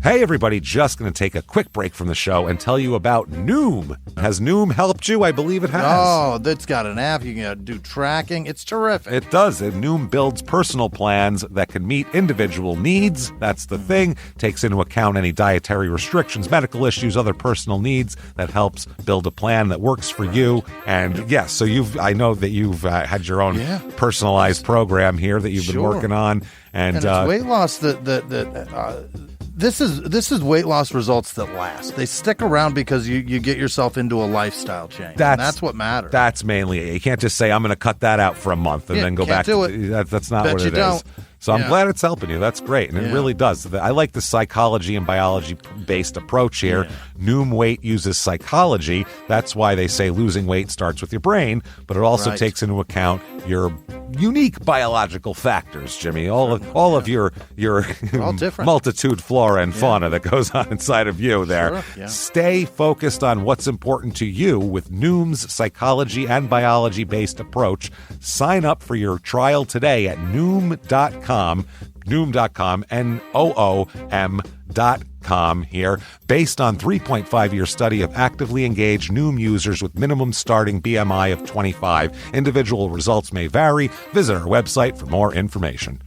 Hey everybody, just going to take a quick break from the show and tell you about Noom. Has Noom helped you? I believe it has. Oh, that's got an app. You can do tracking. It's terrific. It does. And Noom builds personal plans that can meet individual needs. That's the thing. Takes into account any dietary restrictions, medical issues, other personal needs. That helps build a plan that works for you. And yes, so I know that you've had your own personalized program here that you've been working on. And it's weight loss This is weight loss results that last. They stick around because you get yourself into a lifestyle change. That's what matters. That's mainly it. You can't just say, I'm going to cut that out for a month and then go back to it. That's not what it is. So I'm glad it's helping you. That's great. And it really does. I like the psychology and biology-based approach here. Yeah. Noom Weight uses psychology. That's why they say losing weight starts with your brain, but it also takes into account your unique biological factors, Jimmy. All of your multitude flora and fauna that goes on inside of you there. Sure. Yeah. Stay focused on what's important to you with Noom's psychology and biology-based approach. Sign up for your trial today at Noom.com, Noom.com here. Based on 3.5-year study of actively engaged Noom users with minimum starting BMI of 25. Individual results may vary. Visit our website for more information.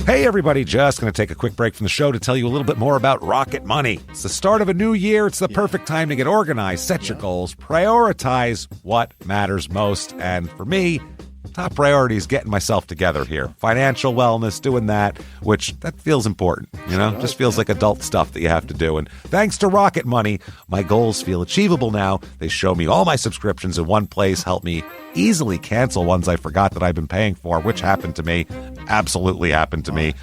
Hey everybody, just going to take a quick break from the show to tell you a little bit more about Rocket Money. It's the start of a new year. It's the perfect time to get organized, set your goals, prioritize what matters most. And for me, top priority is getting myself together here. Financial wellness, doing that, which that feels important, just feels like adult stuff that you have to do. And thanks to Rocket Money, my goals feel achievable now. They show me all my subscriptions in one place, help me easily cancel ones I forgot that I've been paying for, which happened to me, absolutely happened to me.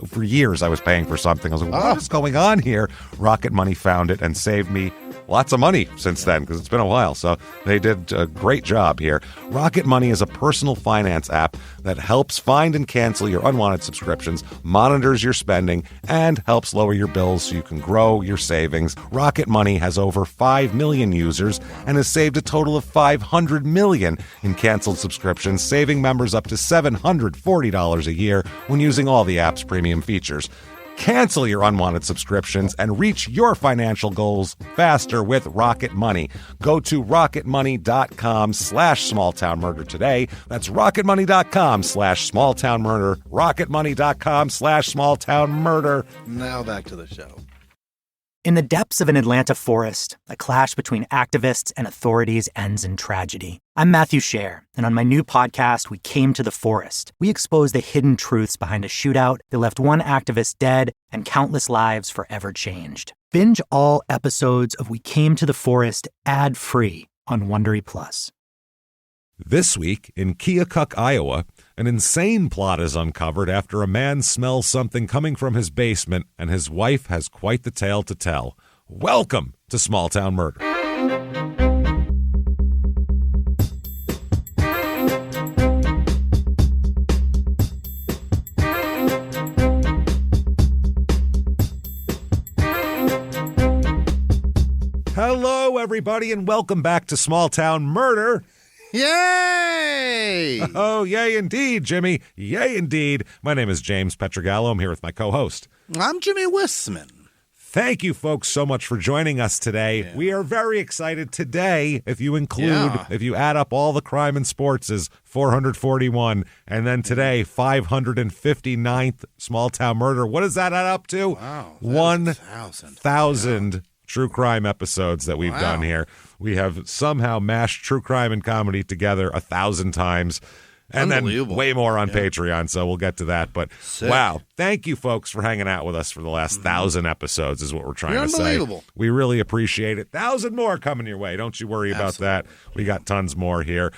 For years, I was paying for something. I was like, what is going on here? Rocket Money found it and saved me lots of money since then, because it's been a while. So they did a great job here. Rocket Money is a personal finance app that helps find and cancel your unwanted subscriptions, monitors your spending, and helps lower your bills so you can grow your savings. Rocket Money has over 5 million users and has saved a total of $500 million in canceled subscriptions, saving members up to $740 a year when using all the app's premium features. Cancel your unwanted subscriptions and reach your financial goals faster with Rocket Money. Go to rocketmoney.com/smalltownmurder today. That's rocketmoney.com/smalltownmurder. rocketmoney.com/smalltownmurder. Now back to the show. In the depths of an Atlanta forest, a clash between activists and authorities ends in tragedy. I'm Matthew Scher, and on my new podcast, We Came to the Forest, we expose the hidden truths behind a shootout that left one activist dead and countless lives forever changed. Binge all episodes of We Came to the Forest ad-free on Wondery Plus. This week, in Keokuk, Iowa, an insane plot is uncovered after a man smells something coming from his basement and his wife has quite the tale to tell. Welcome to Small Town Murder. Hello, everybody, and welcome back to Small Town Murder. Yay! Oh, yay indeed, Jimmy. Yay indeed. My name is James Petrogallo. I'm here with my co-host. I'm Jimmy Wissman. Thank you, folks, so much for joining us today. Yeah. We are very excited today. If you add up all the crime in sports, is 441. And then today, 559th Small Town Murder. What does that add up to? Wow. 1,000 true crime episodes that we've done here. We have somehow mashed true crime and comedy together 1,000 times. And then way more on Patreon, so we'll get to that. But wow, thank you, folks, for hanging out with us for the last 1,000 episodes is what we're trying to say. We really appreciate it. 1,000 more coming your way. Don't you worry about that. We got tons more here.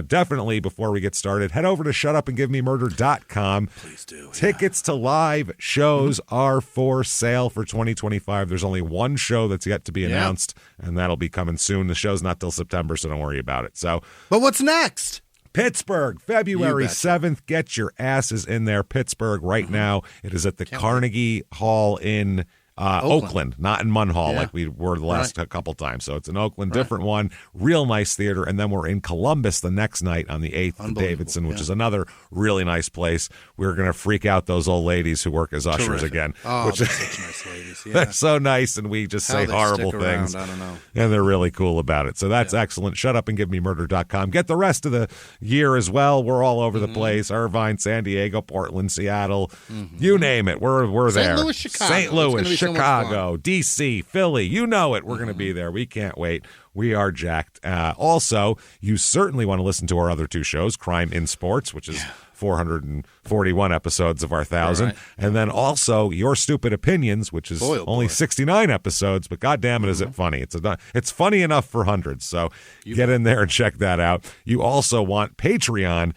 Definitely, before we get started, head over to shutupandgivememurder.com. Please do. Tickets to live shows are for sale for 2025. There's only one show that's yet to be announced, and that'll be coming soon. The show's not till September, so don't worry about it. But what's next? Pittsburgh, February 7th. Get your asses in there. Pittsburgh right now. It is at the Carnegie Hall in Oakland, not in Munhall like we were the last couple times. So it's in Oakland, different one, real nice theater. And then we're in Columbus the next night on the 8th at Davidson, which is another really nice place. We're going to freak out those old ladies who work as ushers again. Oh, they're such nice ladies. Yeah. They're so nice, and we just say horrible things. I don't know. And they're really cool about it. So that's excellent. ShutUpAndGiveMeMurder.com. Get the rest of the year as well. We're all over the place. Irvine, San Diego, Portland, Seattle. You name it. We're there. Louis, Chicago. St. Louis, Chicago, D.C., Philly. You know it. We're going to be there. We can't wait. We are jacked. Also, you certainly want to listen to our other two shows, Crime in Sports, which is 441 episodes of our 1,000. Right. And then also Your Stupid Opinions, which is only 69 episodes, but goddamn it, is it funny. It's funny enough for hundreds. So get in there and check that out. You also want Patreon.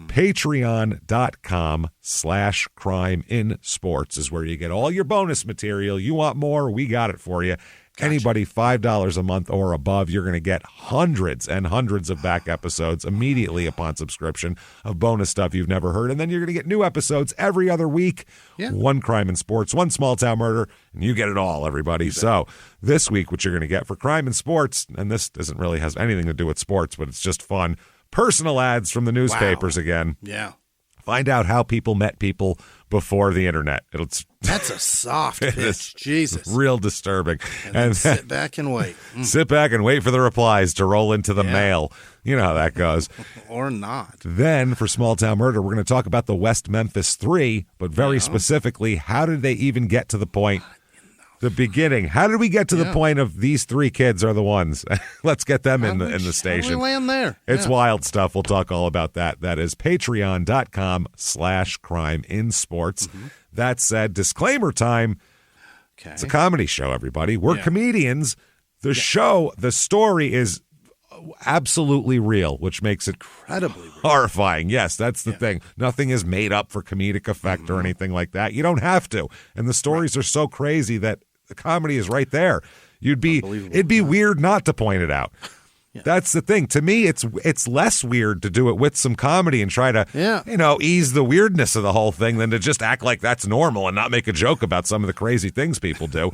Patreon.com/CrimeInSports is where you get all your bonus material. You want more? We got it for you. Gotcha. Anybody $5 a month or above, you're going to get hundreds and hundreds of back episodes immediately upon subscription of bonus stuff you've never heard. And then you're going to get new episodes every other week. Yeah. One Crime in Sports, one Small Town Murder, and you get it all, everybody. So this week, what you're going to get for Crime in Sports, and this doesn't really has anything to do with sports, but it's just fun, personal ads from the newspapers again. Yeah. Find out how people met people before the internet. That's a soft pitch. Jesus. Real disturbing. And sit back and wait. Sit back and wait for the replies to roll into the mail. You know how that goes. Or not. Then for Small Town Murder, we're going to talk about the West Memphis 3, but very specifically, how did they even get to the point? The beginning. How did we get to the point of these three kids are the ones? Let's get them in the station. How did we land there? It's wild stuff. We'll talk all about that. That is patreon.com/CrimeInSports. That said, disclaimer time. Okay. It's a comedy show, everybody. We're comedians. The story is absolutely real, which makes it incredibly horrifying. Yes, that's the thing. Nothing is made up for comedic effect or anything like that. You don't have to. And the stories are so crazy that the comedy is right there. It'd be weird not to point it out. Yeah. That's the thing. To me, it's less weird to do it with some comedy and try to, ease the weirdness of the whole thing than to just act like that's normal and not make a joke about some of the crazy things people do.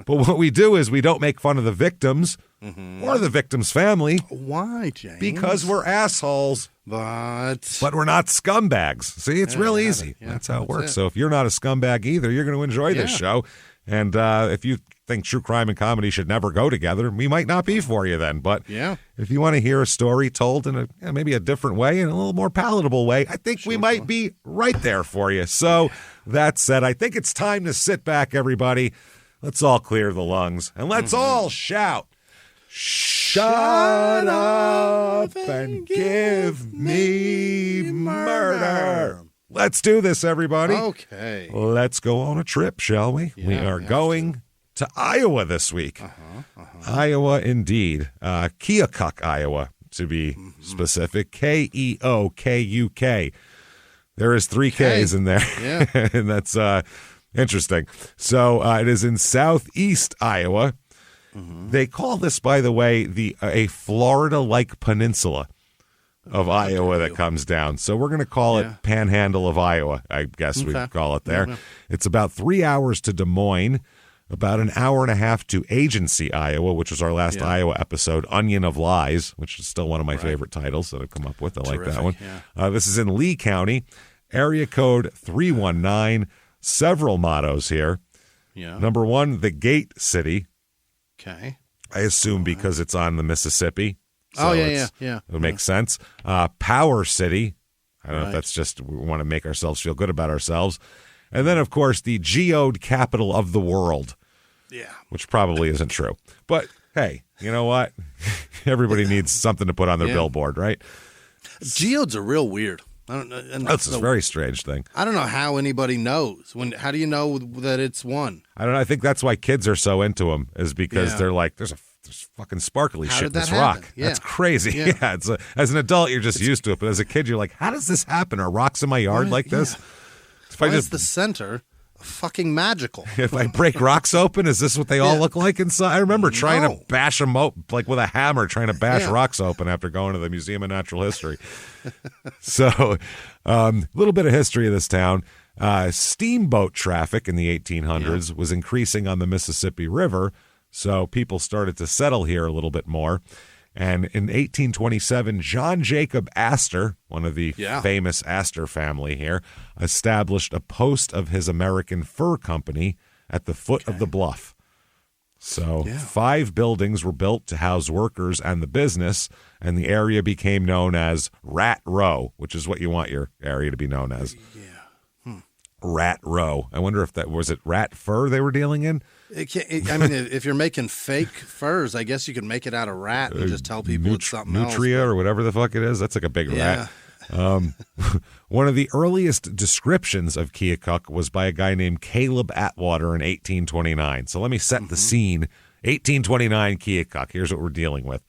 But what we do is we don't make fun of the victims or the victim's family. Why, James? Because we're assholes. But we're not scumbags. See, it's real easy. That's how it works. So if you're not a scumbag either, you're going to enjoy this show. And if you think true crime and comedy should never go together, we might not be for you then. But if you want to hear a story told in maybe a different way and a little more palatable way, I think we might be right there for you. So that said, I think it's time to sit back, everybody. Let's all clear the lungs and let's all shout, "Shut up and give me murder." Let's do this, everybody. Okay. Let's go on a trip, shall we? We are going to Iowa this week. Iowa, indeed. Keokuk, Iowa, to be specific. Keokuk. There is 3 Ks in there. Yeah. And that's interesting. So it is in southeast Iowa. They call this, by the way, a Florida-like peninsula of Iowa that comes down. So we're going to call it Panhandle of Iowa, I guess we'd call it there. It's about 3 hours to Des Moines, about an hour and a half to Agency, Iowa, which was our last Iowa episode, Onion of Lies, which is still one of my favorite titles that I've come up with. I like that one. Yeah. This is in Lee County, area code 319. Several mottos here. Yeah. Number 1, the Gate City. Okay. I assume because it's on the Mississippi. So yeah. It would make sense. Power City. I don't know if that's just we want to make ourselves feel good about ourselves. And then, of course, the geode capital of the world. Yeah. Which probably isn't true. But, hey, you know what? Everybody needs something to put on their billboard, right? Geodes are real weird. I don't know. That's a very strange thing. I don't know how anybody knows. How do you know that it's one? I don't know. I think that's why kids are so into them, is because they're like, there's fucking sparkly shit in this rock. Yeah. That's crazy. Yeah. As an adult, you're just used to it. But as a kid, you're like, how does this happen? Are rocks in my yard like this? If I just the center fucking magical. If I break rocks open, is this what they all look like inside? I remember trying to bash them up, like with a hammer, trying to bash rocks open after going to the Museum of Natural History. So, a little bit of history of this town. Steamboat traffic in the 1800s was increasing on the Mississippi River, so people started to settle here a little bit more. And in 1827, John Jacob Astor, one of the famous Astor family here, established a post of his American Fur Company at the foot of the bluff. So 5 buildings were built to house workers and the business, and the area became known as Rat Row, which is what you want your area to be known as. Rat Row. I wonder if that was it rat fur they were dealing in? I mean, if you're making fake furs, I guess you can make it out of rat and just tell people it's something else. Nutria or whatever the fuck it is. That's like a big rat. One of the earliest descriptions of Keokuk was by a guy named Caleb Atwater in 1829. So let me set the scene. 1829 Keokuk. Here's what we're dealing with.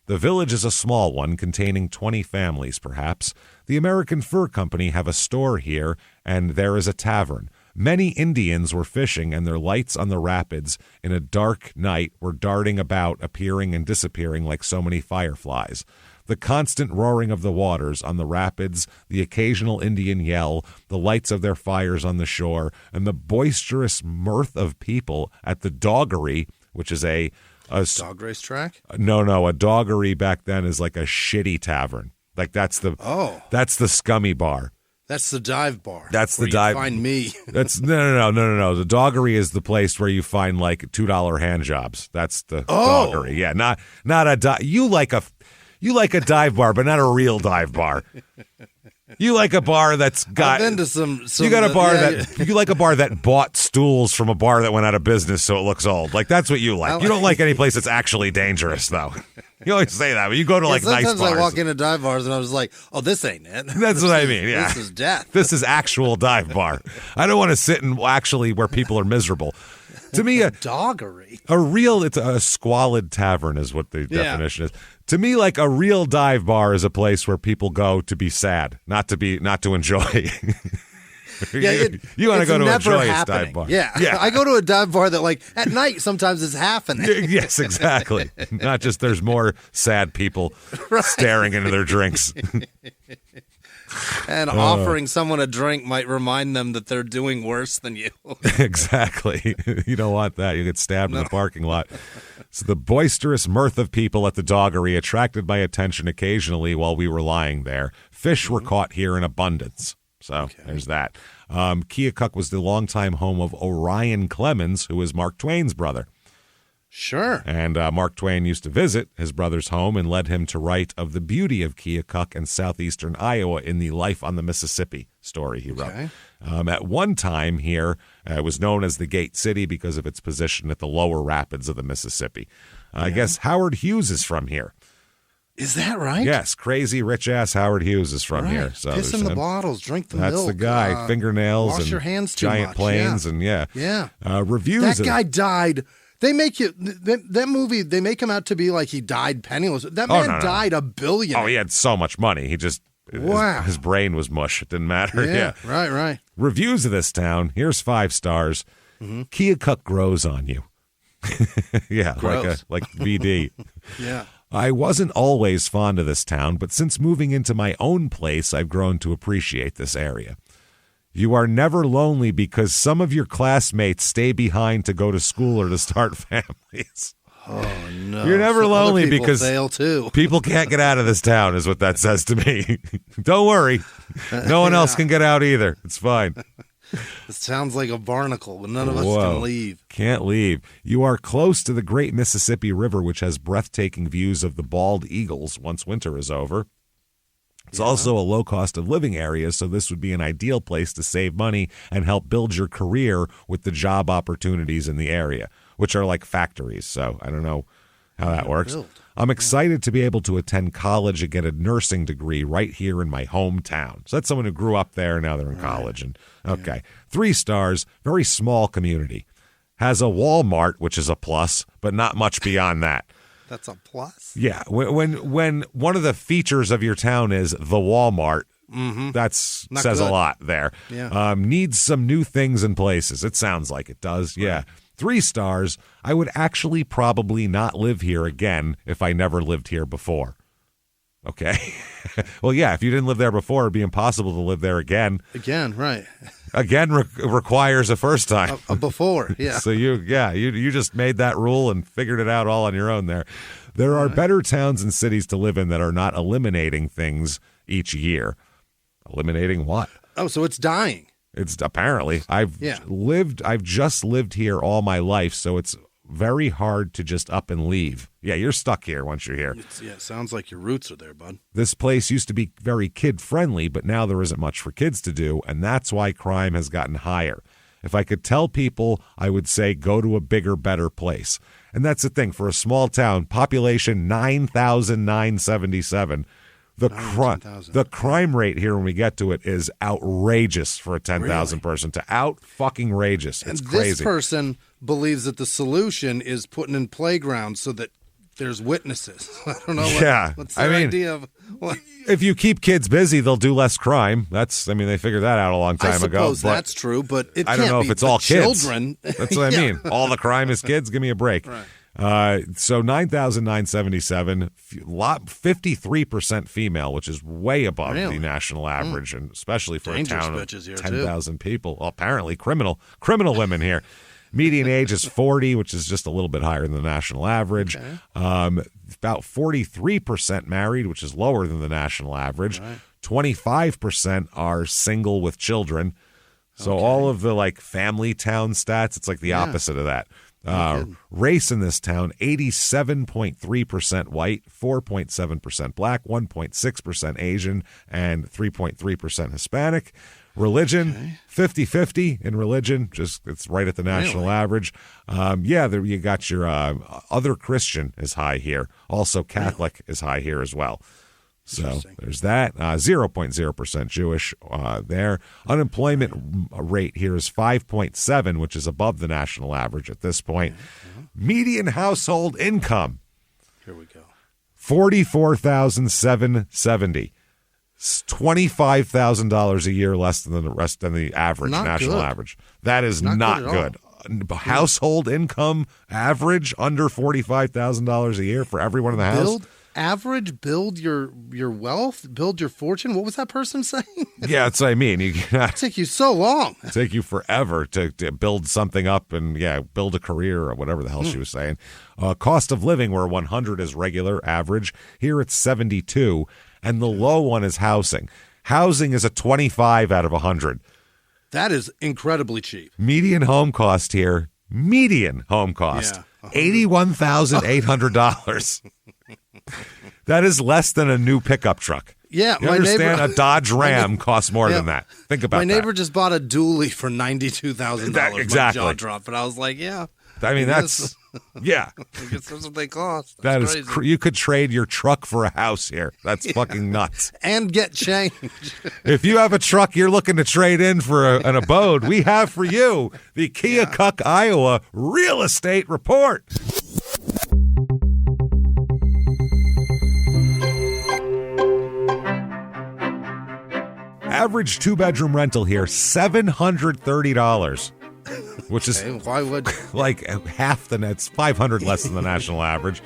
The village is a small one containing 20 families, perhaps. The American Fur Company have a store here, and there is a tavern. Many Indians were fishing, and their lights on the rapids in a dark night were darting about, appearing and disappearing like so many fireflies. The constant roaring of the waters on the rapids, the occasional Indian yell, the lights of their fires on the shore, and the boisterous mirth of people at the doggery, which is a dog racetrack? No. A doggery back then is like a shitty tavern. Like that's the scummy bar. That's the dive bar. That's the dive. Find me. That's no. The doggery is the place where you find like $2 hand jobs. That's the doggery. Yeah, not a dive. You like a dive bar, but not a real dive bar. You like a bar that's got. I've been to some you got a bar you like a bar that bought stools from a bar that went out of business, so it looks old. Like that's what you like. You don't like any place that's actually dangerous, though. You always say that, but you go to like nice bars. Sometimes I walk into dive bars and I was like, "Oh, this ain't it." That's what I mean. Yeah, this is death. This is actual dive bar. I don't want to sit in actually where people are miserable. To me, a doggery, it's a squalid tavern is what the definition is. To me, like a real dive bar is a place where people go to be sad, not to enjoy. You want to go to a joyous dive bar. Yeah. I go to a dive bar that like at night sometimes is happening. Yes, exactly. Not just there's more sad people staring into their drinks. And offering someone a drink might remind them that they're doing worse than you. Exactly. You don't want that. You get stabbed in the parking lot. So the boisterous mirth of people at the doggery attracted my attention occasionally while we were lying there. Fish were caught here in abundance. So there's that. Keokuk was the longtime home of Orion Clemens, who was Mark Twain's brother. Sure. And Mark Twain used to visit his brother's home and led him to write of the beauty of Keokuk and southeastern Iowa in the Life on the Mississippi story he wrote. At one time here, it was known as the Gate City because of its position at the lower rapids of the Mississippi. I guess Howard Hughes is from here. Is that right? Yes, crazy rich-ass Howard Hughes is from here. So piss in the bottles, drink the milk. That's the guy. Fingernails wash and your hands too giant much. planes and reviews. That guy died. They make that movie. They make him out to be like he died penniless. That man died a billion. Oh, he had so much money. He just his brain was mush. It didn't matter. Yeah. Right. Reviews of this town. Here's 5 stars. Keokuk grows on you. Yeah, gross. like VD. Yeah. I wasn't always fond of this town, but since moving into my own place, I've grown to appreciate this area. You are never lonely because some of your classmates stay behind to go to school or to start families. Oh, no. You're never lonely because fail too. People can't get out of this town is what that says to me. Don't worry. No one else can get out either. It's fine. It sounds like a barnacle, but none of us can leave. Can't leave. You are close to the great Mississippi River, which has breathtaking views of the bald eagles once winter is over. It's also a low cost of living area, so this would be an ideal place to save money and help build your career with the job opportunities in the area, which are like factories. So I don't know how that works. I'm excited to be able to attend college and get a nursing degree right here in my hometown. So that's someone who grew up there, and now they're in college. And 3 stars, very small community. Has a Walmart, which is a plus, but not much beyond that. That's a plus? Yeah. When one of the features of your town is the Walmart, That says a lot there. Yeah. Needs some new things and places. It sounds like it does. Right. Yeah. 3 stars. I would actually probably not live here again if I never lived here before. Okay. Well, yeah, if you didn't live there before, it'd be impossible to live there again. Again, right. Again requires a first time. A before, yeah. So you just made that rule and figured it out all on your own there. There are better towns and cities to live in that are not eliminating things each year. Eliminating what? Oh, so it's dying. It's apparently. I've just lived here all my life, so it's very hard to just up and leave. Yeah, you're stuck here once you're here. It sounds like your roots are there, bud. This place used to be very kid-friendly, but now there isn't much for kids to do, and that's why crime has gotten higher. If I could tell people, I would say go to a bigger, better place. And that's the thing. For a small town, population 9,977, the crime rate here when we get to it is outrageous for a 10,000 person. To out-fucking-rageous. It's crazy. This person believes that the solution is putting in playgrounds so that there's witnesses. I don't know what's the idea of what? If you keep kids busy, they'll do less crime. They figured that out a long time ago. I suppose that's true, but I don't know if it's all children. Kids. That's what I mean. All the crime is kids. Give me a break. Right. So 9,977, 53% female, which is way above the national average, and especially for a town of 10,000 people. Well, apparently criminal women here. Median age is 40, which is just a little bit higher than the national average. Okay. About 43% married, which is lower than the national average. Right. 25% are single with children. So all of the family town stats, it's like the opposite of that. Race in this town, 87.3% white, 4.7% black, 1.6% Asian, and 3.3% Hispanic. Religion, 50-50 in religion, it's right at the national average. There you got your other Christian is high here. Also Catholic is high here as well. So there's that. 0.0% Jewish there. Unemployment rate here is 5.7, which is above the national average at this point. Median household income. Here we go. $44,770. $25,000 a year less than the average national average. That is not good. Household income average under $45,000 a year for everyone in the house. Build your wealth, build your fortune. What was that person saying? Yeah, that's what I mean. It take you so long. It take you forever to build something up and build a career or whatever the hell she was saying. Cost of living, where 100 is regular average. Here it's 72. And the low one is housing. Housing is a 25 out of 100. That is incredibly cheap. Median home cost here, $81,800. That is less than a new pickup truck. Yeah, you understand? A Dodge Ram costs more than that. Think about that. My neighbor just bought a dually for $92,000. Exactly. My jaw dropped, but I was like, yeah. I mean, that's... Yeah. I guess that's what they cost. That's crazy. You could trade your truck for a house here. That's fucking nuts. And get change. If you have a truck you're looking to trade in for an abode, we have for you the Keokuk, Iowa Real Estate Report. Average 2-bedroom rental here, $730. Which is why would like half the net's $500 less than the national average.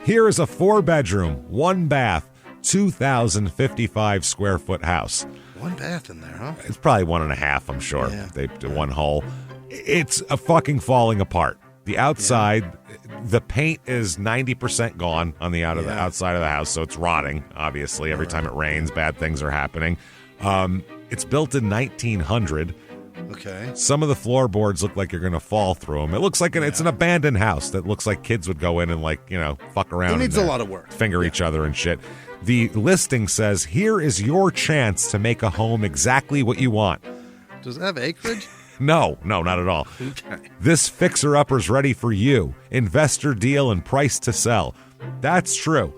Here is a 4-bedroom, 1 bath, 2,055 square foot house. 1 bath in there, huh? It's probably 1.5, I'm sure. Yeah. They do 1 hole. It's a fucking falling apart. The outside, the paint is 90% gone on the outside of the house, so it's rotting. Obviously, every time it rains, bad things are happening. It's built in 1900. Okay. Some of the floorboards look like you're going to fall through them. It looks like it's an abandoned house that looks like kids would go in and fuck around. It needs a lot of work. Finger each other and shit. The listing says, here is your chance to make a home exactly what you want. Does it have acreage? No, not at all. Okay. This fixer-upper's ready for you. Investor deal and price to sell. That's true.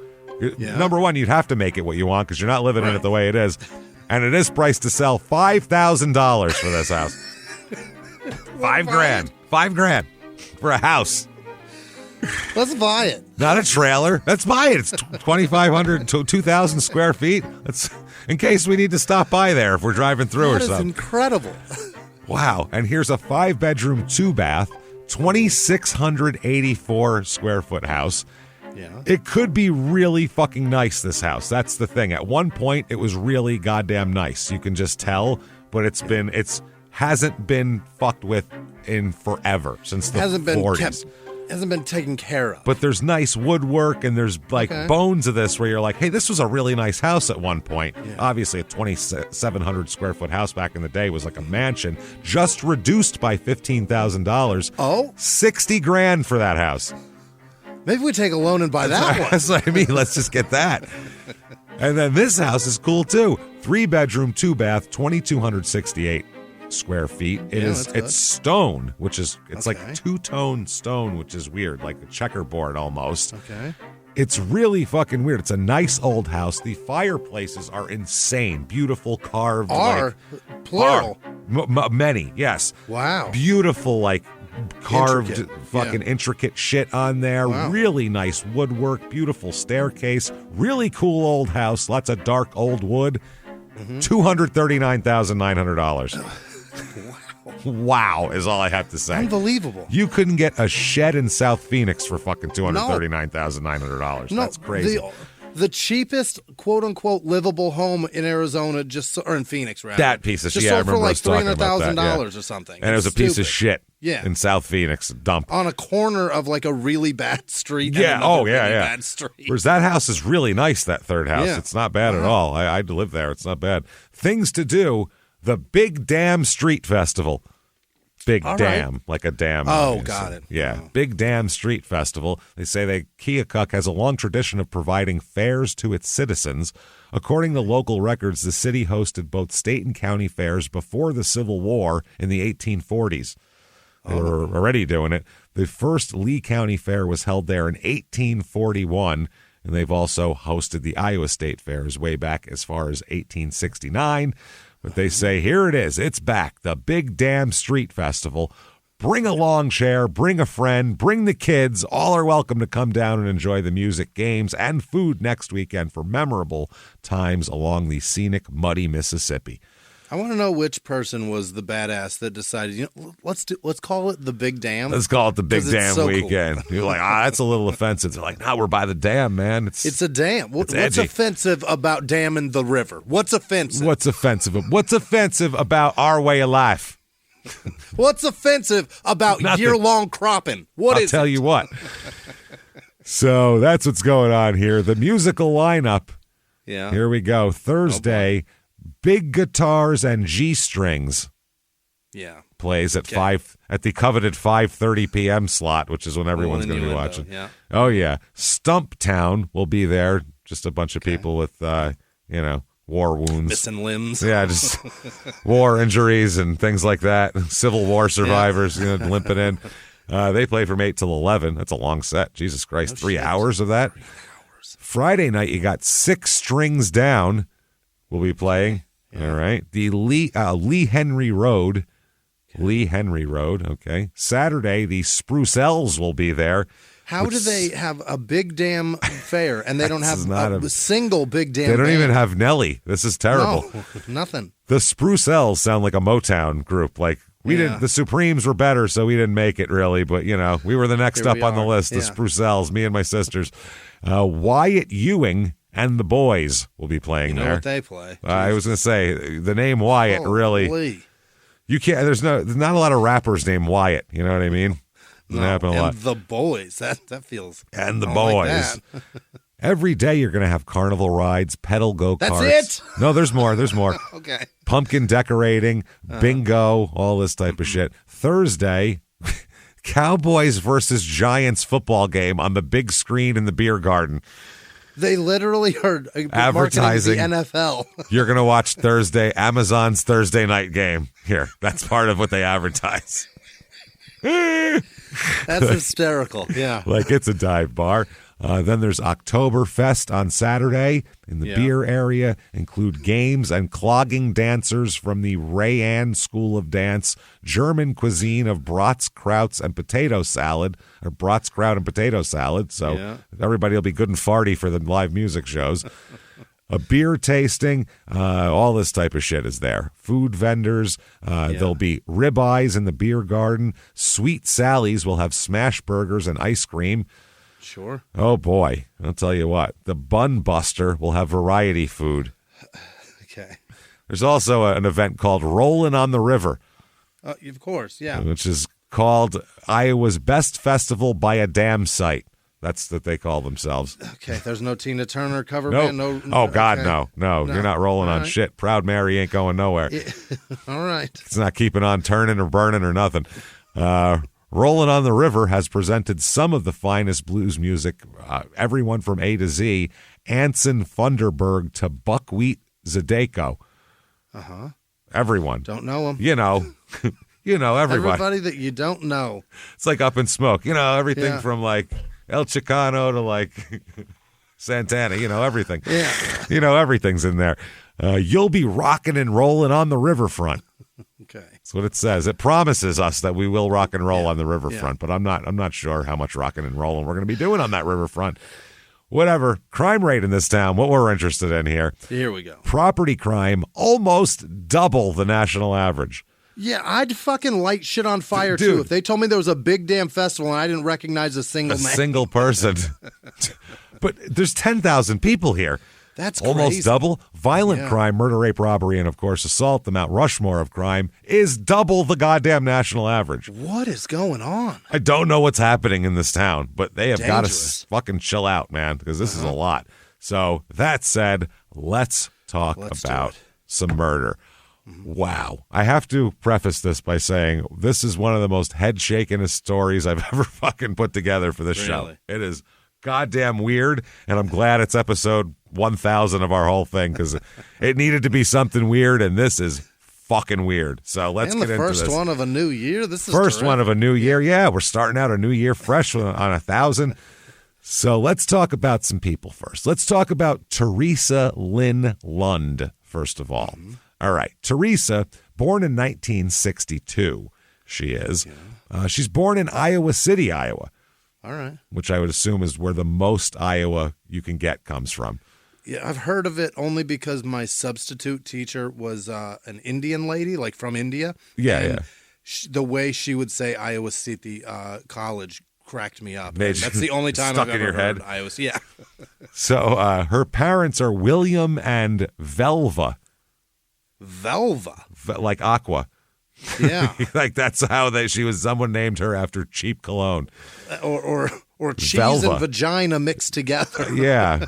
Yeah. Number one, you'd have to make it what you want because you're not living in it the way it is. And it is priced to sell $5,000 for this house. $5,000 for a house. Let's buy it. Not a trailer. Let's buy it. It's 2,500 to 2,000 square feet. That's in case we need to stop by there if we're driving through or something. That is incredible. Wow. And here's a 5-bedroom, 2-bath, 2,684 square foot house. Yeah. It could be really fucking nice, this house. That's the thing. At one point, it was really goddamn nice. You can just tell, but it's hasn't been fucked with in forever, since the 40s. Hasn't been taken care of. But there's nice woodwork, and there's bones of this where you're like, hey, this was a really nice house at one point. Yeah. Obviously, a 2,700 square foot house back in the day was like a mansion, just reduced by $15,000. Oh? $60,000 for that house. Maybe we take a loan and buy that one. That's what I mean. Let's just get that. And then this house is cool too. 3-bedroom, 2-bath, 2,268 square feet. It's stone, which is like two-tone stone, which is weird, like a checkerboard almost. Okay. It's really fucking weird. It's a nice old house. The fireplaces are insane, beautiful, carved. Plural. Many, yes. Wow. Beautiful, like carved intricate shit on there. Wow. Really nice woodwork, beautiful staircase, really cool old house, lots of dark old wood. $239,900. Wow is all I have to say. Unbelievable. You couldn't get a shed in South Phoenix for fucking $239,900. That's crazy. The cheapest, quote unquote, livable home in Arizona, or in Phoenix, rather. That piece of shit. Just sold for like $300,000 or something. And it was a piece of shit. Yeah. In South Phoenix, dump. On a corner of like a really bad street. Yeah. And really bad street. Whereas that house is really nice, that third house. Yeah. It's not bad at all. I had to live there. It's not bad. Things to do. The Big Dam Street Festival. Big Dam, like a dam. Oh, got it. Yeah, Big Dam Street Festival. They say Keokuk has a long tradition of providing fairs to its citizens. According to local records, the city hosted both state and county fairs before the Civil War in the 1840s. They were already doing it. The first Lee County Fair was held there in 1841, and they've also hosted the Iowa State Fairs way back as far as 1869. But they say, here it is. It's back. The Big Dam Street Festival. Bring a lawn chair, bring a friend, bring the kids. All are welcome to come down and enjoy the music, games, and food next weekend for memorable times along the scenic, muddy Mississippi. I want to know which person was the badass that decided, let's call it the Big Dam. Let's call it the Big Dam Cool. weekend. You're like, that's a little offensive. They're like, no, we're by the dam, man. It's a dam. What's edgy. offensive about damming the river? What's offensive? What's offensive about our way of life? What's offensive about year-long cropping? I'll tell you what. So that's what's going on here. The musical lineup. Yeah. Here we go. Thursday. Big Guitars and G-Strings. Yeah. Plays at the coveted 5:30 p.m. slot, which is when everyone's going to be watching. Yeah. Oh yeah. Stumptown will be there. Just a bunch of people with war wounds. Missing limbs. Yeah, just war injuries and things like that. Civil War survivors, limping in. They play from 8 till 11. That's a long set. Jesus Christ. 3 hours of that. 3 hours. Friday night, you got Six Strings Down. We'll be playing. Yeah. All right. The Lee Henry Road. Okay. Lee Henry Road. Okay. Saturday, the Spruce Elves will be there. How do they have a Big Dam fair and they don't have a single Big Dam They don't band? even have Nelly. This is terrible. No, nothing. The Spruce Elves sound like a Motown group. Like the Supremes were better, so we didn't make it really. But, we were the next up on the list. The Spruce Elves, me and my sisters. Wyatt Ewing and the Boys will be playing there. What they play. I was going to say, the name Wyatt really. You can't. There's not a lot of rappers named Wyatt. You know what I mean? Doesn't happen a lot. The Boys. That feels. And the Boys. Like Every day you're going to have carnival rides, pedal go-karts. That's it? No, there's more. Okay. Pumpkin decorating, bingo, all this type of shit. Thursday, Cowboys versus Giants football game on the big screen in the beer garden. They literally are advertising the NFL. You're going to watch Amazon's Thursday night game. Here, that's part of what they advertise. That's hysterical. Yeah. Like it's a dive bar. Then there's Oktoberfest on Saturday in the beer area. Include games and clogging dancers from the Rayanne School of Dance, German cuisine of brats, krauts, and potato salad, or brats, kraut, and potato salad. So everybody will be good and farty for the live music shows. A beer tasting, all this type of shit is there. Food vendors, there'll be ribeyes in the beer garden. Sweet Sally's will have smash burgers and ice cream. Sure. Oh, boy. I'll tell you what. The Bun Buster will have variety food. Okay. There's also an event called Rollin' on the River. Of course, yeah. Which is called Iowa's Best Festival by a Dam Site. That's what they call themselves. Okay, there's no Tina Turner cover nope. band? No. Oh, God, okay. No, you're not rolling on shit. Proud Mary ain't going nowhere. Yeah. All right. It's not keeping on turning or burning or nothing. Rollin' on the River has presented some of the finest blues music, everyone from A to Z, Anson Funderburg to Buckwheat Zydeco. Uh-huh. Everyone. Don't know them. You know, everybody. Everybody that you don't know. It's like Up in Smoke. Everything from like El Chicano to like Santana, everything. Yeah. Everything's in there. You'll be rocking and rolling on the riverfront. Okay. That's what it says. It promises us that we will rock and roll on the riverfront, but I'm not sure how much rocking and rolling we're going to be doing on that riverfront. Whatever. Crime rate in this town, what we're interested in here. Here we go. Property crime, almost double the national average. Yeah, I'd fucking light shit on fire, Dude. too. If they told me there was a big damn festival and I didn't recognize a single man. Single person. But there's 10,000 people here. That's crazy. Almost double. Violent crime, murder, rape, robbery, and, of course, assault, the Mount Rushmore of crime, is double the goddamn national average. What is going on? I don't know what's happening in this town, but they have got to Dangerous. fucking chill out, man, because this is a lot. So, that said, let's talk about some murder. Wow. I have to preface this by saying this is one of the most head-shakinest stories I've ever fucking put together for this show. It is goddamn weird, and I'm glad it's episode 1,000 of our whole thing because it needed to be something weird, and this is fucking weird. So let's get into this. The first one of a new year. This is first terrific. one of a new year. Yeah, we're starting out a new year fresh on 1,000. So let's talk about some people first. Let's talk about Teresa Lynn Lund, first of all. All right. Teresa, born in 1962, she is. Yeah. She's born in Iowa City, Iowa. All right. Which I would assume is where the most Iowa you can get comes from. Yeah, I've heard of it only because my substitute teacher was an Indian lady, like from India. Yeah, the way she would say Iowa City College cracked me up. That's the only time I've ever heard Iowa City. Yeah. So her parents are William and Velva. Velva? Like Aqua. Yeah. Like that's how someone named her after cheap cologne. Or cheese Velva. and vagina mixed together. Yeah.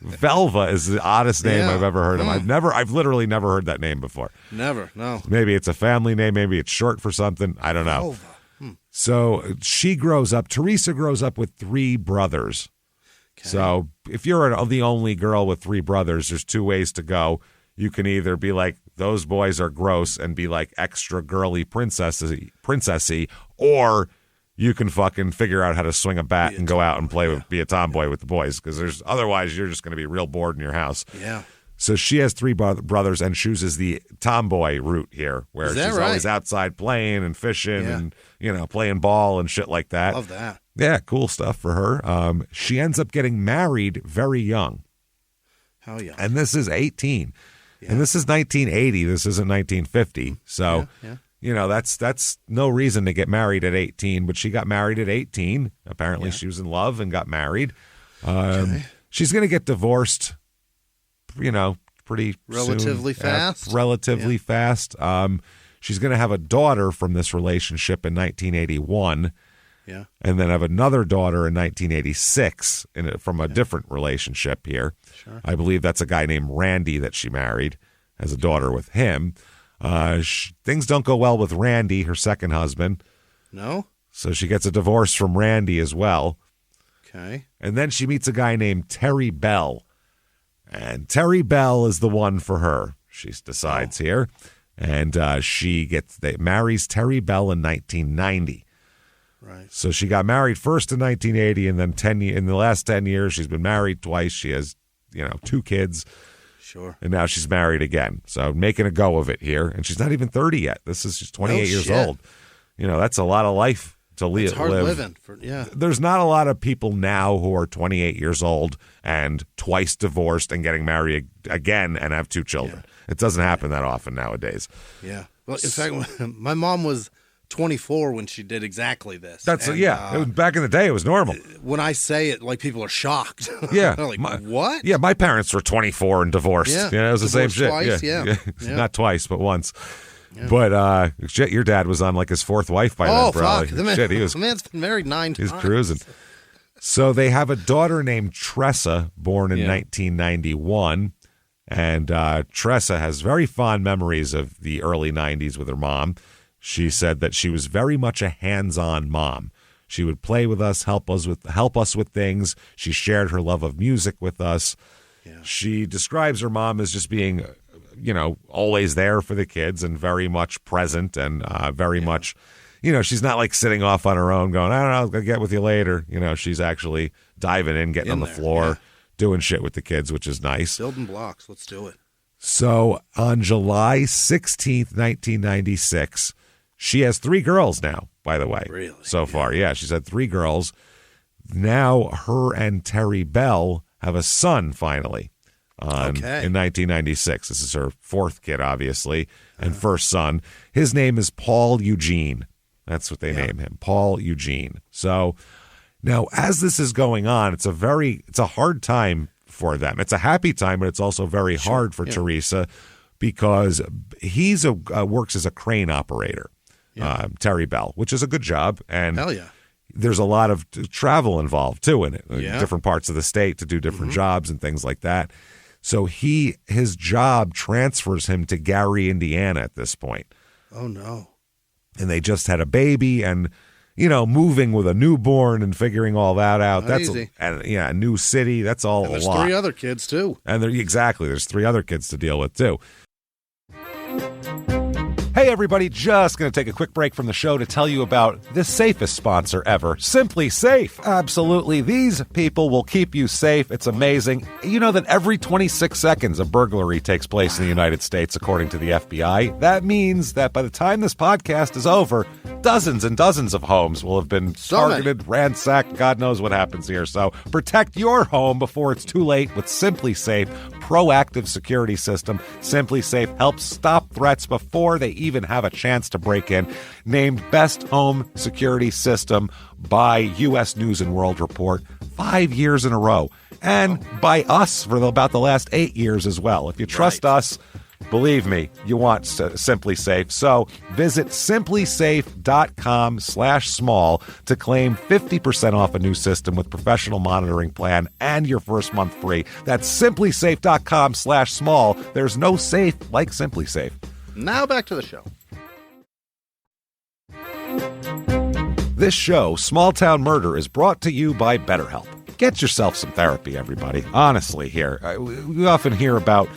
Velva is the oddest name I've ever heard of. I've literally never heard that name before. Never, no. Maybe it's a family name, maybe it's short for something. I don't know. Velva. So Teresa grows up with 3 brothers. Okay. So if you're the only girl with 3 brothers, there's 2 ways to go. You can either be like, those boys are gross and be like extra girly princessy, or you can fucking figure out how to swing a bat and go out and be a tomboy with the boys, because otherwise you're just going to be real bored in your house. Yeah. So she has 3 brothers and chooses the tomboy route here, where she's always outside playing and fishing and playing ball and shit like that. Love that. Yeah, cool stuff for her. She ends up getting married very young. How young? And this is 18. Yeah. And this is 1980. This isn't 1950. So, that's no reason to get married at 18. But she got married at 18. Apparently, she was in love and got married. She's going to get divorced, pretty relatively soon. Fast. Relatively fast. She's going to have a daughter from this relationship in 1981. Yeah. And then have another daughter in 1986 from a different relationship here. Sure. I believe that's a guy named Randy that she married, has a daughter with him. Things don't go well with Randy, her second husband. No? So she gets a divorce from Randy as well. Okay. And then she meets a guy named Terry Bell. And Terry Bell is the one for her, she decides here. And she marries Terry Bell in 1990. Right. So she got married first in 1980, and then in the last 10 years, she's been married twice. She has, 2 kids. Sure. And now she's married again. So making a go of it here. And she's not even 30 yet. She's 28 years old. That's a lot of life to live. It's hard living. There's not a lot of people now who are 28 years old and twice divorced and getting married again and have 2 children. Yeah. It doesn't happen that often nowadays. Yeah. Well, in fact, my mom was 24 when she did exactly this. It was, back in the day, it was normal. When I say it, like, people are shocked. Yeah. They're like, what? Yeah, my parents were 24 and divorced. Yeah, it was the same shit. Twice, yeah. Not twice, but once. Yeah. But shit, your dad was on like his 4th wife by then, probably. Fuck. The man's been married 9 times. He's cruising. So they have a daughter named Tressa, born in 1991. And Tressa has very fond memories of the early 90s with her mom. She said that she was very much a hands-on mom. She would play with us, help us with things. She shared her love of music with us. Yeah. She describes her mom as just being, always there for the kids and very much present and very much, she's not like sitting off on her own going, I don't know, I'll get with you later. She's actually diving in, getting on the floor, doing shit with the kids, which is nice. Building blocks. Let's do it. So on July 16th, 1996, she has 3 girls now, by the way. Really? So far, yeah. She's had 3 girls. Now her and Terry Bell have a son, finally, in 1996. This is her 4th kid, obviously, and first son. His name is Paul Eugene. That's what they name him, Paul Eugene. So now, as this is going on, it's a hard time for them. It's a happy time, but it's also very hard for Teresa because he's works as a crane operator. Terry Bell, which is a good job. And hell yeah. There's a lot of travel involved, too, in it. Different parts of the state to do different jobs and things like that. So his job transfers him to Gary, Indiana at this point. Oh, no. And they just had a baby and, moving with a newborn and figuring all that out. Not easy. A new city. That's all and a there's lot. 3 other kids, too. And there's 3 other kids to deal with, too. Hey everybody, just going to take a quick break from the show to tell you about the safest sponsor ever, Simply Safe. Absolutely, these people will keep you safe. It's amazing. You know that every 26 seconds a burglary takes place in the United States, according to the FBI. That means that by the time this podcast is over, dozens and dozens of homes will have been targeted, ransacked, God knows what happens here. So protect your home before it's too late with Simply Safe proactive security system. Simply Safe helps stop threats before they even have a chance to break in. Named Best Home Security System by U.S. News and World Report 5 years in a row. And by us for about the last 8 years as well. If you trust us, believe me, you want Simply Safe. So visit simplysafe.com/small to claim 50% off a new system with professional monitoring plan and your first month free. That's simplysafe.com/small. There's no safe like Simply Safe. Now back to the show. This show, Small Town Murder, is brought to you by BetterHelp. Get yourself some therapy, everybody. Honestly, here. We often hear about,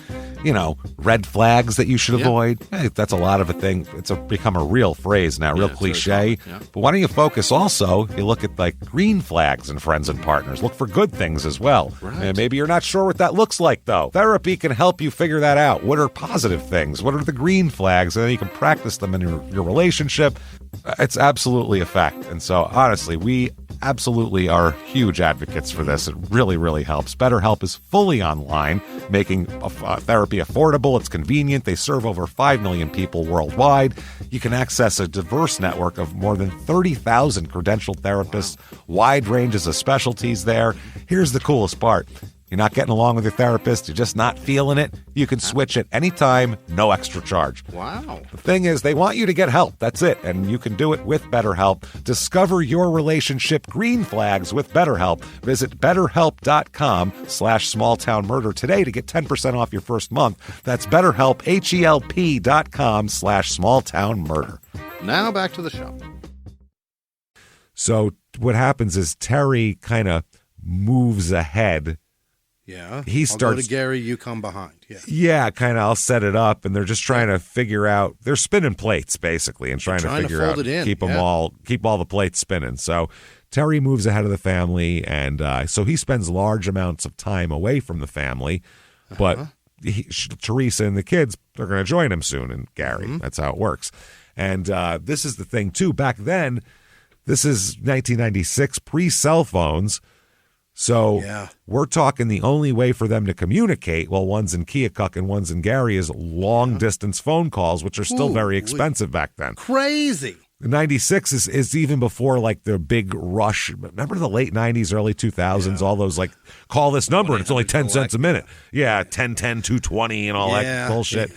red flags that you should avoid. Hey, that's a lot of a thing. It's become a real phrase now, real cliche. But why don't you focus also, you look at like green flags in friends and partners. Look for good things as well. Right. And maybe you're not sure what that looks like, though. Therapy can help you figure that out. What are positive things? What are the green flags? And then you can practice them in your relationship. It's absolutely a fact. And so, honestly, we absolutely are huge advocates for this. It really, really helps. BetterHelp is fully online, making therapy affordable. It's convenient. They serve over 5 million people worldwide. You can access a diverse network of more than 30,000 credentialed therapists, wide ranges of specialties there. Here's the coolest part. You're not getting along with your therapist, you're just not feeling it, you can switch at any time, no extra charge. Wow. The thing is, they want you to get help. That's it. And you can do it with BetterHelp. Discover your relationship green flags with BetterHelp. Visit BetterHelp.com/smalltownmurder today to get 10% off your first month. That's BetterHelp, HELP.com/smalltownmurder. Now back to the show. So what happens is Terry kind of moves ahead Yeah. He I'll go to Gary, you come behind. Yeah. Yeah, kind of I'll set it up, and they're just trying to figure out, they're spinning plates basically and trying to figure out, keep all the plates spinning. So Terry moves ahead of the family, and so he spends large amounts of time away from the family, but Teresa and the kids are going to join him soon, and Gary. That's how it works. And this is the thing, too. Back then, this is 1996, pre-cell phones. So we're talking the only way for them to communicate, well, one's in Keokuk and one's in Gary, is long-distance phone calls, which are still very expensive back then. Crazy. 96 is even before, like, the big rush. Remember the late 90s, early 2000s, all those, like, call this number and it's only 10 cents a minute. Yeah, 1010, 220 and all that bullshit.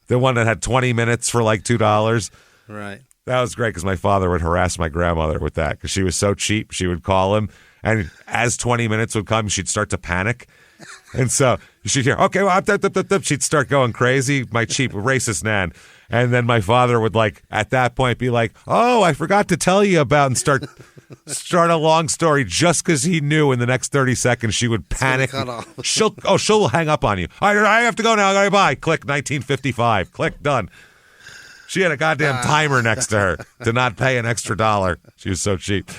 The one that had 20 minutes for, like, $2. Right. That was great because my father would harass my grandmother with that because she was so cheap. She would call him, and as 20 minutes would come, she'd start to panic. And so she'd hear, okay, well, she'd start going crazy, my cheap racist nan. And then my father would, like, at that point be like, oh, I forgot to tell you about, and start a long story just because he knew in the next 30 seconds she would panic. She'll hang up on you. I have to go now. Okay, bye. Click 1955. Click, done. She had a goddamn timer next to her to not pay an extra $1. She was so cheap.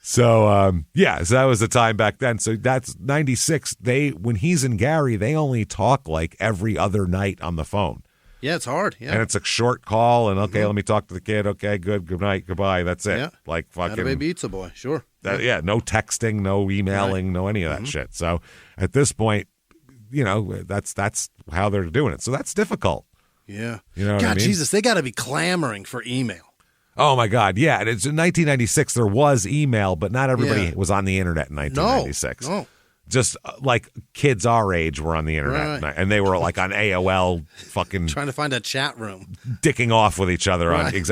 So, so that was the time back then. So that's 96. When he's in Gary, they only talk like every other night on the phone. Yeah, it's hard. Yeah. And it's a short call, and let me talk to the kid. Okay, good night, goodbye. That's it. Yeah. Like fucking. Baby eats a boy, sure. No texting, no emailing, no any of that shit. So at this point, that's how they're doing it. So that's difficult. Yeah. You know what I mean? Jesus, they got to be clamoring for email. Oh, my God. Yeah. And it's in 1996, there was email, but not everybody was on the internet in 1996. No. Just like kids our age were on the internet, and they were like on AOL fucking trying to find a chat room, dicking off with each other on in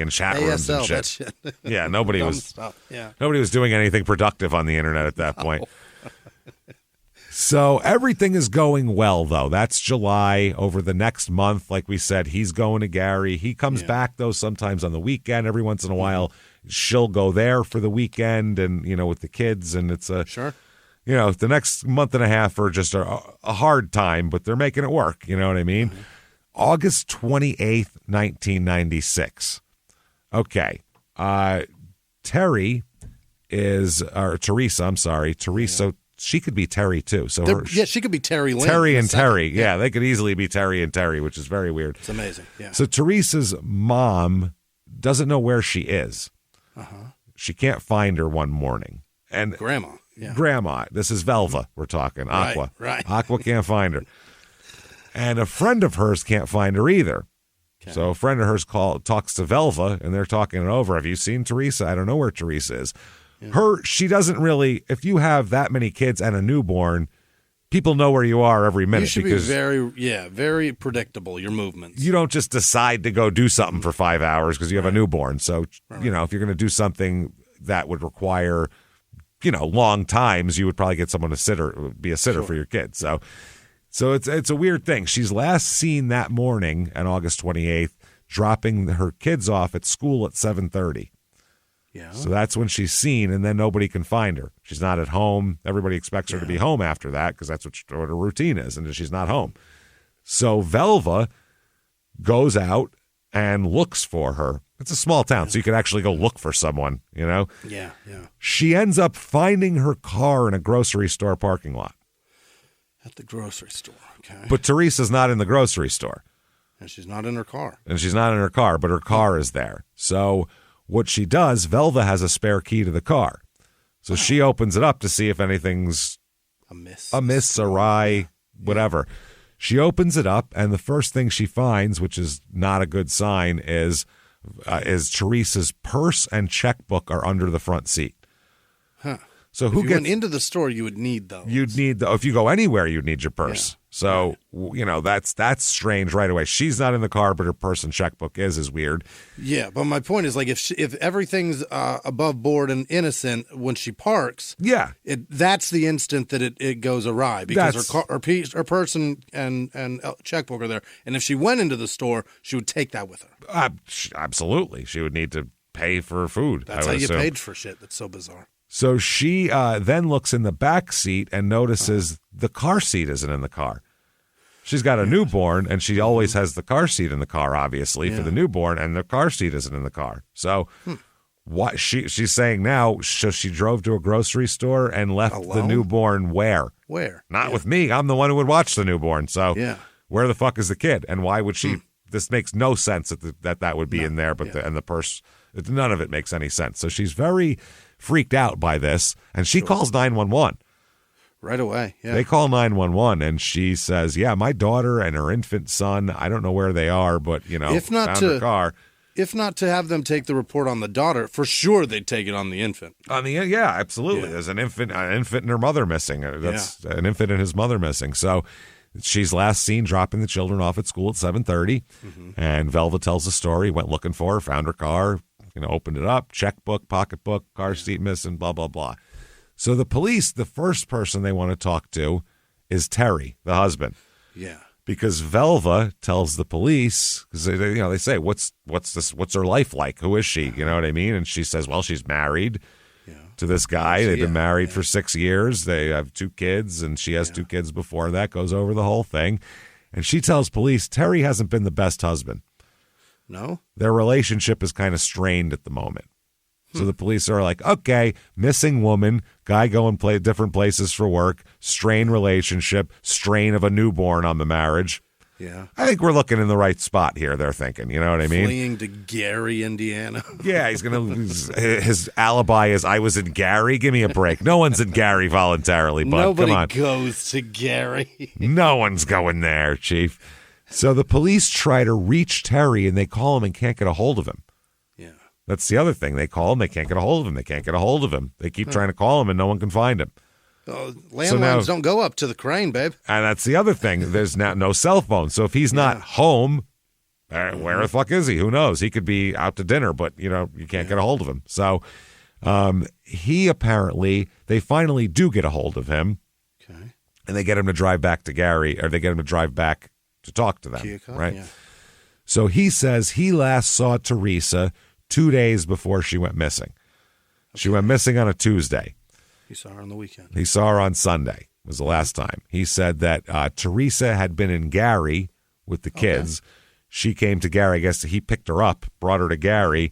chat rooms and shit. That shit. Yeah, nobody was Yeah. Nobody was doing anything productive on the internet at that point. So everything is going well, though. That's July. Over the next month, like we said, he's going to Gary. He comes back, though, sometimes on the weekend. Every once in a while, she'll go there for the weekend and, with the kids. And it's Sure. The next month and a half are just a hard time, but they're making it work. You know what I mean? August 28th, 1996. Okay. Teresa, I'm sorry. Teresa, she could be Terry, too. So she could be Terry Lynn. Terry and Terry. Yeah, they could easily be Terry and Terry, which is very weird. It's amazing. Yeah. So Teresa's mom doesn't know where she is. She can't find her one morning. And Grandma. Yeah. Grandma. This is Velva we're talking. Aqua. Right. Aqua can't find her. And a friend of hers can't find her either. Okay. So a friend of hers talks to Velva, and they're talking it over. Have you seen Teresa? I don't know where Teresa is. Yeah. She doesn't really, if you have that many kids and a newborn, people know where you are every minute. You should be very predictable, your movements. You don't just decide to go do something for 5 hours because you have a newborn. So, if you're going to do something that would require long times, you would probably get someone to be a sitter for your kids. So it's a weird thing. She's last seen that morning on August 28th, dropping her kids off at school at 7:30. Yeah. So that's when she's seen, and then nobody can find her. She's not at home. Everybody expects her to be home after that because that's what her routine is, and she's not home. So Velva goes out and looks for her. It's a small town, so you could actually go look for someone, Yeah. She ends up finding her car in a grocery store parking lot. At the grocery store, okay. But Teresa's not in the grocery store. And she's not in her car. But her car is there. So what she does, Velva has a spare key to the car. So she opens it up to see if anything's amiss, awry, whatever. She opens it up, and the first thing she finds, which is not a good sign, is Teresa's purse and checkbook are under the front seat. Huh. So if you went into the store, you would need those. If you go anywhere, you'd need your purse. Yeah. So, that's strange right away. She's not in the car, but her purse and checkbook is weird. Yeah, but my point is, like, if everything's above board and innocent when she parks, that's the instant that it goes awry because her purse and checkbook are there. And if she went into the store, she would take that with her. Absolutely. She would need to pay for food. That's how you paid for shit. That's so bizarre. So she then looks in the back seat and notices the car seat isn't in the car. She's got a newborn, and she always has the car seat in the car, obviously, for the newborn, and the car seat isn't in the car. So what she's saying now, so she drove to a grocery store and left the newborn where? Where? Not with me. I'm the one who would watch the newborn. So where the fuck is the kid? And why would she? This makes no sense that would be in there, but the purse, none of it makes any sense. So she's very freaked out by this, and she calls 911. Right away, yeah. They call 911, and she says, yeah, my daughter and her infant son, I don't know where they are, but, found her car. If not to have them take the report on the daughter, for sure they'd take it on the infant. Yeah, absolutely. Yeah. There's an infant and her mother missing. That's an infant and his mother missing. So she's last seen dropping the children off at school at 7:30, and Velva tells the story, went looking for her, found her car, opened it up, checkbook, pocketbook, car seat missing, blah, blah, blah. So the police, the first person they want to talk to is Terry, the husband. Yeah. Because Velva tells the police, because they say, what's her life like? Who is she? You know what I mean? And she says, well, she's married to this guy. They've been married for 6 years. They have 2 kids, and she has 2 kids before that, goes over the whole thing. And she tells police Terry hasn't been the best husband. No? Their relationship is kind of strained at the moment. So the police are like, okay, missing woman, guy going different places for work, strained relationship, strain of a newborn on the marriage. Yeah. I think we're looking in the right spot here, they're thinking. You know what I mean? Fleeing to Gary, Indiana. Yeah, he's going to his alibi is I was in Gary. Give me a break. No one's in Gary voluntarily, bud. Nobody Come on. goes to Gary. No one's going there, Chief. So the police try to reach Terry, and they call him and can't get a hold of him. Yeah. That's the other thing. They call him, they can't get a hold of him. They can't get a hold of him. They keep trying to call him, and no one can find him. Landlines don't go up to the crane, babe. And that's the other thing. There's now no cell phone. So if he's not home, where the fuck is he? Who knows? He could be out to dinner, but, you can't get a hold of him. So he apparently, they finally do get a hold of him. Okay. And they get him to drive back to Gary, or they get him to drive back to talk to them. Keokuk, right? Yeah. So he says he last saw Teresa 2 days before she went missing. Okay. She went missing on a Tuesday. He saw her on the weekend. He saw her on Sunday, was the last time. He said that Teresa had been in Gary with the kids. Okay. She came to Gary. I guess he picked her up, brought her to Gary,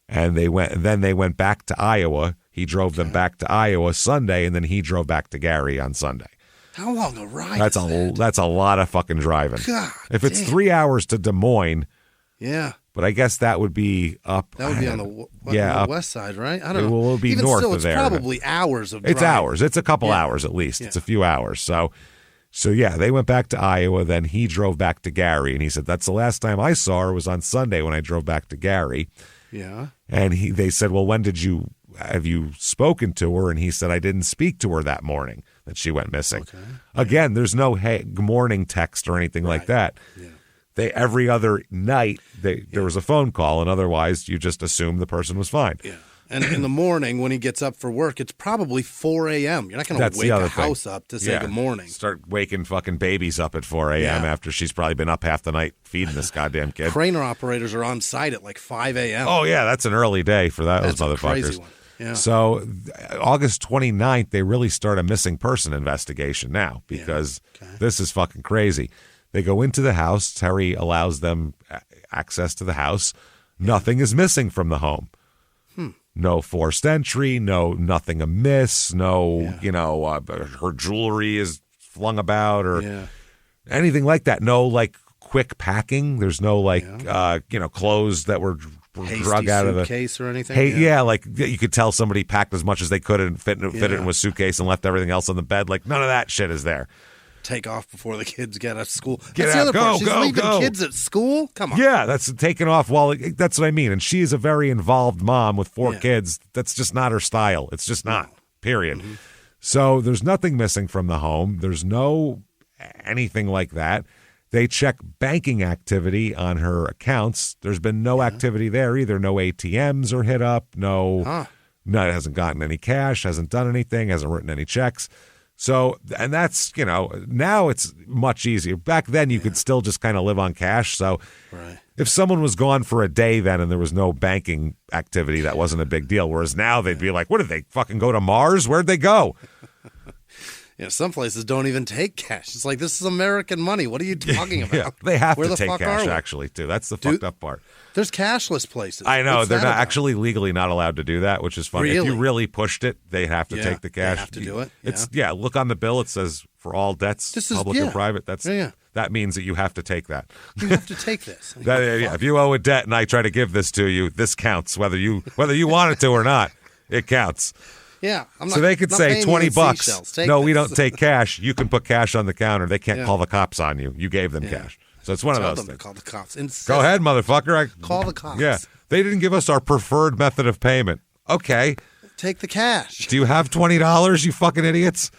and they went back to Iowa. He drove them back to Iowa Sunday, and then he drove back to Gary on Sunday. How long a ride That's a lot of fucking driving. God, if it's 3 hours to Des Moines. Yeah. But I guess that would be up. That would be on the west side, right? I don't know. It will be even north still, of there. It's probably hours of driving. It's hours. It's a couple hours at least. Yeah. It's a few hours. So yeah, they went back to Iowa. Then he drove back to Gary, and he said that's the last time I saw her was on Sunday when I drove back to Gary. Yeah. And they said, well, when have you spoken to her? And he said, I didn't speak to her that morning that she went missing. Okay. Again, there's no hey good morning text or anything like that. Yeah. Every other night there was a phone call, and otherwise you just assume the person was fine. Yeah. And in the morning when he gets up for work, it's probably 4 a.m. You're not going to wake a house up to say good morning. Start waking fucking babies up at 4 a.m. after she's probably been up half the night feeding this goddamn kid. Craner operators are on site at like 5 a.m. Oh, yeah, that's an early day for those motherfuckers. A crazy one. Yeah. So August 29th, they really start a missing person investigation now because this is fucking crazy. They go into the house. Terry allows them access to the house. Nothing is missing from the home. No forced entry, nothing amiss, her jewelry is flung about or anything like that. No, quick packing. There's no, clothes that were drug out of the suitcase or anything. You could tell somebody packed as much as they could and fit it into a suitcase and left everything else on the bed. None of that shit is there. Take off before the kids get out of school. That's the other part. She's leaving go. kids at school? Come on. Yeah, that's taking off that's what I mean. And she is a very involved mom with 4 kids. That's just not her style. It's just not, period. Mm-hmm. So there's nothing missing from the home. There's no anything like that. They check banking activity on her accounts. There's been no activity there either. No ATMs are hit up. No, it hasn't gotten any cash, hasn't done anything, hasn't written any checks. So, and that's, now it's much easier. Back then, you could still just kind of live on cash. So if someone was gone for a day then and there was no banking activity, that wasn't a big deal. Whereas now they'd be like, what did they fucking go to Mars? Where'd they go? Some places don't even take cash. It's like, this is American money. What are you talking about? They have to take cash, actually, too. That's the fucked up part. There's cashless places. I know. They're not actually legally not allowed to do that, which is funny. Really? If you really pushed it, they have to take the cash. They have to do it. It's look on the bill. It says for all debts, public or private. That means that you have to take that. You have to take this. If you owe a debt and I try to give this to you, this counts. Whether you want it to or not, it counts. Yeah. So they could say $20. No, we don't take cash. You can put cash on the counter. They can't call the cops on you. You gave them cash. So it's one of those things. Call the cops. Go ahead, motherfucker. Call the cops. Yeah. They didn't give us our preferred method of payment. Okay. Take the cash. Do you have $20, you fucking idiots?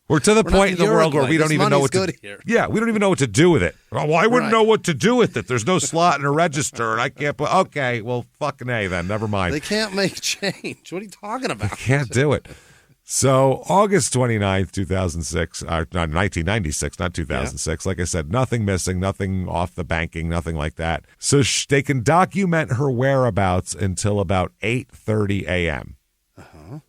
We're to the point in the world where we don't even know what to do. Yeah, we don't even know what to do with it. Well, I wouldn't know what to do with it. There's no slot in a register, and I can't put. Okay, well, fucking A then. Never mind. They can't make change. What are you talking about? They can't do it. So August 29th, 2006, 1996, not 2006. Like I said, nothing missing, nothing off the banking, nothing like that. So they can document her whereabouts until about 8:30 a.m.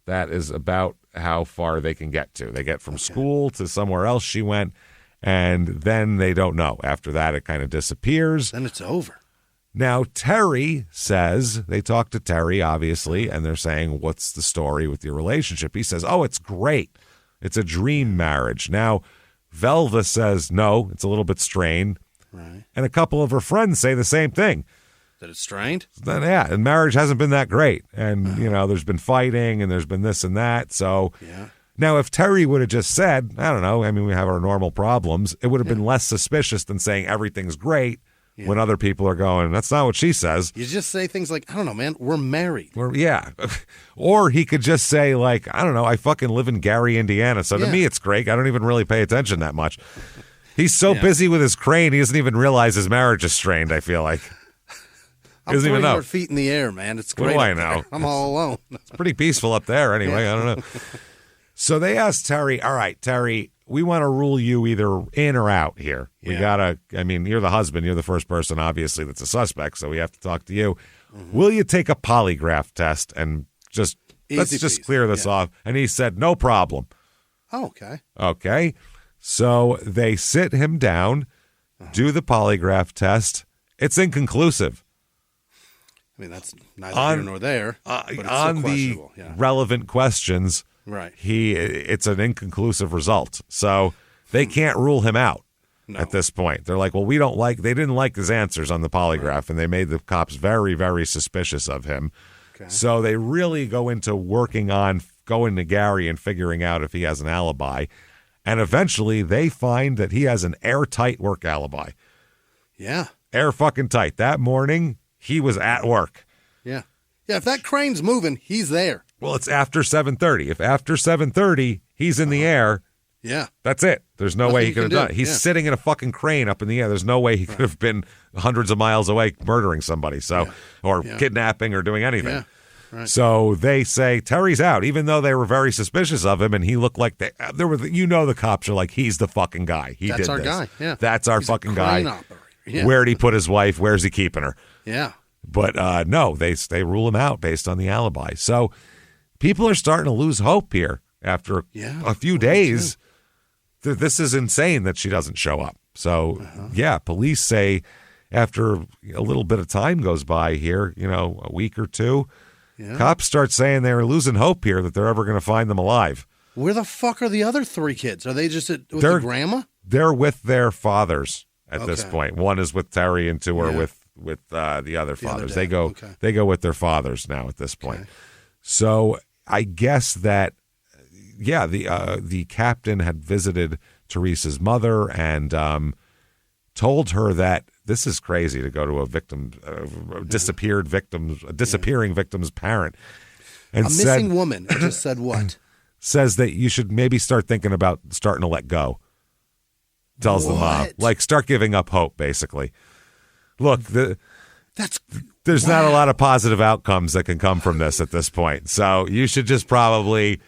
That is about how far they can get to. They get from school to somewhere else she went, and then they don't know. After that, it kind of disappears. Then it's over. Now, Terry says, they talk to Terry, obviously, and they're saying, what's the story with your relationship? He says, oh, it's great. It's a dream marriage. Now, Velva says, no, it's a little bit strained. Right. And a couple of her friends say the same thing. That it's strained? Yeah, and marriage hasn't been that great. And, there's been fighting and there's been this and that. So now if Terry would have just said, I don't know, we have our normal problems, it would have been less suspicious than saying everything's great when other people are going, that's not what she says. You just say things like, I don't know, man, we're married. Or he could just say, like, I don't know, I fucking live in Gary, Indiana. So to me, it's great. I don't even really pay attention that much. He's so busy with his crane, he doesn't even realize his marriage is strained, I feel like. I'm 300 feet in the air, man. It's great. What do I know? I'm all alone. It's pretty peaceful up there anyway. I don't know. So they asked Terry, all right, Terry, we want to rule you either in or out here. We got to, you're the husband. You're the first person, obviously, that's a suspect, so we have to talk to you. Will you take a polygraph test and let's just clear this off? And he said, no problem. Oh, okay. Okay. So they sit him down, do the polygraph test. It's inconclusive. That's neither here nor there. But it's on the relevant questions, right? It's an inconclusive result. So they can't rule him out at this point. They're like, well, they didn't like his answers on the polygraph, and they made the cops very, very suspicious of him. Okay. So they really go into working on going to Gary and figuring out if he has an alibi. And eventually they find that he has an airtight work alibi. Yeah. Air fucking tight. That morning, he was at work. Yeah. Yeah, if that crane's moving, he's there. Well, it's after 7:30. If after 7:30 he's in the air, that's it. There's no way he could have done it. He's sitting in a fucking crane up in the air. There's no way he could have been hundreds of miles away murdering somebody, or kidnapping or doing anything. Yeah. Right. So they say Terry's out, even though they were very suspicious of him, and he looked like the cops are like, he's the fucking guy. That's our guy. Yeah, that's our fucking guy. Operator. Yeah. Where'd he put his wife? Where's he keeping her? Yeah. But no, they rule him out based on the alibi. So people are starting to lose hope here after a few days. This is insane that she doesn't show up. So police say after a little bit of time goes by here, a week or two, cops start saying they're losing hope here that they're ever going to find them alive. Where the fuck are the other three kids? Are they just with their grandma? They're with their fathers at this point. One is with Terry and two are with the other fathers. They go with their fathers now at this point. Okay. So I guess that the captain had visited Teresa's mother and told her that this is crazy to go to a disappearing victim's parent. And a missing woman. I just said what? Says that you should maybe start thinking about starting to let go. Tells the mom, start giving up hope, basically. Look, there's not a lot of positive outcomes that can come from this at this point. So you should just probably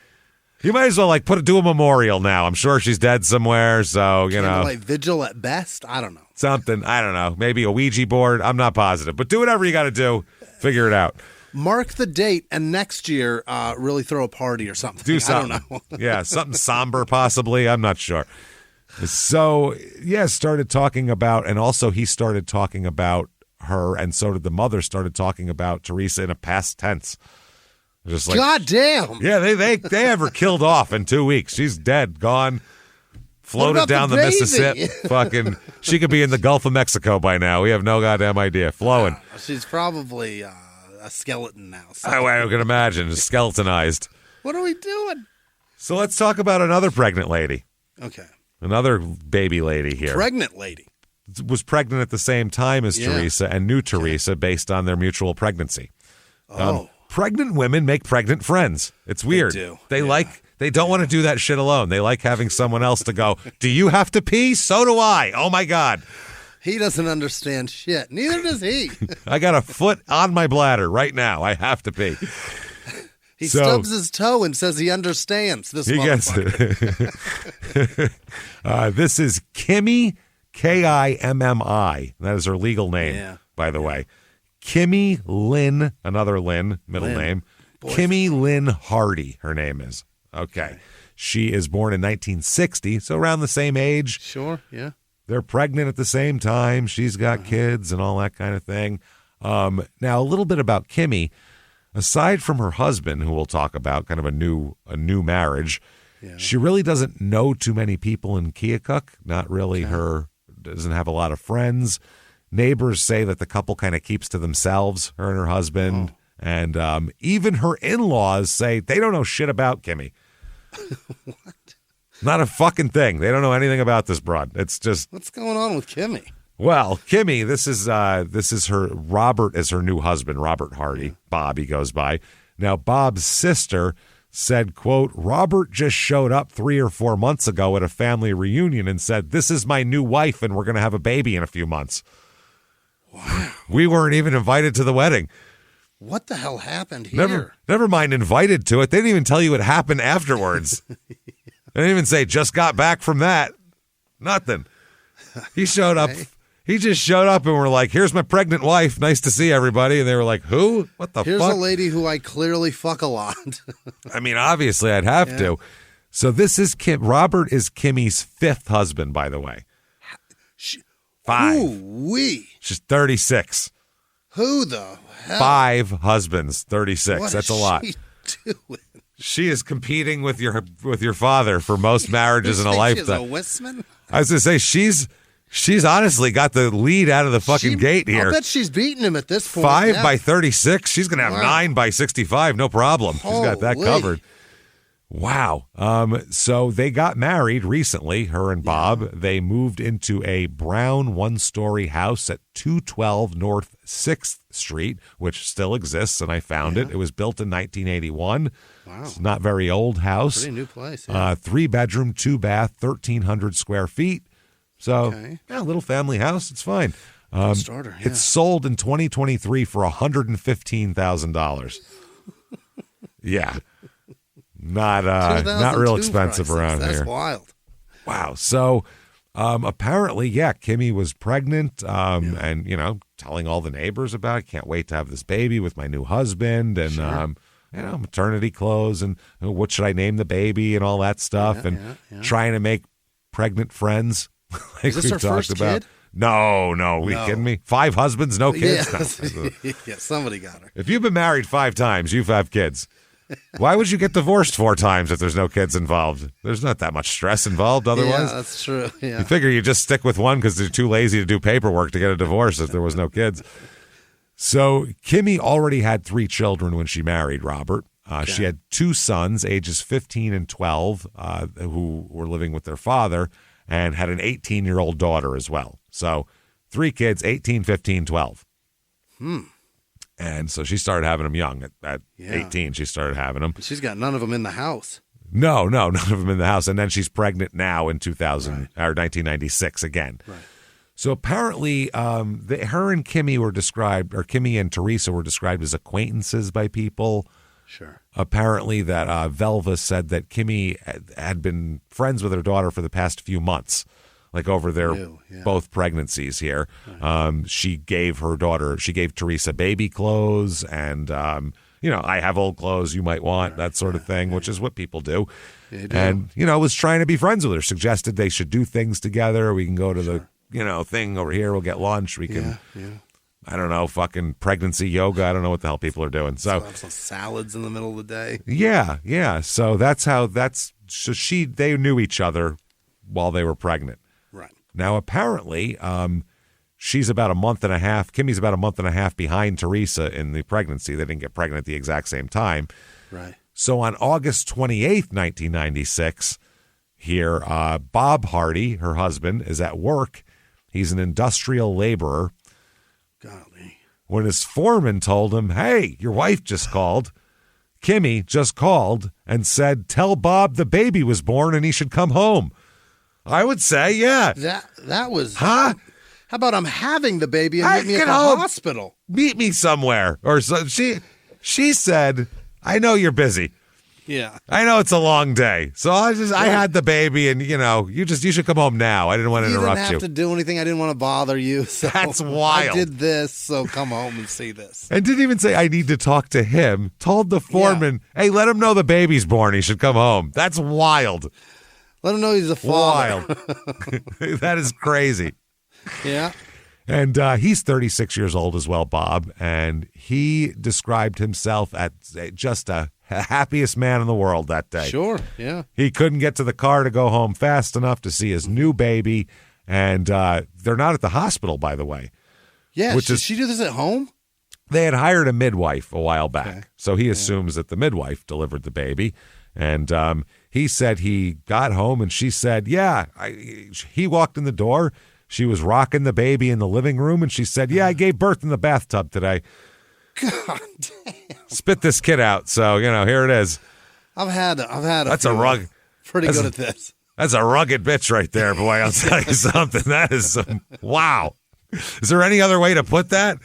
You might as well do a memorial now. I'm sure she's dead somewhere, so vigil at best. I don't know. Something. I don't know. Maybe a Ouija board. I'm not positive, but do whatever you got to do. Figure it out. Mark the date, and next year, really throw a party or something. Do something. I don't know. Yeah, something somber possibly. I'm not sure. So, started talking about, and also he started talking about her, and so did the mother, started talking about Teresa in a past tense. Just God damn. Yeah, they have her killed off in 2 weeks. She's dead, gone, floated down the Mississippi. Fucking, she could be in the Gulf of Mexico by now. We have no goddamn idea. Flowing. She's probably a skeleton now. So. I can imagine. Skeletonized. What are we doing? So let's talk about another pregnant lady. Okay. Another baby lady here. Pregnant lady. Was pregnant at the same time as Teresa and knew Teresa based on their mutual pregnancy. Pregnant women make pregnant friends. It's weird. They do. They don't want to do that shit alone. They like having someone else to go, do you have to pee? So do I. Oh, my God. He doesn't understand shit. Neither does he. I got a foot on my bladder right now. I have to pee. He stubs his toe and says he understands. This motherfucker. This is Kimmy, Kimmi. That is her legal name, by the way. Kimmy Lynn, another Lynn, middle name. Kimmy Lynn Hardy, her name is. Okay. She is born in 1960, so around the same age. Sure, yeah. They're pregnant at the same time. She's got kids and all that kind of thing. Now, a little bit about Kimmy. Aside from her husband, who we'll talk about, kind of a new marriage, she really doesn't know too many people in Keokuk. Not really doesn't have a lot of friends. Neighbors say that the couple kind of keeps to themselves, her and her husband. And even her in-laws say they don't know shit about Kimmy. What? Not a fucking thing. They don't know anything about this broad. It's just... What's going on with Kimmy? Well, Kimmy, this is her, Robert is her new husband, Robert Hardy. Bob, he goes by. Now, Bob's sister said, quote, Robert just showed up 3 or 4 months ago at a family reunion and said, this is my new wife and we're going to have a baby in a few months. Wow. We weren't even invited to the wedding. What the hell happened here? Never mind invited to it. They didn't even tell you what happened afterwards. They didn't even say, just got back from that. Nothing. He showed up. He just showed up and we're like, here's my pregnant wife. Nice to see everybody. And they were like, who? What the fuck? Here's a lady who I clearly fuck a lot. I mean, obviously I'd have to. So this is Robert is Kimmy's 5th husband, by the way. 5. Ooh-wee. She's 36. Who the hell? 5 husbands, 36. What That's is a lot. She doing? She is competing with your father for most marriages in a lifetime. She's a Westman? I was going to say, she's honestly got the lead out of the fucking gate here. I bet she's beating him at this point. 5 by 36. She's going to have 9 by 65. No problem. She's got that covered. Wow. So they got married recently, her and Bob. They moved into a brown 1-story house at 212 North 6th Street, which still exists, and I found it. It was built in 1981. Wow. It's not very old house. Pretty new place. 3-bedroom, 2-bath, 1,300 square feet. So, a little family house. It's fine. Good starter, It's sold in 2023 for $115,000. Yeah. Not real expensive prices. Around That's here. That's wild. Wow. So apparently, Kimmy was pregnant and, telling all the neighbors about it. Can't wait to have this baby with my new husband and, maternity clothes and what should I name the baby and all that stuff trying to make pregnant friends. Like is this her first kid? No. You kidding me? 5 husbands, no kids? Yeah. Yeah, somebody got her. If you've been married 5 times, you have kids. Why would you get divorced 4 times if there's no kids involved? There's not that much stress involved otherwise. Yeah, that's true. Yeah. You figure you just stick with one because they're too lazy to do paperwork to get a divorce if there was no kids. So Kimmy already had 3 children when she married Robert. She had 2 sons, ages 15 and 12, who were living with their father, and had an 18-year-old daughter as well. So 3 kids, 18, 15, 12. And so she started having them young. At 18, she started having them. But she's got none of them in the house. No, none of them in the house. And then she's pregnant now in 1996 again. Right. So apparently, her and Kimmy were described, or Kimmy and Teresa were described as acquaintances by people. Sure. Apparently that Velva said that Kimmy had been friends with her daughter for the past few months, like over their both pregnancies here. Right. She gave Teresa baby clothes and, I have old clothes you might want, that sort of thing, which is what people do. And, was trying to be friends with her, suggested they should do things together. We can go to the, thing over here. We'll get lunch. We can, I don't know, fucking pregnancy yoga. I don't know what the hell people are doing. So have some salads in the middle of the day. Yeah. So they knew each other while they were pregnant. Right. Now, apparently, Kimmy's about a month and a half behind Teresa in the pregnancy. They didn't get pregnant at the exact same time. Right. So on August 28th, 1996, here, Bob Hardy, her husband, is at work. He's an industrial laborer. Golly. When his foreman told him, hey, your wife just called, Kimmy just called and said, tell Bob the baby was born and he should come home. I would say, yeah. That was... Huh? How about I'm having the baby and meet me at the hospital? Meet me somewhere. Or so she said, I know you're busy. Yeah. I know it's a long day. So I had the baby and, you should come home now. I didn't want to interrupt you. You didn't have to do anything. I didn't want to bother you. So that's wild. I did this, so come home and see this. And didn't even say I need to talk to him. Told the foreman, hey, let him know the baby's born. He should come home. That's wild. Let him know he's a father. Wild. That is crazy. Yeah. And he's 36 years old as well, Bob. And he described himself as just a happiest man in the world that day. Sure, yeah. He couldn't get to the car to go home fast enough to see his new baby. And they're not at the hospital, by the way. Yeah, did she do this at home? They had hired a midwife a while back. Okay. So he assumes that the midwife delivered the baby. And he said he got home and she said, he walked in the door. She was rocking the baby in the living room, and she said, I gave birth in the bathtub today. God damn. Spit this kid out. So, here it is. I've had That's a rug. Pretty good at this. That's a rugged bitch right there, boy. I'll tell you something. That is wow. Is there any other way to put that?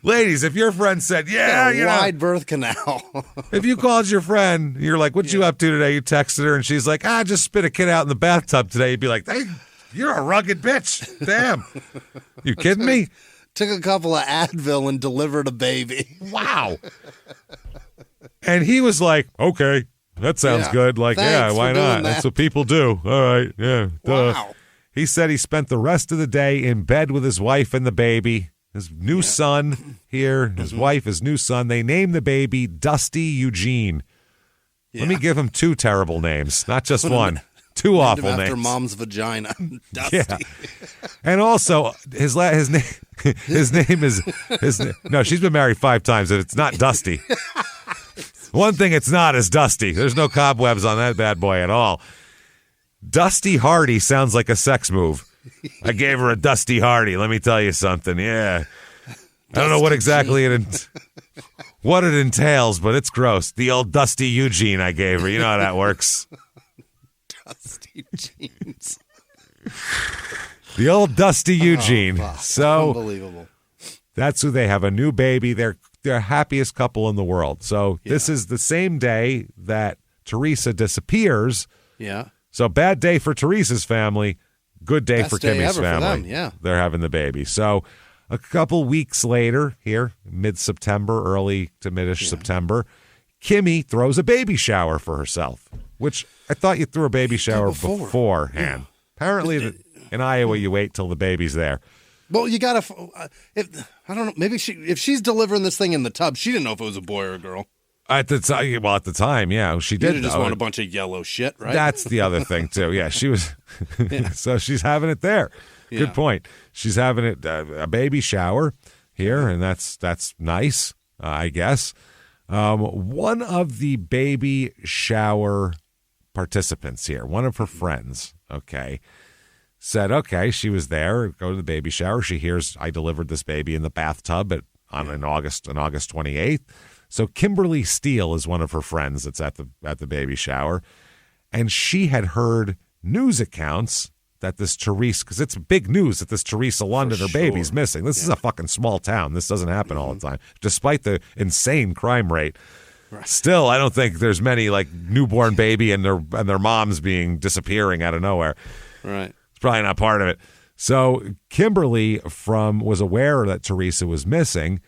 Ladies, if your friend said, wide birth canal. If you called your friend, you're like, what you up to today? You texted her, and she's like, just spit a kid out in the bathtub today. You'd be like, hey, you're a rugged bitch. Damn. You kidding me? Took a couple of Advil and delivered a baby. Wow. And he was like, okay, that sounds good. Like, why not? That's what people do. All right. Yeah. Duh. Wow. He said he spent the rest of the day in bed with his wife and the baby. His new son here, his wife, his new son. They named the baby Dusty Eugene. Yeah. Let me give him two terrible names, not just one. Two awful names. After mom's vagina, Dusty. Yeah. And also, his name is no. She's been married 5 times, and it's not Dusty. One thing it's not is Dusty. There's no cobwebs on that bad boy at all. Dusty Hardy sounds like a sex move. I gave her a Dusty Hardy. Let me tell you something. Yeah, I don't know what exactly what it entails, but it's gross. The old Dusty Eugene I gave her. You know how that works. Dusty jeans. The old Dusty Eugene. Wow. So unbelievable. That's who they have. A new baby. They're happiest couple in the world. So this is the same day that Teresa disappears. Yeah. So bad day for Teresa's family. Good day for Kimmy's family. For them, They're having the baby. So a couple weeks later, here, mid-September, early to mid-ish September, Kimmy throws a baby shower for herself, which I thought you threw a baby shower beforehand. Yeah. Apparently, in Iowa, you wait till the baby's there. Well, you got to, I don't know, maybe if she's delivering this thing in the tub, she didn't know if it was a boy or a girl. At the time, yeah, she did. You just want a bunch of yellow shit, right? That's the other thing, too. Yeah, she was, so she's having it there. Yeah. Good point. She's having it, a baby shower here, and that's nice, I guess. One of the baby shower participants here, one of her friends, said, she was there, go to the baby shower. She hears, I delivered this baby in the bathtub on August 28th. So Kimberly Steele is one of her friends that's at the baby shower. And she had heard news accounts that this Teresa, because it's big news that this Teresa London, her baby's missing. This is a fucking small town. This doesn't happen all the time, despite the insane crime rate. Still, I don't think there's many like newborn baby and their moms disappearing out of nowhere. Right. It's probably not part of it. So Kimberly was aware that Teresa was missing,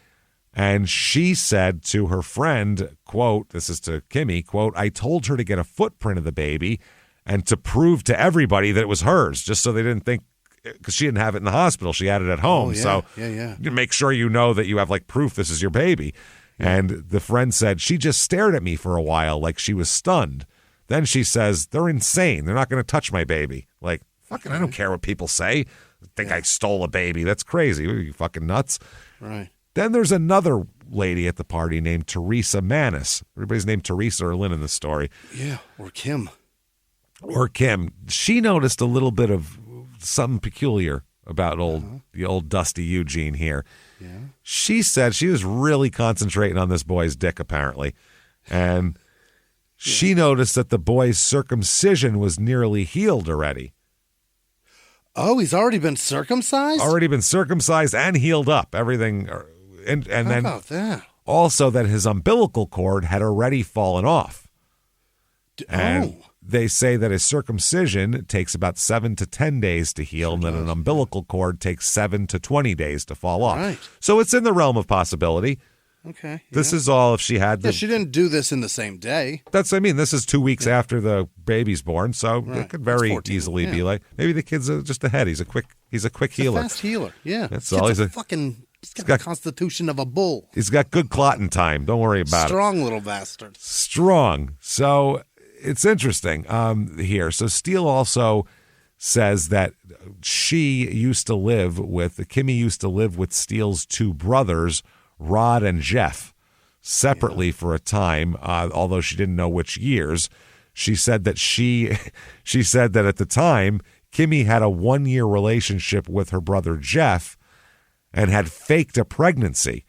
and she said to her friend, quote, this is to Kimmy, quote, "I told her to get a footprint of the baby and to prove to everybody that it was hers, just so they didn't think, because she didn't have it in the hospital. She had it at home. So you make sure you know that you have like proof this is your baby." And the friend said she just stared at me for a while like she was stunned. Then she says, "They're insane. They're not going to touch my baby." Like, fucking, I don't care what people say. Think I stole a baby. That's crazy. Are you fucking nuts? Right. Then there's another lady at the party named Teresa Manis. Everybody's named Teresa or Lynn in the story. Yeah, or Kim. She noticed a little bit of something peculiar about the old Dusty Eugene here. Yeah. She said she was really concentrating on this boy's dick, apparently. And she noticed that the boy's circumcision was nearly healed already. Oh, he's already been circumcised? Already been circumcised and healed up. Everything. And then how about that? Also that his umbilical cord had already fallen off. And they say that his circumcision takes about 7 to 10 days to heal, and then an umbilical cord takes 7 to 20 days to fall off. Right. So it's in the realm of possibility. Okay. Yeah. This is all if she had she didn't do this in the same day. That's what I mean. This is 2 weeks after the baby's born, so it could very easily be like, maybe the kid's just ahead. He's a quick healer. A fast healer, yeah. That's all. He's got the constitution of a bull. He's got good clotting time. Don't worry about Strong little bastard. Strong. So it's interesting here. So Steele also says that Kimmy used to live with Steele's two brothers, Rod and Jeff, separately for a time, although she didn't know which years. She said that she said that at the time, Kimmy had a 1-year relationship with her brother Jeff and had faked a pregnancy.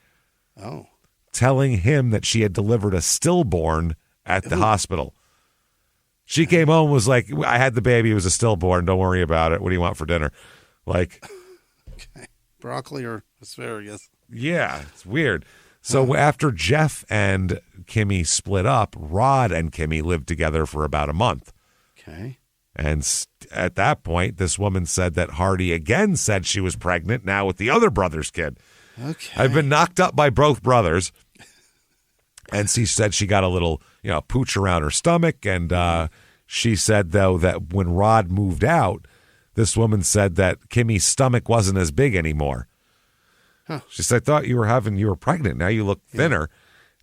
Oh. Telling him that she had delivered a stillborn at the hospital. She came home and was like, "I had the baby. It was a stillborn. Don't worry about it. What do you want for dinner?" Like, okay. Broccoli or asparagus. Yeah, it's weird. So after Jeff and Kimmy split up, Rod and Kimmy lived together for about a month. Okay. And at that point, this woman said that Hardy again said she was pregnant, now with the other brother's kid. Okay. I've been knocked up by both brothers. And she said she got a little, pooch around her stomach. And she said, though, that when Rod moved out, this woman said that Kimmy's stomach wasn't as big anymore. Huh. She said, "I thought you were pregnant. Now you look thinner."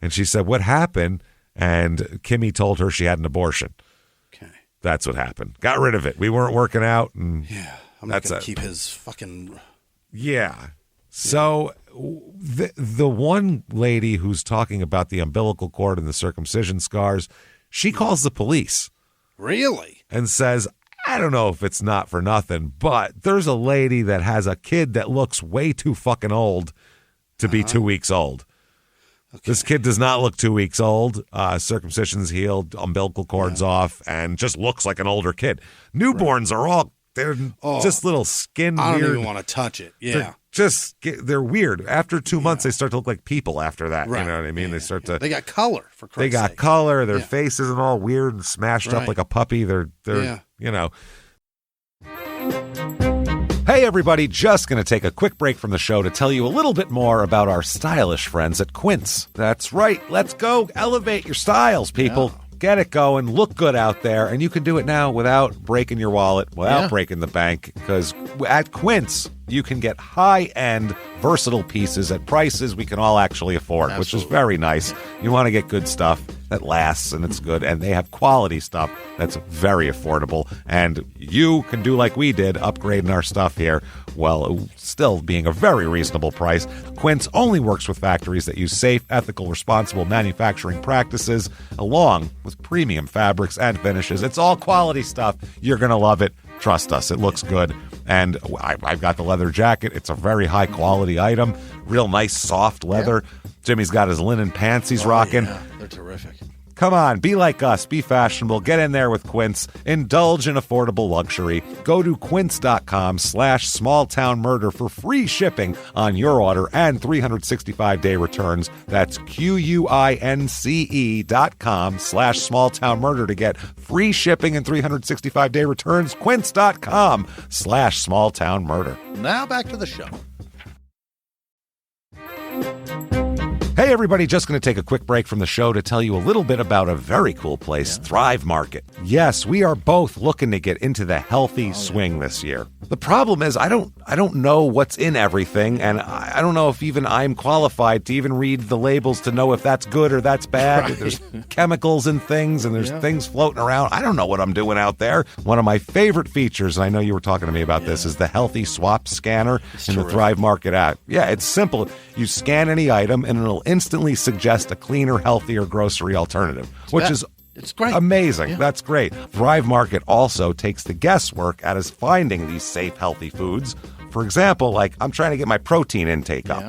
And she said, "What happened?" And Kimmy told her she had an abortion. Okay. That's what happened. Got rid of it. We weren't working out. And I'm not going to keep his fucking... Yeah. So the one lady who's talking about the umbilical cord and the circumcision scars, she calls the police. Really? And says, "I don't know if it's not for nothing, but there's a lady that has a kid that looks way too fucking old to be 2 weeks old. Okay. This kid does not look 2 weeks old. Circumcision's healed, umbilical cord's off, and just looks like an older kid. Newborns are they're just little skin I don't weird. even want to touch it. Yeah. They're weird. After 2 months, they start to look like people after that. Right. You know what I mean? They start to... They got color, for Christ's sake. They got color. Their face isn't all weird and smashed up like a puppy. They're Hey, everybody. Just going to take a quick break from the show to tell you a little bit more about our stylish friends at Quince. That's right. Let's go elevate your styles, people. Yeah. Get it going, look good out there, and you can do it now without breaking your wallet, without breaking the bank, because at Quince, you can get high-end, versatile pieces at prices we can all actually afford, which is very nice. You want to get good stuff that lasts and it's good, and they have quality stuff that's very affordable, and you can do like we did, upgrading our stuff here, while still being a very reasonable price. Quince only works with factories that use safe, ethical, responsible manufacturing practices, along with premium fabrics and finishes. It's all quality stuff. You're going to love it. Trust us, it looks good. And I've got the leather jacket. It's a very high quality item. Real nice soft leather. Jimmy's got his linen pants he's rocking. Yeah. They're terrific. Come on, be like us, be fashionable, get in there with Quince, indulge in affordable luxury. Go to quince.com/smalltownmurder for free shipping on your order and 365-day returns. That's QUINCE.com/smalltownmurder to get free shipping and 365-day returns. Quince.com/smalltownmurder. Now back to the show. Hey everybody, just going to take a quick break from the show to tell you a little bit about a very cool place, Thrive Market. Yes, we are both looking to get into the healthy swing this year. The problem is I don't know what's in everything, and I don't know if even I'm qualified to even read the labels to know if that's good or that's bad. Right. There's chemicals in things, and there's things floating around. I don't know what I'm doing out there. One of my favorite features, and I know you were talking to me about this, is the Healthy Swap Scanner in the Thrive Market app. Yeah, it's simple. You scan any item, and it'll instantly suggest a cleaner, healthier grocery alternative, which is it's great. Amazing. Yeah. That's great. Thrive Market also takes the guesswork out of finding these safe, healthy foods. For example, like I'm trying to get my protein intake up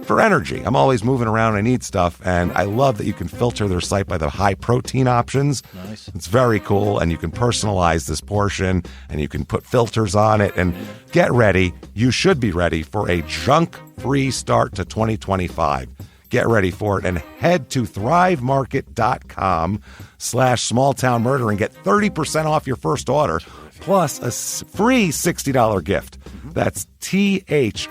for energy. I'm always moving around. I need stuff, and I love that you can filter their site by the high protein options. Nice. It's very cool, and you can personalize this portion, and you can put filters on it. And get ready. You should be ready for a junk-free start to 2025. Get ready for it and head to thrivemarket.com/smalltownmurder and get 30% off your first order plus a free $60 gift. That's THRIVE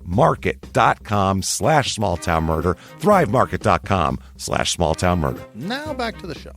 market.com/smalltownmurder, thrivemarket.com/smalltownmurder. Now back to the show.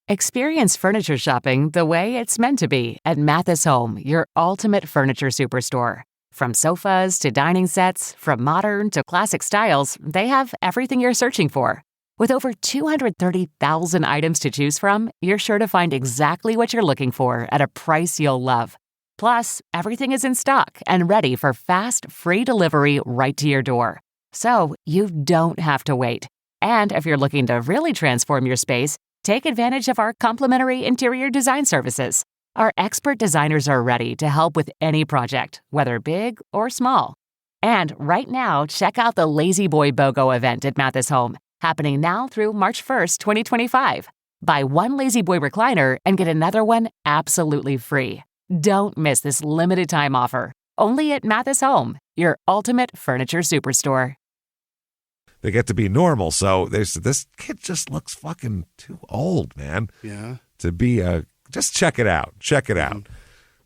Experience furniture shopping the way it's meant to be at Mathis Home, your ultimate furniture superstore. From sofas to dining sets, from modern to classic styles, they have everything you're searching for. With over 230,000 items to choose from, you're sure to find exactly what you're looking for at a price you'll love. Plus, everything is in stock and ready for fast, free delivery right to your door. So you don't have to wait. And if you're looking to really transform your space, take advantage of our complimentary interior design services. Our expert designers are ready to help with any project, whether big or small. And right now, check out the Lazy Boy BOGO event at Mathis Home, happening now through March 1st, 2025. Buy one Lazy Boy recliner and get another one absolutely free. Don't miss this limited time offer. Only at Mathis Home, your ultimate furniture superstore. They get to be normal, so this kid just looks fucking too old, man. Yeah. To be a... Just check it out. Check it out.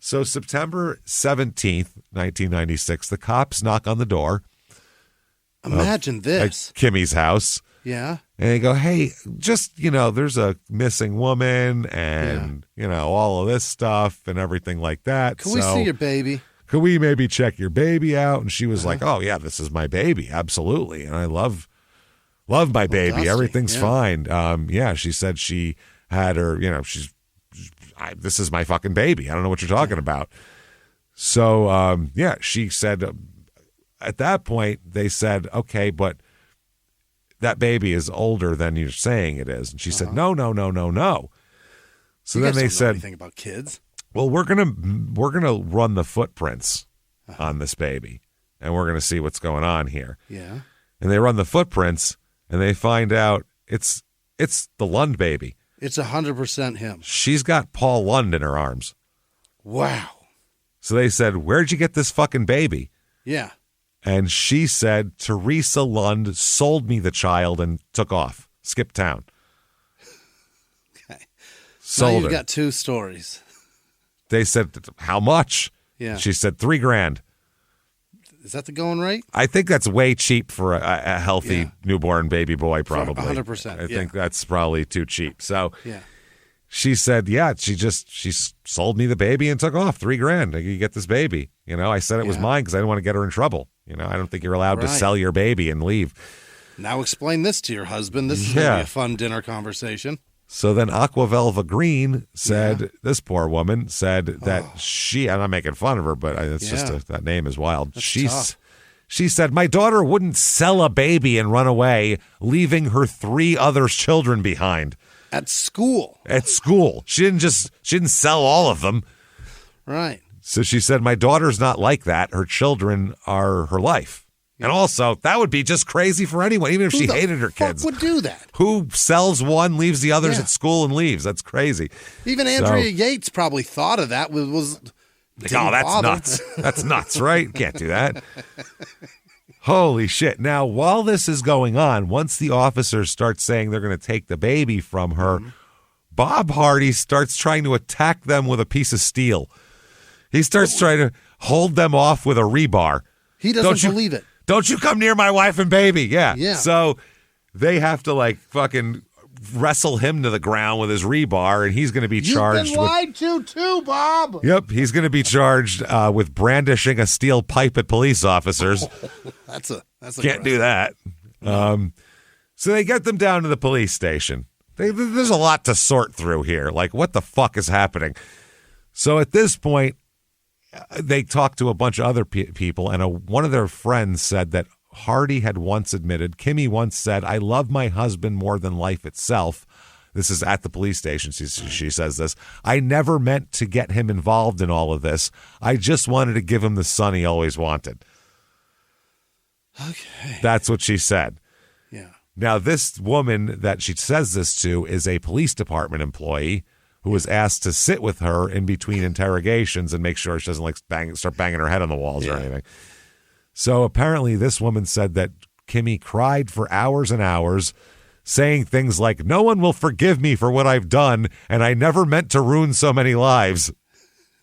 So September 17th, 1996, the cops knock on the door. Imagine this. At Kimmy's house. Yeah. And they go, hey, just, there's a missing woman and, all of this stuff and everything like that. Can we see your baby? Could we maybe check your baby out? And she was like, oh, yeah, this is my baby. Absolutely. And I love my baby. Dusty. Everything's fine. She said she had her, this is my fucking baby. I don't know what you're talking about. So, she said, at that point, they said, okay, but that baby is older than you're saying it is. And she said, no. So you then they don't know said, anything about kids. Well, we're gonna run the footprints on this baby, and we're gonna see what's going on here. Yeah. And they run the footprints, and they find out it's the Lund baby. It's 100% him. She's got Paul Lund in her arms. Wow. So they said, where'd you get this fucking baby? Yeah. And she said, Teresa Lund sold me the child and took off, skipped town. Okay. Sold now her. You've got two stories. They said, how much? Yeah. She said, $3,000. Is that the going rate? I think that's way cheap for a healthy newborn baby boy, probably. 100%. I think that's probably too cheap. So yeah. She said, she sold me the baby and took off $3,000. You get this baby. I said it was mine because I didn't want to get her in trouble. I don't think you're allowed to sell your baby and leave. Now explain this to your husband. This is going to be a fun dinner conversation. So then Aquavelva Green said, this poor woman said that I'm not making fun of her, but it's just that name is wild. Tough. She said, my daughter wouldn't sell a baby and run away, leaving her 3 other children behind. At school. She didn't sell all of them. Right. So she said, my daughter's not like that. Her children are her life. And also, that would be just crazy for anyone, even if she hated her kids. Who would do that? Who sells one, leaves the others at school, and leaves? That's crazy. Even Andrea Yates probably thought of that. Was that's nuts. That's nuts, right? Can't do that. Holy shit. Now, while this is going on, once the officers start saying they're going to take the baby from her, Bob Hardy starts trying to attack them with a piece of steel. He starts trying to hold them off with a rebar. He doesn't believe it. Don't you come near my wife and baby. Yeah. Yeah. So they have to like fucking wrestle him to the ground with his rebar, and he's going to be charged. You've been lied to too, Bob. Yep. He's going to be charged with brandishing a steel pipe at police officers. That's Can't do that. So they get them down to the police station. There's a lot to sort through here. Like, what the fuck is happening? So at this point, they talked to a bunch of other people, and one of their friends said that Hardy had once admitted, Kimmy once said, "I love my husband more than life itself." This is at the police station. She says this. "I never meant to get him involved in all of this. I just wanted to give him the son he always wanted." Okay. That's what she said. Yeah. Now, this woman that she says this to is a police department employee who was asked to sit with her in between interrogations and make sure she doesn't like start banging her head on the walls or anything. So apparently this woman said that Kimmy cried for hours and hours, saying things like, "No one will forgive me for what I've done, and I never meant to ruin so many lives."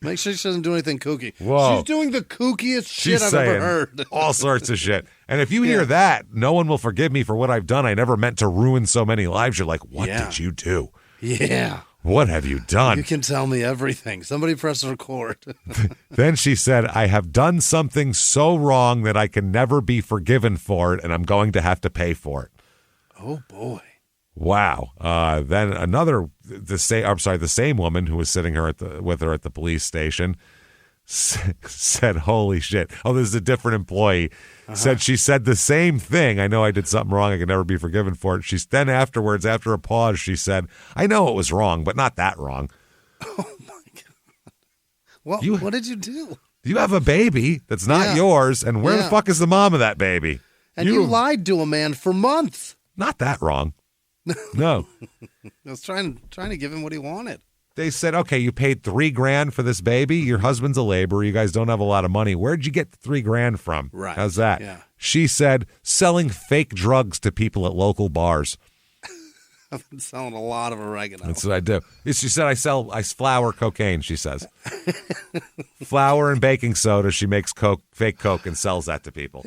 Make sure she doesn't do anything kooky. Whoa. She's doing the kookiest shit I've ever heard. All sorts of shit. And if you hear that, "No one will forgive me for what I've done, I never meant to ruin so many lives," you're like, what did you do? Yeah. What have you done? You can tell me everything. Somebody press record. Then she said, "I have done something so wrong that I can never be forgiven for it, and I'm going to have to pay for it." Oh, boy. Wow. Then the same woman who was sitting with her at the police station said, "Holy shit." Oh, this is a different employee. She said the same thing. "I know I did something wrong. I can never be forgiven for it." Then afterwards, after a pause, she said, "I know it was wrong, but not that wrong." Oh, my God. Well, what did you do? You have a baby that's not yours, and where the fuck is the mom of that baby? And you lied to a man for months. Not that wrong. No. I was trying to give him what he wanted. They said, "Okay, you paid $3,000 for this baby. Your husband's a laborer. You guys don't have a lot of money. Where'd you get the $3,000 from?" Right. How's that? Yeah. She said, "Selling fake drugs to people at local bars." I've been selling a lot of oregano. That's what I do. She said, I flour cocaine, she says. Flour and baking soda. She makes fake Coke and sells that to people.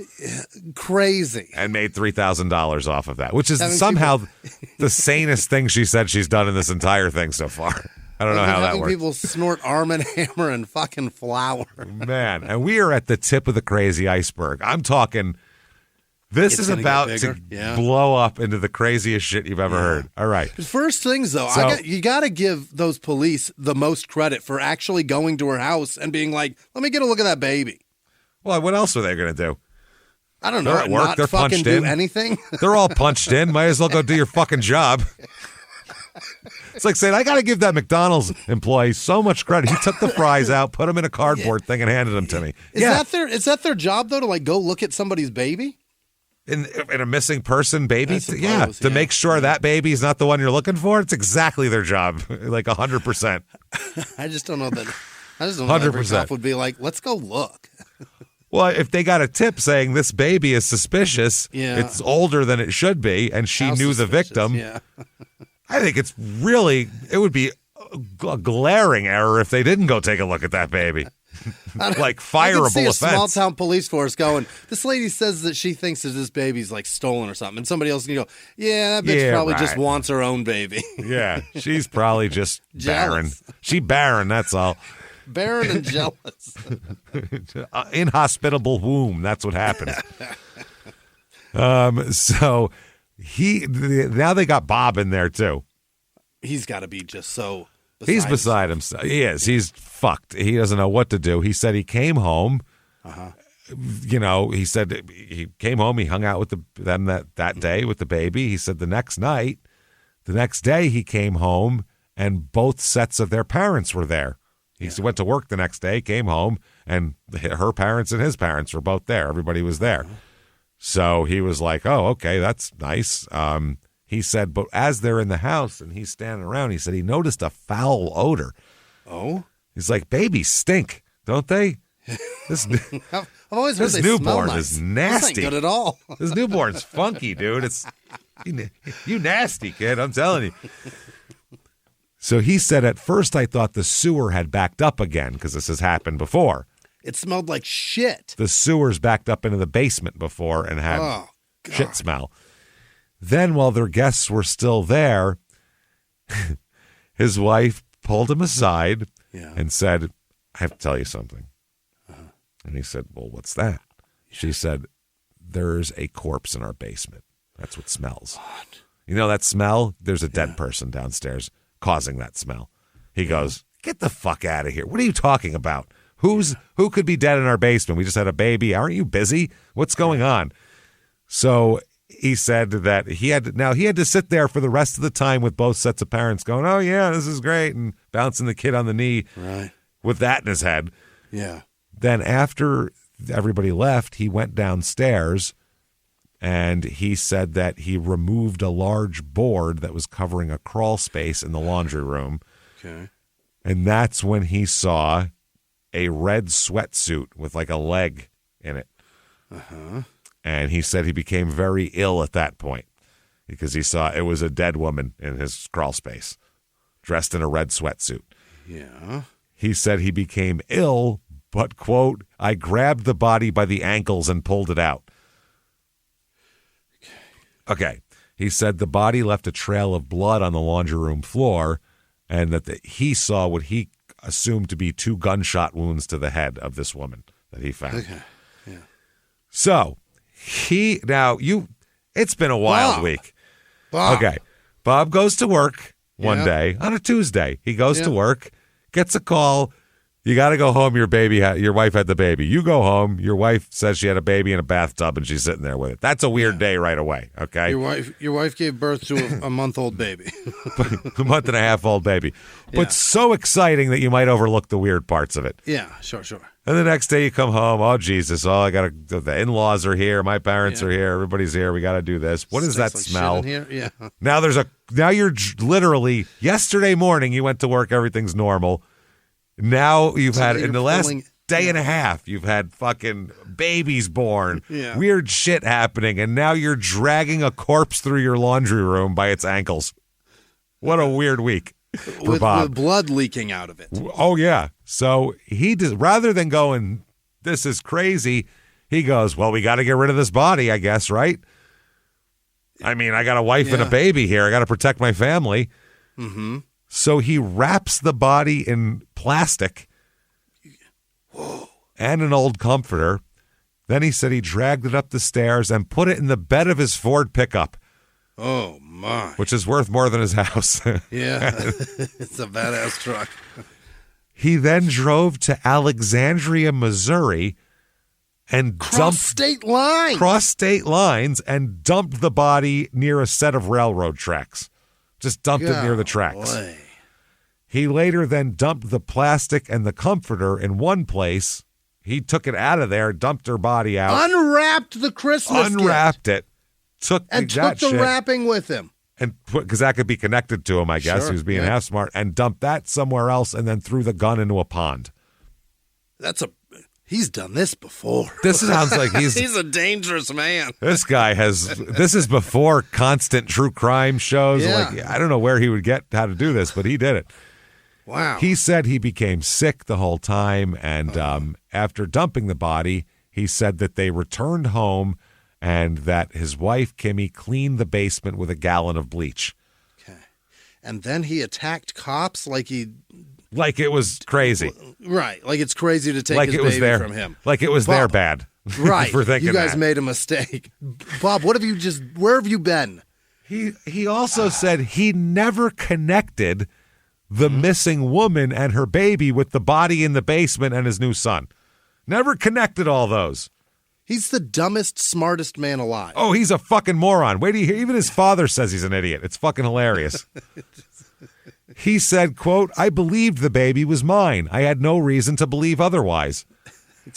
Crazy. And made $3,000 off of that, which is somehow the sanest thing she said she's done in this entire thing so far. I don't know how that works. People snort Arm & Hammer and fucking flour. Man, and we are at the tip of the crazy iceberg. I'm talking... This is about to blow up into the craziest shit you've ever heard. All right. First things, though, you got to give those police the most credit for actually going to her house and being like, "Let me get a look at that baby." Well, what else are they going to do? I don't know. They're at work. Not they're fucking punched in. do anything. They're all punched in. Might as well go do your fucking job. It's like saying, I got to give that McDonald's employee so much credit. He took the fries out, put them in a cardboard thing, and handed them to me. Is that their job, though, to like go look at somebody's baby? In a missing person baby? To make sure that baby is not the one you're looking for. It's exactly their job, like 100%. I just don't know that. I just don't know 100%. Every cop would be like, "Let's go look." Well, if they got a tip saying this baby is suspicious, it's older than it should be, and she knew the victim, I think it would be a glaring error if they didn't go take a look at that baby. Like fireable offense. I can see a small town police force going, "This lady says that she thinks that this baby's like stolen or something," and somebody else can go, "Yeah, that bitch probably just wants her own baby." Yeah, she's probably just barren. She barren, that's all. Barren and jealous. Inhospitable womb. That's what happens. So now they got Bob in there too. He's got to be just so. He's beside himself. He is. He's fucked. He doesn't know what to do. He said he came home. He said he came home. He hung out with them that day with the baby. He said the next day he came home and both sets of their parents were there. He went to work the next day, came home, and her parents and his parents were both there. Everybody was there. So he was like, oh, okay, that's nice. He said, but as they're in the house and he's standing around, he said he noticed a foul odor. Oh? He's like, babies stink, don't they? I've always heard this they newborn smell nice. is nasty. This ain't good at all. This newborn's funky, dude. It's you nasty kid, I'm telling you. So he said, at first I thought the sewer had backed up again because this has happened before. It smelled like shit. The sewer's backed up into the basement before and had shit smell. Then while their guests were still there, his wife pulled him aside and said, I have to tell you something. And he said, well, what's that? She said, there's a corpse in our basement. That's what smells. What? You know that smell? There's a dead person downstairs causing that smell. He goes, get the fuck out of here. What are you talking about? Who could be dead in our basement? We just had a baby. Aren't you busy? What's going on? So he said that he had to sit there for the rest of the time with both sets of parents going, oh, yeah, this is great, and bouncing the kid on the knee with that in his head. Yeah. Then after everybody left, he went downstairs, and he said that he removed a large board that was covering a crawl space in the laundry room. Okay. And that's when he saw a red sweatsuit with like a leg in it. Uh-huh. And he said he became very ill at that point because he saw it was a dead woman in his crawl space dressed in a red sweatsuit. Yeah. He said he became ill, but, quote, I grabbed the body by the ankles and pulled it out. Okay. He said the body left a trail of blood on the laundry room floor and that he saw what he assumed to be 2 gunshot wounds to the head of this woman that he found. Okay. Yeah. So it's been a wild week. Bob. Okay. Bob goes to work one day on a Tuesday. He goes to work, gets a call. You got to go home. Your wife had the baby. You go home. Your wife says she had a baby in a bathtub and she's sitting there with it. That's a weird day right away. Okay. Your wife gave birth to a month-old baby. A month and a half old baby. But so exciting that you might overlook the weird parts of it. Yeah, sure. And the next day you come home. Oh, Jesus. Oh, the in-laws are here. My parents are here. Everybody's here. We got to do this. What is that smell? Shit in here? Yeah. Now you're literally, yesterday morning you went to work. Everything's normal. Now you've had, in the last day and a half, you've had fucking babies born, weird shit happening, and now you're dragging a corpse through your laundry room by its ankles. What a weird week for Bob. With blood leaking out of it. Oh, yeah. So he does, rather than going, this is crazy, he goes, well, we got to get rid of this body, I guess, right? I mean, I got a wife and a baby here. I got to protect my family. Mm-hmm. So he wraps the body in plastic and an old comforter. Then he said he dragged it up the stairs and put it in the bed of his Ford pickup. Oh, my. Which is worth more than his house. Yeah, it's a badass truck. He then drove to Alexandria, Missouri and cross state lines and dumped the body near a set of railroad tracks. Just dumped it near the tracks. Boy. He later then dumped the plastic and the comforter in one place. He took it out of there, dumped her body out. Unwrapped the Christmas Unwrapped gift. Took the wrapping with him. And because that could be connected to him, I guess. Sure, He was being half smart. And dumped that somewhere else and then threw the gun into a pond. He's done this before. This sounds like he's a dangerous man. This is before constant true crime shows. Yeah. Like, I don't know where he would get how to do this, but he did it. Wow. He said he became sick the whole time. And after dumping the body, he said that they returned home and that his wife, Kimmy, cleaned the basement with a gallon of bleach. Okay. And then he attacked cops like it was crazy. Right. Like it's crazy to take his baby from him. Like it was their bad. Right. For thinking you guys that. made a mistake. Bob, where have you been? He also said he never connected the missing woman and her baby with the body in the basement and his new son. Never connected all those. He's the dumbest, smartest man alive. Oh, he's a fucking moron. Wait till you hear. Even his father says he's an idiot. It's fucking hilarious. He said, quote, I believed the baby was mine. I had no reason to believe otherwise.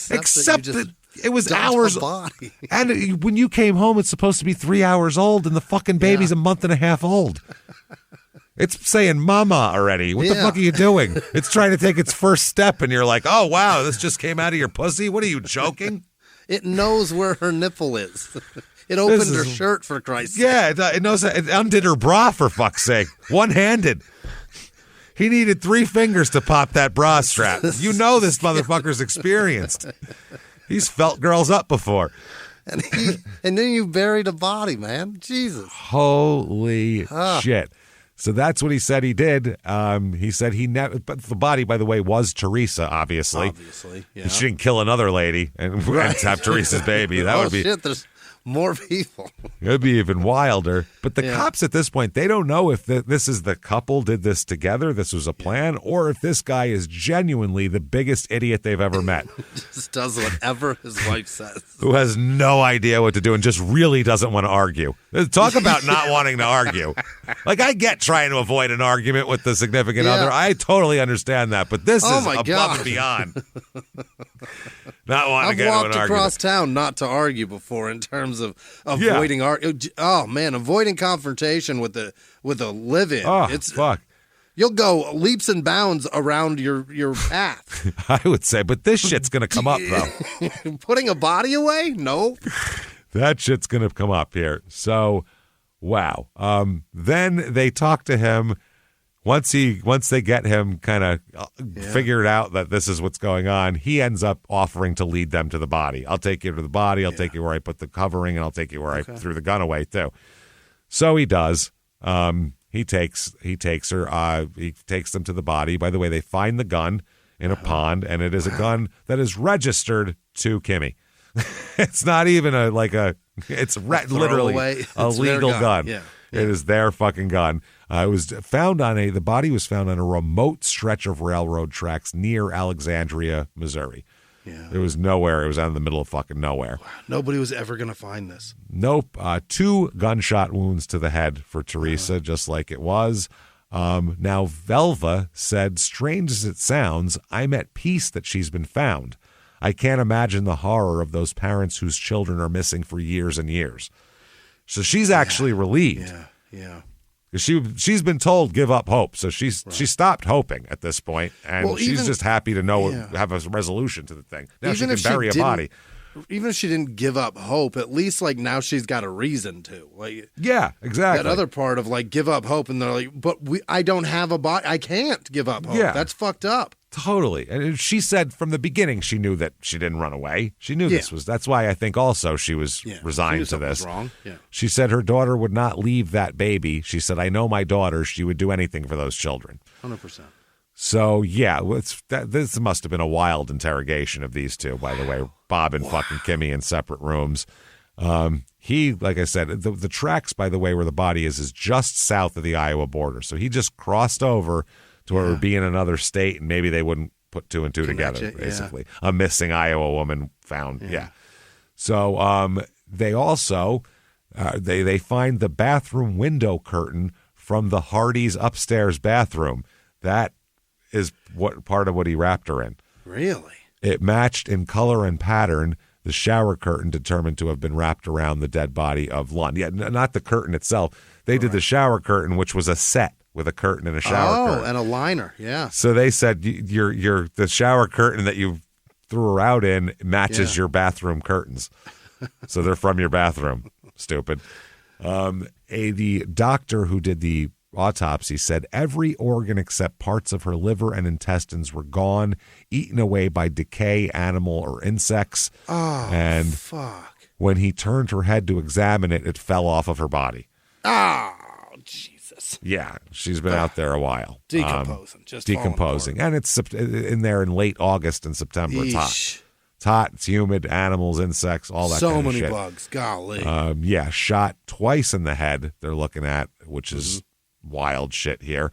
Except that It was hours. Body. And when you came home, it's supposed to be 3 hours old, and the fucking baby's a month and a half old. It's saying mama already. What the fuck are you doing? It's trying to take its first step, and you're like, oh, wow, this just came out of your pussy? What are you, joking? It knows where her nipple is. It opened her shirt, for Christ's sake. Yeah, it knows. It undid her bra, for fuck's sake. One-handed. He needed 3 fingers to pop that bra strap. You know this motherfucker's experienced. He's felt girls up before. And then you buried a body, man. Jesus. Holy shit. So that's what he said he did. He said he never. But the body, by the way, was Teresa. Obviously, yeah. She didn't kill another lady and have Teresa's baby. That would be. Shit, there's more people. It'd be even wilder. But the cops at this point, they don't know if this is the couple did this together, this was a plan, or if this guy is genuinely the biggest idiot they've ever met. Just does whatever his wife says. Who has no idea what to do and just really doesn't want to argue. Talk about not wanting to argue. Like, I get trying to avoid an argument with the significant other. I totally understand that. But this is above and beyond. Not wanting to get into an argument. I've walked across town not to argue before in terms of avoiding avoiding confrontation with a live-in. Oh, fuck. You'll go leaps and bounds around your path. I would say, but this shit's going to come up, though. Putting a body away? No. That shit's going to come up here. So, wow. Then they talk to him. Once they get him kind of figured out that this is what's going on, he ends up offering to lead them to the body. I'll take you to the body. I'll take you where I put the covering, and I'll take you where I threw the gun away too. So he does. He takes her. He takes them to the body. By the way, they find the gun in a pond, and it is a gun that is registered to Kimmy. It's not even it's literally a legal gun. Yeah. It is their fucking gun. It was found the body was found on a remote stretch of railroad tracks near Alexandria, Missouri. Yeah. It was nowhere. It was out in the middle of fucking nowhere. Wow. Nobody was ever going to find this. Nope. 2 gunshot wounds to the head for Teresa, just like it was. Now, Velva said, strange as it sounds, I'm at peace that she's been found. I can't imagine the horror of those parents whose children are missing for years and years. So she's actually relieved. Yeah. She's been told give up hope, so she stopped hoping at this point, and she's just happy to have a resolution to the thing. Now she can bury a body. Even if she didn't give up hope, at least now she's got a reason to. Yeah, exactly. That other part of give up hope, and they're like, but I don't have a body. I can't give up hope. Yeah. That's fucked up. Totally. And she said from the beginning she knew that she didn't run away. She knew this was. That's why I think also she was resigned to this. Was wrong. Yeah. She said her daughter would not leave that baby. She said, I know my daughter. She would do anything for those children. 100%. So, yeah, this must have been a wild interrogation of these two, by the way. Bob and fucking Kimmy in separate rooms. He, like I said, the tracks, by the way, where the body is just south of the Iowa border. So he just crossed over to where it would be in another state, and maybe they wouldn't put 2 and 2 together, basically. A missing Iowa woman found, So they also, they find the bathroom window curtain from the Hardy's upstairs bathroom. That is part of what he wrapped her in. Really? It matched in color and pattern the shower curtain determined to have been wrapped around the dead body of Lund. Yeah, not the curtain itself. They did the shower curtain, which was a set with a curtain and a shower curtain. Oh, and a liner, yeah. So they said the shower curtain that you threw her out in matches your bathroom curtains. So they're from your bathroom. Stupid. The doctor who did the autopsy said every organ except parts of her liver and intestines were gone, eaten away by decay, animal, or insects. Oh, and fuck. When he turned her head to examine it, it fell off of her body. Oh, Jesus. Yeah, she's been out there a while. Decomposing. Just decomposing. And it's in there in late August and September. It's hot. It's hot, it's humid, animals, insects, all that kind of shit. So many bugs. Golly. Shot twice in the head, they're looking at, which is wild shit here.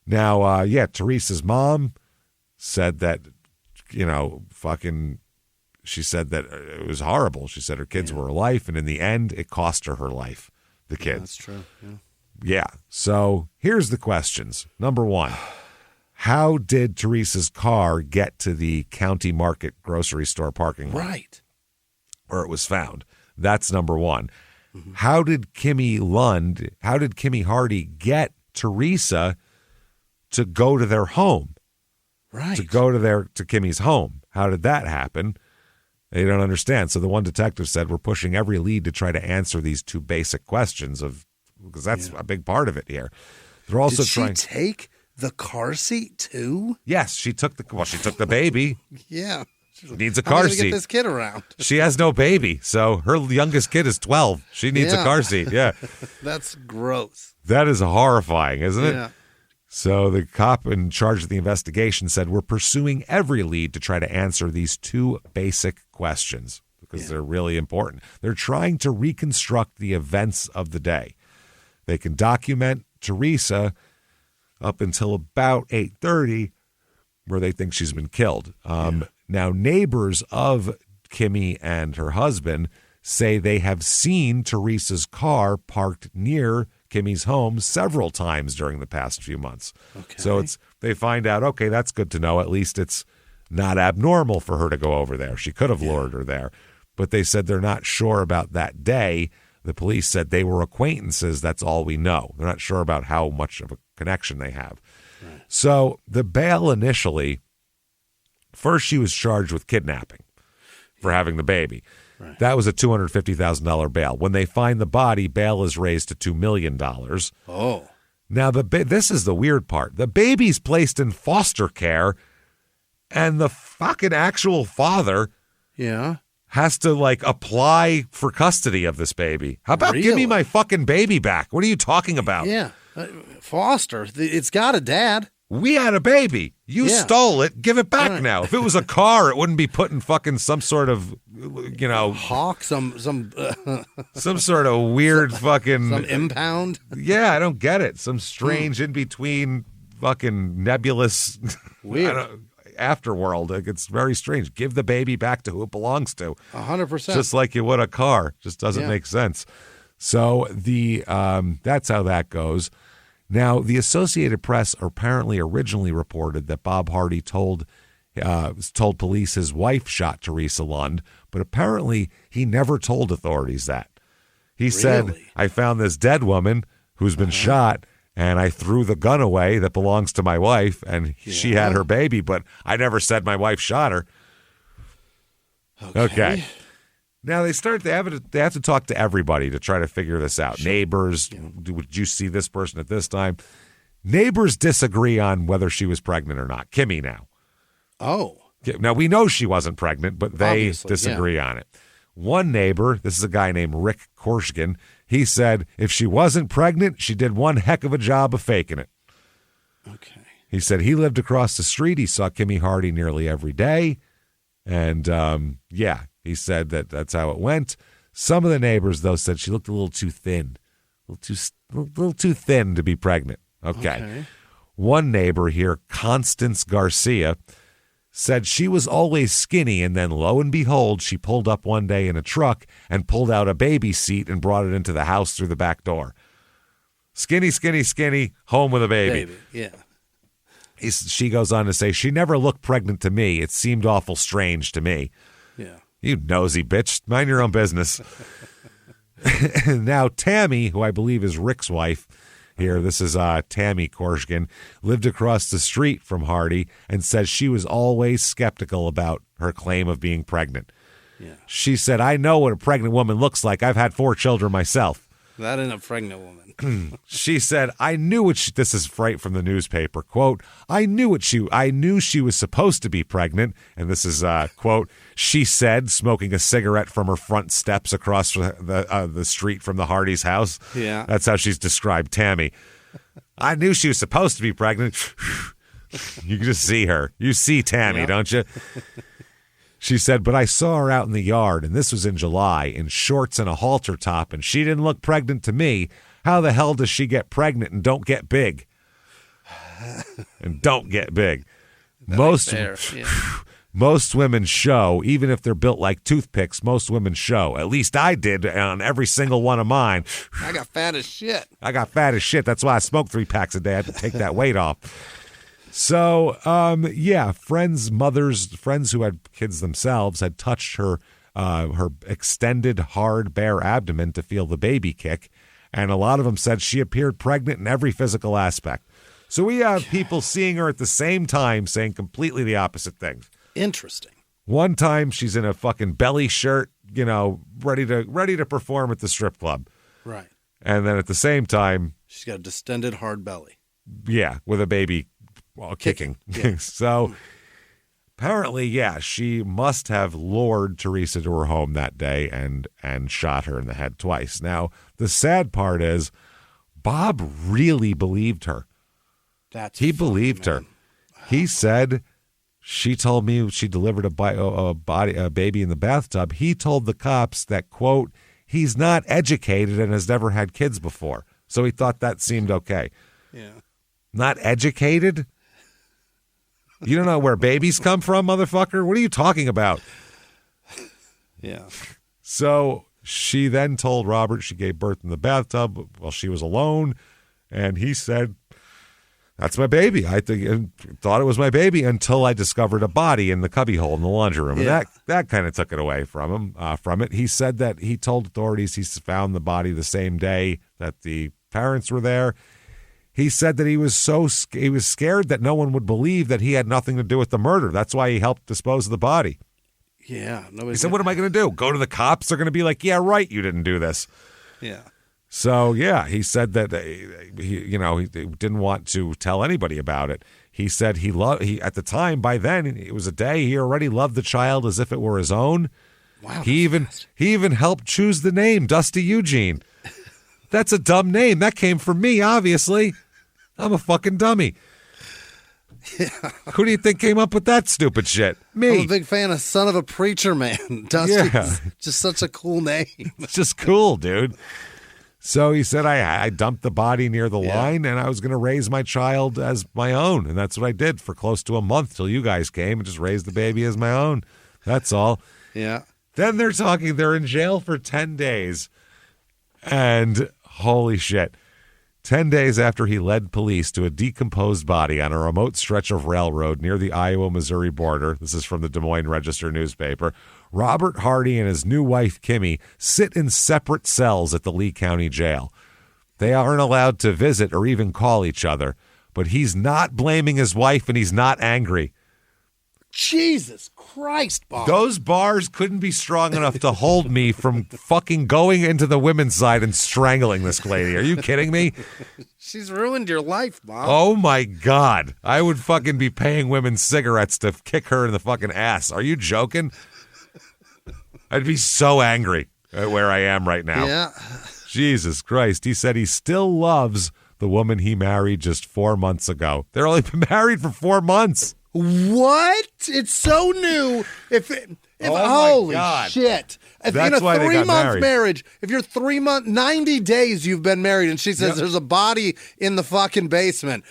Now, Teresa's mom said that, she said that it was horrible. She said her kids were her life, and in the end, it cost her life, the kids. That's true, Yeah. So here's the questions. Number 1, how did Teresa's car get to the County Market grocery store parking lot? Right. or it was found. That's number one. Mm-hmm. How did Kimmy Hardy get Teresa to go to their home? Right. To go to Kimmy's home. How did that happen? They don't understand. So the one detective said, we're pushing every lead to try to answer these two basic questions because that's a big part of it here. They're also Did she take the car seat too? Yes, she took the baby. Yeah. She needs a car seat. Get this kid around. She has no baby, so her youngest kid is 12. She needs a car seat. Yeah. That's gross. That is horrifying, isn't it? Yeah. So the cop in charge of the investigation said, we're pursuing every lead to try to answer these two basic questions because they're really important. They're trying to reconstruct the events of the day. They can document Teresa up until about 8:30 where they think she's been killed. Now, neighbors of Kimmy and her husband say they have seen Teresa's car parked near Kimmy's home several times during the past few months. Okay. So they find out, okay, that's good to know. At least it's not abnormal for her to go over there. She could have lured her there. But they said they're not sure about that day. The police said they were acquaintances. That's all we know. They're not sure about how much of a connection they have. Right. So the bail initially, first she was charged with kidnapping for having the baby. Right. That was a $250,000 bail. When they find the body, bail is raised to $2 million. Oh. Now, this is the weird part. The baby's placed in foster care, and the fucking actual father has to, apply for custody of this baby. How about give me my fucking baby back? What are you talking about? Yeah. Foster. It's got a dad. We had a baby. You stole it. Give it back now. If it was a car, it wouldn't be put in fucking some sort of, hawk, some sort of weird fucking some impound. Yeah, I don't get it. Some strange in between fucking nebulous weird afterworld. It's very strange. Give the baby back to who it belongs to. 100%. Just like you would a car. Just doesn't make sense. So that's how that goes. Now, the Associated Press apparently originally reported that Bob Hardy told police his wife shot Teresa Lund, but apparently he never told authorities that. He said, I found this dead woman who's been shot, and I threw the gun away that belongs to my wife, and she had her baby, but I never said my wife shot her. Okay. Now they have to talk to everybody to try to figure this out. Sure. Neighbors, would you see this person at this time? Neighbors disagree on whether she was pregnant or not. Kimmy now. Oh. Now we know she wasn't pregnant, but they disagree on it. One neighbor, this is a guy named Rick Korshkin, he said if she wasn't pregnant, she did one heck of a job of faking it. Okay. He said he lived across the street. He saw Kimmy Hardy nearly every day. And, he said that's how it went. Some of the neighbors, though, said she looked a little too thin, a little too thin to be pregnant. Okay. One neighbor here, Constance Garcia, said she was always skinny, and then lo and behold, she pulled up one day in a truck and pulled out a baby seat and brought it into the house through the back door. Skinny, skinny, skinny, home with a baby. She goes on to say, she never looked pregnant to me. It seemed awful strange to me. Yeah. You nosy bitch. Mind your own business. Now, Tammy, who I believe is Rick's wife here, this is Tammy Korshkin, lived across the street from Hardy and says she was always skeptical about her claim of being pregnant. Yeah. She said, I know what a pregnant woman looks like. I've had 4 children myself. That ain't a pregnant woman. She said, I knew this is right from the newspaper, quote, I knew she was supposed to be pregnant. And this is, quote, she said, smoking a cigarette from her front steps across the street from the Hardy's house. Yeah. That's how she's described Tammy. I knew she was supposed to be pregnant. You can just see her. You see Tammy, don't you? She said, but I saw her out in the yard, and this was in July, in shorts and a halter top, and she didn't look pregnant to me. How the hell does she get pregnant and don't get big? And don't get big. Most women show, even if they're built like toothpicks, most women show. At least I did on every single one of mine. I got fat as shit. That's why I smoke 3 packs a day. I had to take that weight off. So, friends who had kids themselves had touched her her extended, hard, bare abdomen to feel the baby kick. And a lot of them said she appeared pregnant in every physical aspect. So we have people seeing her at the same time saying completely the opposite things. Interesting. One time she's in a fucking belly shirt, ready to perform at the strip club. Right. And then at the same time, she's got a distended hard belly. Yeah, with a baby kicking. Yeah. So apparently, she must have lured Teresa to her home that day and shot her in the head twice. Now, the sad part is Bob really believed her. He believed her. He said, she told me she delivered a baby in the bathtub. He told the cops that, quote, he's not educated and has never had kids before. So he thought that seemed okay. Yeah. Not educated? You don't know where babies come from, motherfucker? What are you talking about? Yeah. So she then told Robert she gave birth in the bathtub while she was alone. And he said, that's my baby. I thought it was my baby until I discovered a body in the cubbyhole in the laundry room. Yeah. And that kind of took it away from it. He said that he told authorities he found the body the same day that the parents were there. He said that he was scared that no one would believe that he had nothing to do with the murder. That's why he helped dispose of the body. Yeah. He said, what am I going to do? Go to the cops? They're going to be like, yeah, right, you didn't do this. Yeah. So, he said that he didn't want to tell anybody about it. He said he at the time, by then, it was a day, he already loved the child as if it were his own. Wow. He even helped choose the name, Dusty Eugene. That's a dumb name. That came from me, obviously. I'm a fucking dummy. Yeah. Who do you think came up with that stupid shit? Me. I'm a big fan of Son of a Preacher Man. Dusty's just such a cool name. It's just cool, dude. So he said, I dumped the body near the line, and I was going to raise my child as my own. And that's what I did for close to a month till you guys came and just raised the baby as my own. That's all. Yeah. Then they're in jail for 10 days. And holy shit. 10 days after he led police to a decomposed body on a remote stretch of railroad near the Iowa-Missouri border, this is from the Des Moines Register newspaper, Robert Hardy and his new wife, Kimmy, sit in separate cells at the Lee County Jail. They aren't allowed to visit or even call each other, but he's not blaming his wife and he's not angry. Jesus Christ, Bob. Those bars couldn't be strong enough to hold me from fucking going into the women's side and strangling this lady. Are you kidding me? She's ruined your life, Bob. Oh, my God. I would fucking be paying women cigarettes to kick her in the fucking ass. Are you joking? I'd be so angry at where I am right now. Yeah. Jesus Christ. He said he still loves the woman he married just 4 months ago. They're only been married for 4 months. What? It's so new. Holy shit. If That's in a why they got 3-month married. marriage, if you're 90 days you've been married, and she says there's a body in the fucking basement,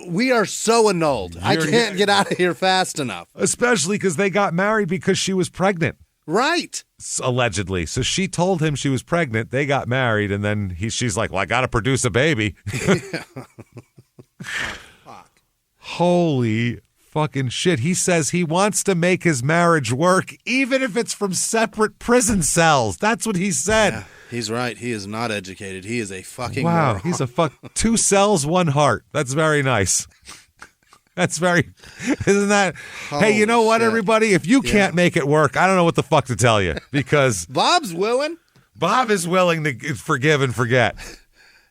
we are so annulled. I can't get out of here fast enough. Especially because they got married because she was pregnant. Right. Allegedly. So she told him she was pregnant. They got married, and then she's like, well, I got to produce a baby. Fuck. Holy fucking shit. He says he wants to make his marriage work, even if it's from separate prison cells. That's what he said. Yeah, he's right. He is not educated. He is a fucking wow. moron. He's a 2 cells, 1 heart. That's very nice. Isn't that? Hey, you know what, everybody? If you can't make it work, I don't know what the fuck to tell you, because Bob's willing. Bob is willing to forgive and forget.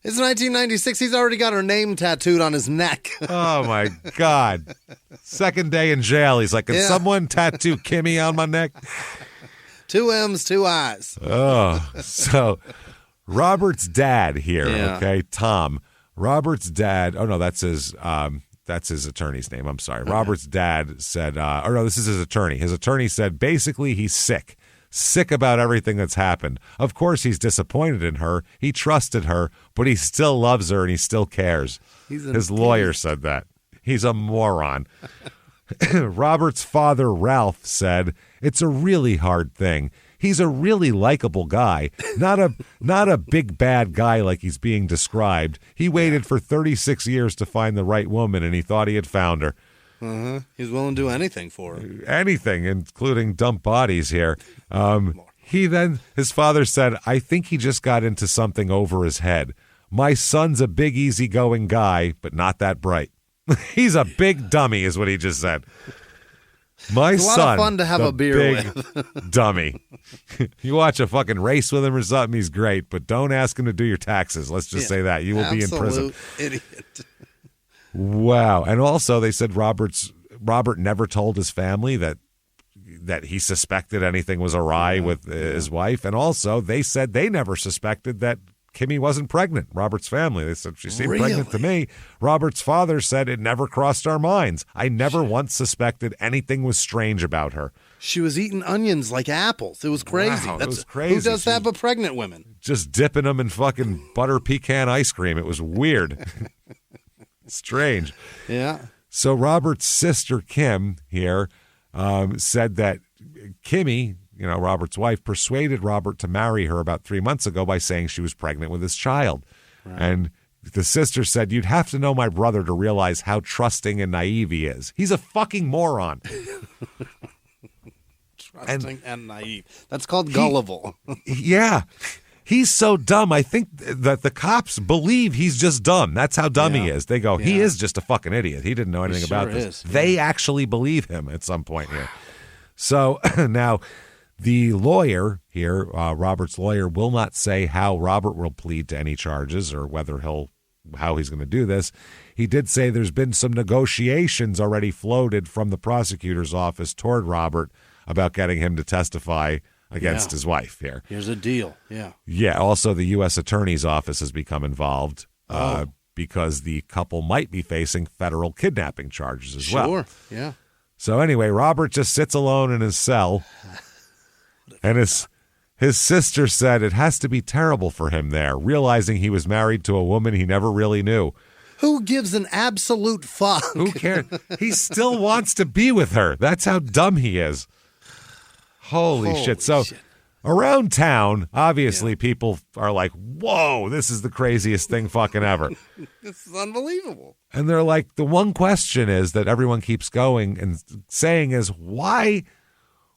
It's 1996. He's already got her name tattooed on his neck. Oh, my God. Second day in jail. He's like, can someone tattoo Kimmy on my neck? 2 M's, 2 I's. Oh, so Robert's dad here, okay, Tom. Robert's dad, oh, no, that's his attorney's name. I'm sorry. Robert's dad said, this is his attorney. His attorney said basically he's sick about everything that's happened. Of course, he's disappointed in her. He trusted her, but he still loves her and he still cares. His lawyer said that. He's a moron. Robert's father, Ralph, said, it's a really hard thing. He's a really likable guy, not a big bad guy like he's being described. He waited for 36 years to find the right woman, and he thought he had found her. He's willing to do anything for her. Anything, including dump bodies here. His father said, I think he just got into something over his head. My son's a big, easygoing guy, but not that bright. He's a big dummy, is what he just said. My it's a son, lot of fun to have a beer big with. dummy. You watch a fucking race with him or something, he's great, but don't ask him to do your taxes. Let's just say that. You will be in prison. Idiot. Wow. And also they said Robert never told his family that he suspected anything was awry with his wife. And also they said they never suspected that Kimmy wasn't pregnant. Robert's family. They said, she seemed pregnant to me. Robert's father said it never crossed our minds. I never once suspected anything was strange about her. She was eating onions like apples. It was crazy. Wow, it was crazy. Who does that but pregnant women? Just dipping them in fucking butter pecan ice cream. It was weird. Strange. Yeah. So Robert's sister, Kim, here, said that Kimmy, Robert's wife, persuaded Robert to marry her about 3 months ago by saying she was pregnant with his child. Right. And the sister said, you'd have to know my brother to realize how trusting and naive he is. He's a fucking moron. Trusting and naive. That's called gullible. Yeah. He's so dumb. I think that the cops believe he's just dumb. That's how dumb he is. They go, he is just a fucking idiot. He didn't know anything about this. They actually believe him at some point here. So now the lawyer here, Robert's lawyer, will not say how Robert will plead to any charges or how he's going to do this. He did say there's been some negotiations already floated from the prosecutor's office toward Robert about getting him to testify against his wife here. Here's a deal. Yeah. Yeah. Also, the U.S. Attorney's Office has become involved because the couple might be facing federal kidnapping charges as well. Sure. Yeah. So anyway, Robert just sits alone in his cell, and his sister said it has to be terrible for him there, realizing he was married to a woman he never really knew. Who gives an absolute fuck? Who cares? He still wants to be with her. That's how dumb he is. Holy shit. So around town, obviously, people are like, whoa, this is the craziest thing fucking ever. This is unbelievable. And they're like, the one question is that everyone keeps going and saying is, why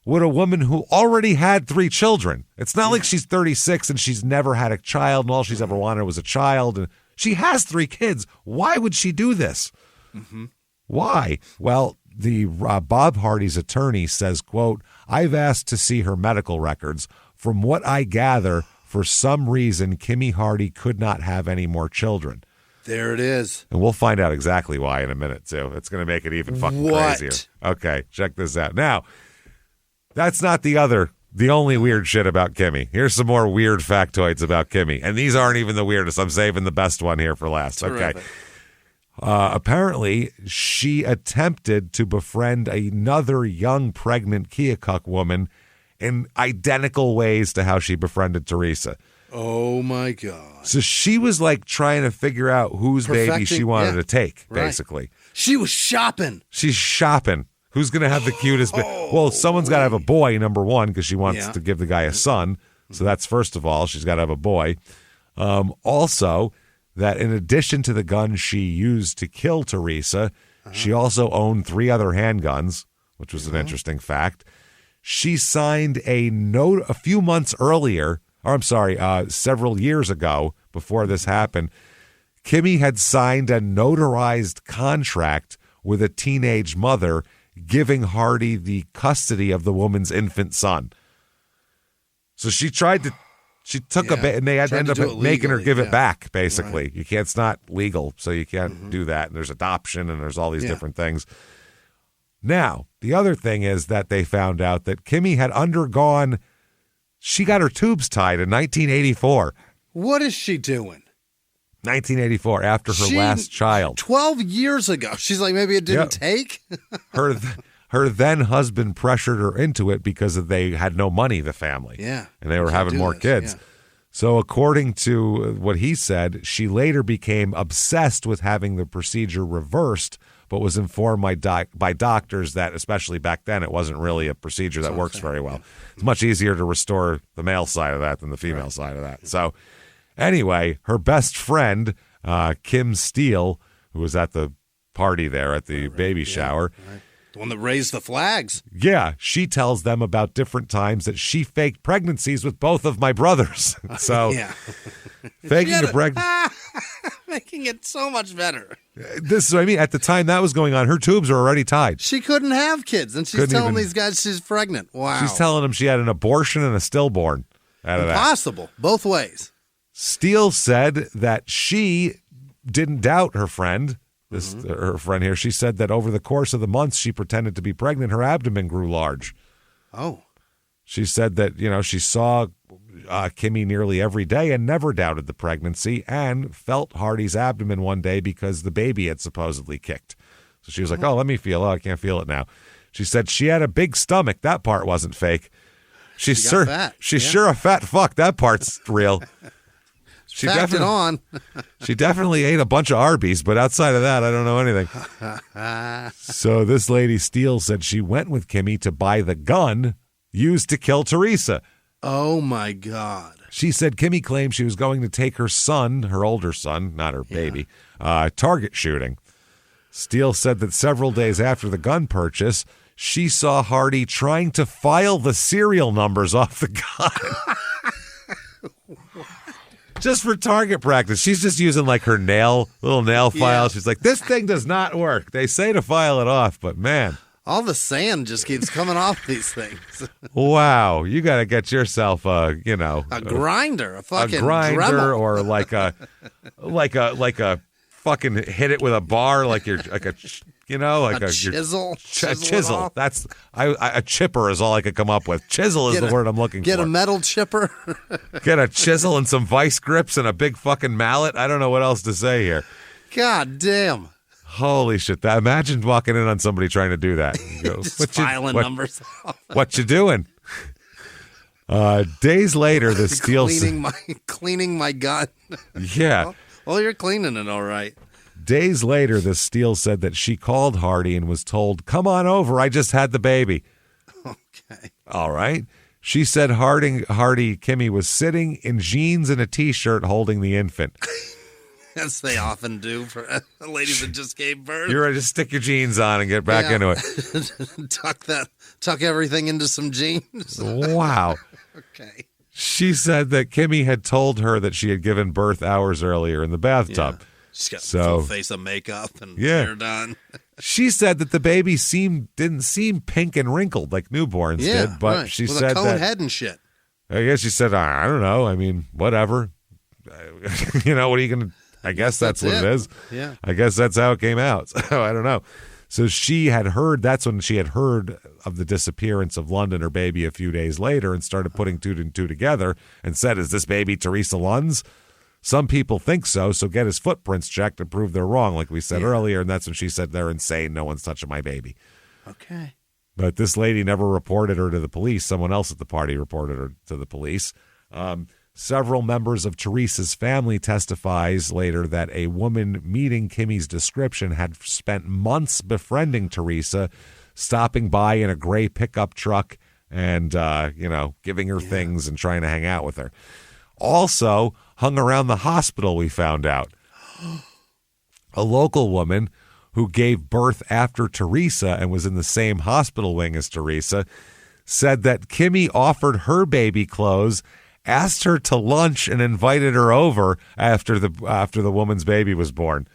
would a woman who already had 3 children? It's not like she's 36 and she's never had a child and all she's ever wanted was a child. And she has 3 kids. Why would she do this? Mm-hmm. Why? Well, the Bob Hardy's attorney says, quote, I've asked to see her medical records. From what I gather, for some reason, Kimmy Hardy could not have any more children. There it is. And we'll find out exactly why in a minute, too. It's going to make it even fucking crazier. Okay, check this out. Now, that's not the only weird shit about Kimmy. Here's some more weird factoids about Kimmy. And these aren't even the weirdest. I'm saving the best one here for last. Terrific. Okay. Apparently, she attempted to befriend another young pregnant Keokuk woman in identical ways to how she befriended Teresa. Oh, my God. So she was like trying to figure out whose baby she wanted to take, basically. Right. She was shopping. She's shopping. Who's going to have the cutest baby? Well, someone's got to have a boy, number one, because she wants to give the guy a son. So that's first of all. She's got to have a boy. Also, that in addition to the gun she used to kill Teresa, she also owned 3 other handguns, which was an interesting fact. She signed a note a few months earlier, several years ago before this happened. Kimmy had signed a notarized contract with a teenage mother giving Hardy the custody of the woman's infant son. So she took a bit, and they had to end up making her give it back, basically. Right. It's not legal, so you can't do that. And there's adoption, and there's all these different things. Now, the other thing is that they found out that Kimmy had she got her tubes tied in 1984. What is she doing? 1984, after her last child. 12 years ago. She's like, maybe it didn't take? Her then husband pressured her into it because they had no money, the family. Yeah. And they were having more kids. Yeah. So according to what he said, she later became obsessed with having the procedure reversed, but was informed by doctors that, especially back then, it wasn't really a procedure that works very well. It's much easier to restore the male side of that than the female side of that. So anyway, her best friend, Kim Steele, who was at the party there at the baby shower. Right. The one that raised the flags. Yeah, she tells them about different times that she faked pregnancies with both of my brothers. So, faking a pregnancy. Making it so much better. This is what I mean. At the time that was going on, her tubes were already tied. She couldn't have kids, and she's telling these guys she's pregnant. Wow. She's telling them she had an abortion and a stillborn out of that. Impossible. Both ways. Steele said that she didn't doubt her friend. Her friend here, she said that over the course of the months she pretended to be pregnant, her abdomen grew large. Oh. She said that, she saw Kimmy nearly every day and never doubted the pregnancy and felt Hardy's abdomen one day because the baby had supposedly kicked. So she was like, let me feel it. Oh, I can't feel it now. She said she had a big stomach. That part wasn't fake. She's sure a fat fuck. That part's real. She definitely ate a bunch of Arby's, but outside of that, I don't know anything. So this lady Steele said she went with Kimmy to buy the gun used to kill Teresa. Oh, my God. She said Kimmy claimed she was going to take her son, her older son, not her baby, target shooting. Steele said that several days after the gun purchase, she saw Hardy trying to file the serial numbers off the gun. Just for target practice. She's just using like her little nail file. She's like, this thing does not work. They say to file it off, but man. All the sand just keeps coming off these things. Wow. You got to get yourself a grinder, a fucking grinder Dremel. or like a fucking hit it with a bar, like you're like a chisel. A chisel. That's a chipper is all I could come up with. Chisel is the word I'm looking for. Get a metal chipper. Get a chisel and some vice grips and a big fucking mallet. I don't know what else to say here. God damn. Holy shit. Imagine walking in on somebody trying to do that. You go, just filing numbers off. What you doing? Days later, the Steele... Cleaning my gun. Yeah. Well, you're cleaning it all right. Days later, the Steele said that she called Hardy and was told, come on over, I just had the baby. Okay. All right. She said Kimmy was sitting in jeans and a T-shirt holding the infant. As they often do for ladies that just gave birth. You're ready to stick your jeans on and get back into it. Tuck everything into some jeans. Wow. Okay. She said that Kimmy had told her that she had given birth hours earlier in the bathtub. Yeah. She's got a full face of makeup and hair done. She said that the baby didn't seem pink and wrinkled like newborns did, but she with said a cone that head and shit. I guess she said, I don't know. I mean, whatever. What are you going to... I guess that's what it is. Yeah. I guess that's how it came out. So I don't know. So that's when she had heard of the disappearance of London, her baby, a few days later and started putting two and two together and said, is this baby Teresa Lund's? Some people think so get his footprints checked to prove they're wrong, like we said earlier. And that's when she said, they're insane. No one's touching my baby. Okay. But this lady never reported her to the police. Someone else at the party reported her to the police. Several members of Teresa's family testifies later that a woman meeting Kimmy's description had spent months befriending Teresa, stopping by in a gray pickup truck and, giving her things and trying to hang out with her. Also hung around the hospital, we found out. A local woman who gave birth after Teresa and was in the same hospital wing as Teresa said that Kimmy offered her baby clothes, asked her to lunch, and invited her over after the woman's baby was born.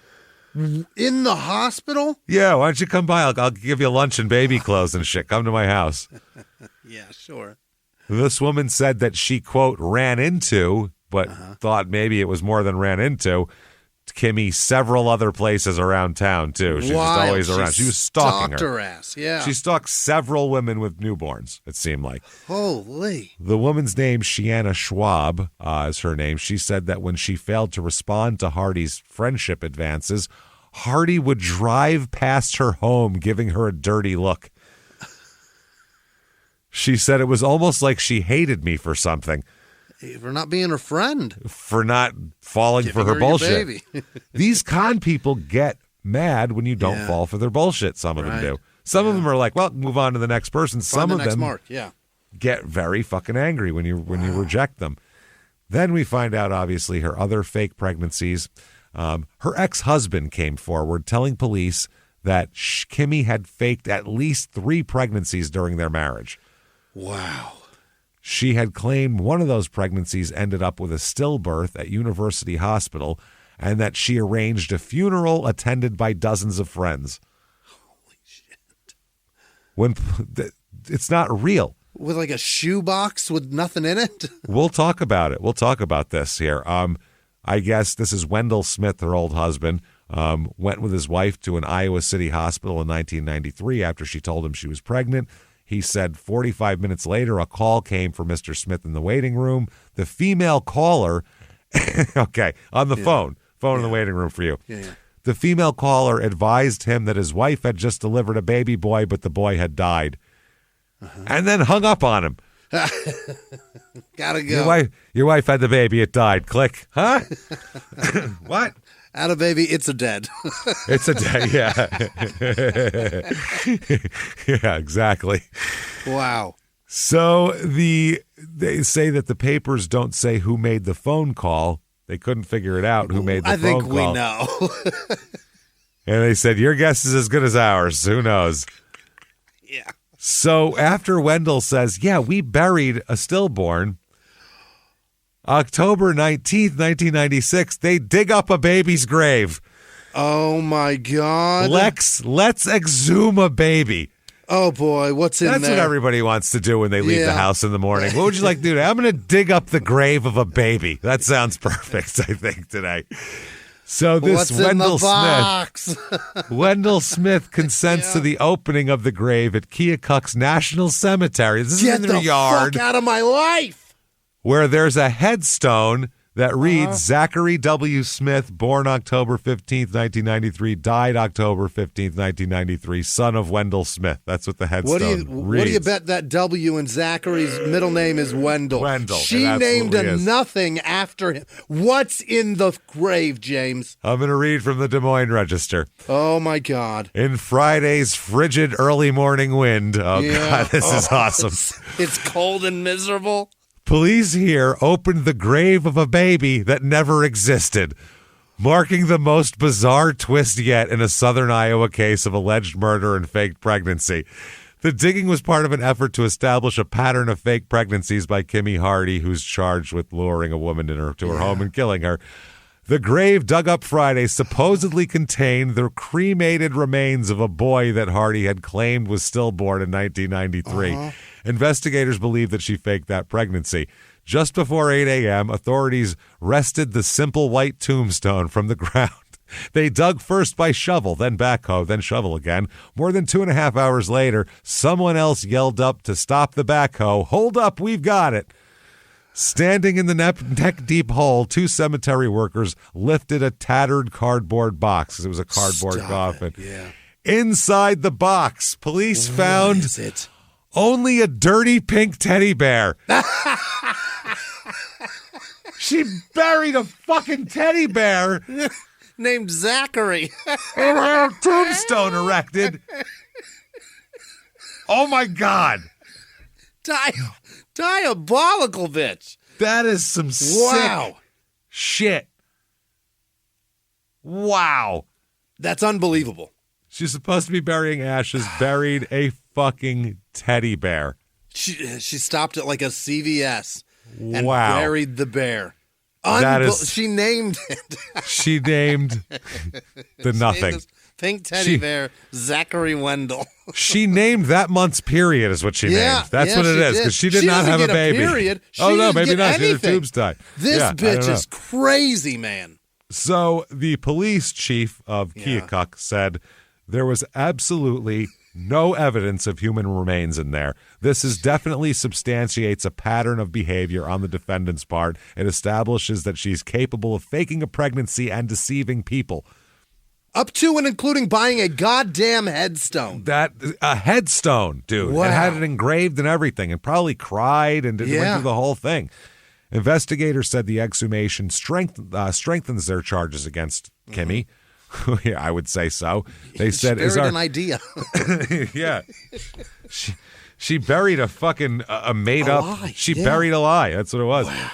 In the hospital? Yeah, why don't you come by? I'll give you lunch and baby clothes and shit. Come to my house. Yeah, sure. This woman said that she, quote, ran into, but thought maybe it was more than ran into, Kimmy several other places around town, too. She's just always around. She was stalking her. Stalked her ass, yeah. She stalked several women with newborns, it seemed like. Holy. The woman's name, Shiana Schwab, is her name. She said that when she failed to respond to Hardy's friendship advances, Hardy would drive past her home, giving her a dirty look. She said it was almost like she hated me for something. For not being her friend. For not falling for her bullshit. These con people get mad when you don't fall for their bullshit. Some of them do. Some of them are like, well, move on to the next person. Some of them get very fucking angry when you reject them. Then we find out, obviously, her other fake pregnancies. Her ex-husband came forward telling police that Kimmy had faked at least 3 pregnancies during their marriage. Wow. She had claimed one of those pregnancies ended up with a stillbirth at University Hospital, and that she arranged a funeral attended by dozens of friends. Holy shit. It's not real. With like a shoebox with nothing in it? We'll talk about it. We'll talk about this here. I guess this is Wendell Smith, her old husband, went with his wife to an Iowa City hospital in 1993 after she told him she was pregnant. He said 45 minutes later, a call came for Mr. Smith in the waiting room. The female caller, okay, on the phone in the waiting room for you. Yeah. The female caller advised him that his wife had just delivered a baby boy, but the boy had died. And then hung up on him. Gotta go. Your wife had the baby. It died. Click. Huh? What? Had a baby. It's a dead. It's a dead. Yeah. Yeah, exactly. Wow. So they say that the papers don't say who made the phone call. They couldn't figure it out who made the phone call. I think we know. And they said, your guess is as good as ours. Who knows? Yeah. So after Wendell says, yeah, we buried a stillborn, October 19th, 1996, they dig up a baby's grave. Oh, my God. Let's exhume a baby. Oh, boy. What's in there? That's what everybody wants to do when they leave the house in the morning. What would you like to do today? I'm going to dig up the grave of a baby. That sounds perfect, I think, today. So this Wendell Smith consents to the opening of the grave at Keokuk's National Cemetery. This is in their yard. Get the fuck out of my life! Where there's a headstone that reads, Zachary W. Smith, born October 15th, 1993, died October 15th, 1993, son of Wendell Smith. That's what the headstone reads. What do you bet that W in Zachary's middle name is Wendell? Wendell. She named nothing after him. What's in the grave, James? I'm going to read from the Des Moines Register. Oh, my God. In Friday's frigid early morning wind. Oh, God, this is awesome. It's cold and miserable. Police here opened the grave of a baby that never existed, marking the most bizarre twist yet in a southern Iowa case of alleged murder and fake pregnancy. The digging was part of an effort to establish a pattern of fake pregnancies by Kimmy Hardy, who's charged with luring a woman to her home and killing her. The grave dug up Friday supposedly contained the cremated remains of a boy that Hardy had claimed was stillborn in 1993. Investigators believe that she faked that pregnancy. Just before 8 a.m., authorities wrested the simple white tombstone from the ground. They dug first by shovel, then backhoe, then shovel again. More than 2.5 hours later, someone else yelled up to stop the backhoe. Hold up, we've got it. Standing in the neck-deep hole, 2 cemetery workers lifted a tattered cardboard box. It was a cardboard coffin. Yeah. Inside the box, police found only a dirty pink teddy bear. She buried a fucking teddy bear named Zachary and had a tombstone erected. Oh, my God. Diabolical, bitch. That is some sick shit. Wow. That's unbelievable. She's supposed to be burying ashes, buried a fucking teddy bear. She stopped at like a CVS and buried the bear. She named it. She named the nothing. Pink teddy bear, Zachary Wendell. She named that month's period is what she named. That's what it is, because she did not have a baby. Period. Maybe not. She had a tubes tied. This bitch is crazy, man. So the police chief of Keokuk said there was absolutely no evidence of human remains in there. This definitely substantiates a pattern of behavior on the defendant's part. It establishes that she's capable of faking a pregnancy and deceiving people. Up to and including buying a goddamn headstone. A headstone, dude. Wow. It had it engraved and everything, and probably cried and went through the whole thing. Investigators said the exhumation strengthens their charges against Kimmy. Yeah, I would say so. They said, "Is an idea?" Yeah, she buried a fucking made up. She buried a lie. That's what it was. Wow.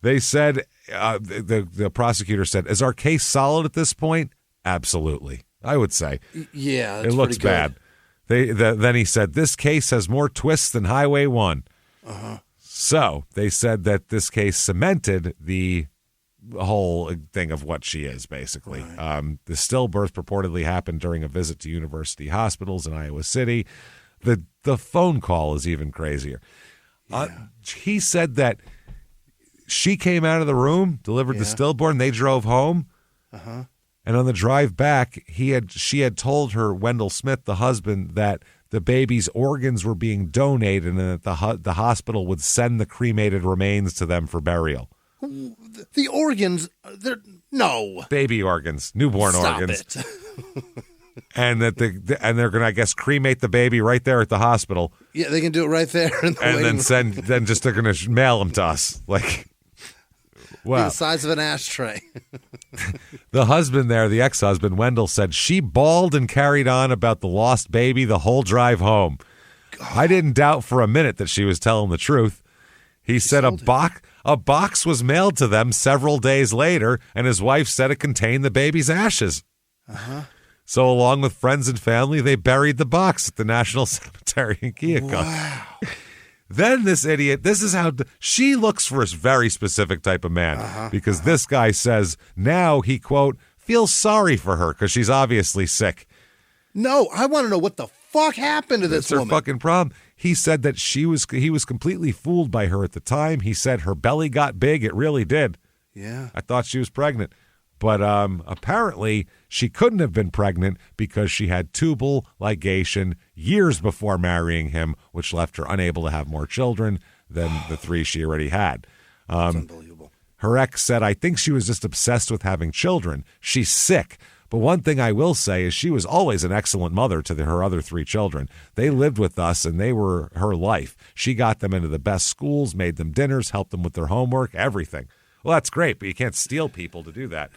They said, the prosecutor said, is our case solid at this point? Absolutely, I would say. Yeah, it looks bad. Then he said, this case has more twists than Highway 1. Uh-huh. So they said that this case cemented the whole thing of what she is, basically. Right. The stillbirth purportedly happened during a visit to university hospitals in Iowa City. The phone call is even crazier. Yeah. He said that she came out of the room, delivered the stillborn, they drove home. Uh-huh. And on the drive back, she had told her, Wendell Smith, the husband, that the baby's organs were being donated and that the hospital would send the cremated remains to them for burial. The organs, no. Baby organs, newborn organs. Stop it. And that they're going to, I guess, cremate the baby right there at the hospital. Yeah, they can do it right there. And then they're going to mail them to us. Like, wow. The size of an ashtray. The husband there, the ex-husband, Wendell, said she bawled and carried on about the lost baby the whole drive home. God. I didn't doubt for a minute that she was telling the truth. He said a box was mailed to them several days later, and his wife said it contained the baby's ashes. Uh-huh. So along with friends and family, they buried the box at the National Cemetery in Keokuk. Wow. Then this idiot, this is how she looks for a very specific type of man, because this guy says now he, quote, feels sorry for her because she's obviously sick. No, I want to know what the fuck happened to this woman. That's her fucking problem. He said that he was completely fooled by her at the time. He said her belly got big. It really did. Yeah. I thought she was pregnant. But apparently she couldn't have been pregnant because she had tubal ligation years before marrying him, which left her unable to have more children than the 3 she already had. That's unbelievable. Her ex said, I think she was just obsessed with having children. She's sick. But one thing I will say is she was always an excellent mother to her other 3 children. They lived with us, and they were her life. She got them into the best schools, made them dinners, helped them with their homework, everything. Well, that's great, but you can't steal people to do that.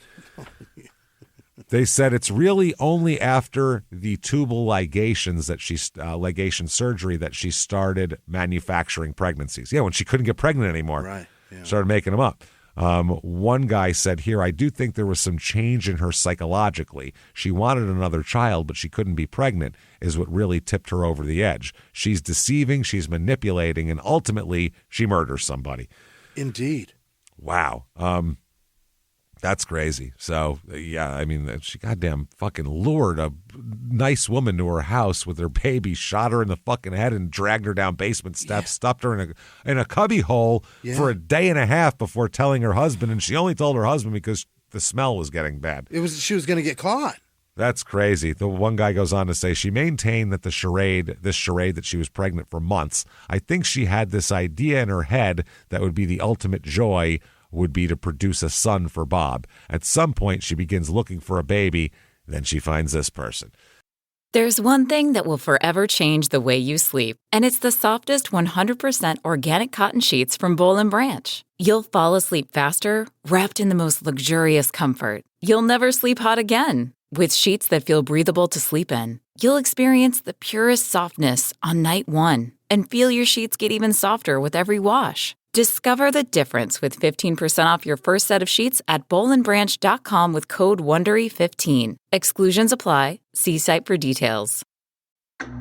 They said it's really only after the tubal ligations that ligation surgery that she started manufacturing pregnancies. Yeah, when she couldn't get pregnant anymore. Right. Yeah. Started making them up. One guy said here, I do think there was some change in her psychologically. She wanted another child, but she couldn't be pregnant, is what really tipped her over the edge. She's deceiving, she's manipulating, and ultimately she murders somebody. Indeed. Wow. That's crazy. So, yeah, I mean, she goddamn fucking lured a nice woman to her house with her baby, shot her in the fucking head and dragged her down basement steps, stuffed her in a cubby hole for a day and a half before telling her husband. And she only told her husband because the smell was getting bad. She was going to get caught. That's crazy. The one guy goes on to say she maintained that this charade that she was pregnant for months. I think she had this idea in her head that would be the ultimate joy would be to produce a son for Bob. At some point, she begins looking for a baby. Then she finds this person. There's one thing that will forever change the way you sleep, and it's the softest 100% organic cotton sheets from Boll & Branch. You'll fall asleep faster, wrapped in the most luxurious comfort. You'll never sleep hot again. With sheets that feel breathable to sleep in, you'll experience the purest softness on night 1 and feel your sheets get even softer with every wash. Discover the difference with 15% off your first set of sheets at bollandbranch.com with code WONDERY15. Exclusions apply. See site for details.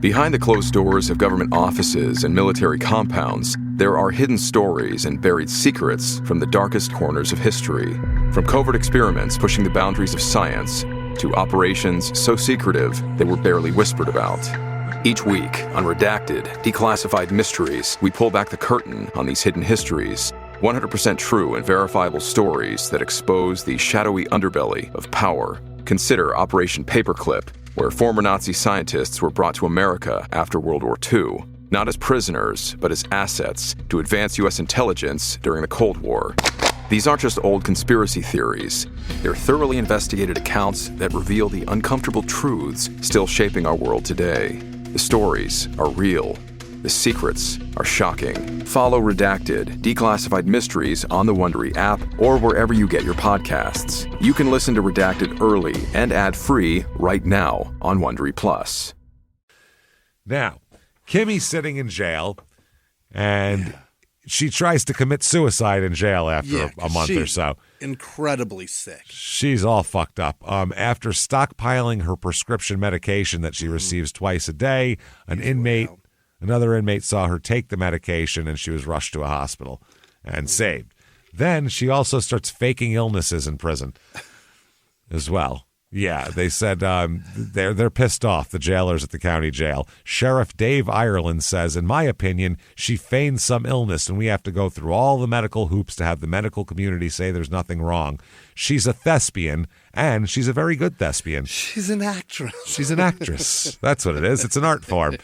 Behind the closed doors of government offices and military compounds, there are hidden stories and buried secrets from the darkest corners of history. From covert experiments pushing the boundaries of science to operations so secretive they were barely whispered about. Each week, on Redacted, Declassified Mysteries, we pull back the curtain on these hidden histories. 100% true and verifiable stories that expose the shadowy underbelly of power. Consider Operation Paperclip, where former Nazi scientists were brought to America after World War II, not as prisoners, but as assets to advance U.S. intelligence during the Cold War. These aren't just old conspiracy theories. They're thoroughly investigated accounts that reveal the uncomfortable truths still shaping our world today. The stories are real. The secrets are shocking. Follow Redacted, Declassified Mysteries on the Wondery app or wherever you get your podcasts. You can listen to Redacted early and ad-free right now on Wondery Plus. Now, Kimmy's sitting in jail, and she tries to commit suicide in jail after a month or so. Incredibly sick. She's all fucked up. After stockpiling her prescription medication that she receives twice a day, another inmate saw her take the medication and she was rushed to a hospital and saved. Then she also starts faking illnesses in prison as well. Yeah, they said they're pissed off, the jailers at the county jail. Sheriff Dave Ireland says, in my opinion, she feigns some illness, and we have to go through all the medical hoops to have the medical community say there's nothing wrong. She's a thespian, and she's a very good thespian. She's an actress. She's an actress. That's what it is. It's an art form.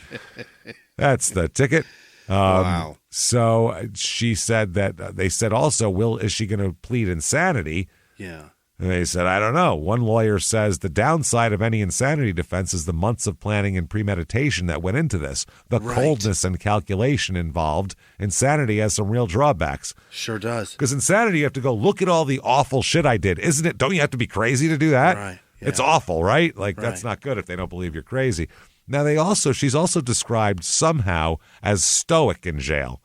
That's the ticket. Wow. So she said that they said also, is she going to plead insanity? Yeah. And they said, I don't know. One lawyer says the downside of any insanity defense is the months of planning and premeditation that went into this. The coldness and calculation involved. Insanity has some real drawbacks. Sure does. Because insanity, you have to go, look at all the awful shit I did. Isn't it? Don't you have to be crazy to do that? Right. Yeah. It's awful, right? Like, that's not good if they don't believe you're crazy. Now, she's also described somehow as stoic in jail.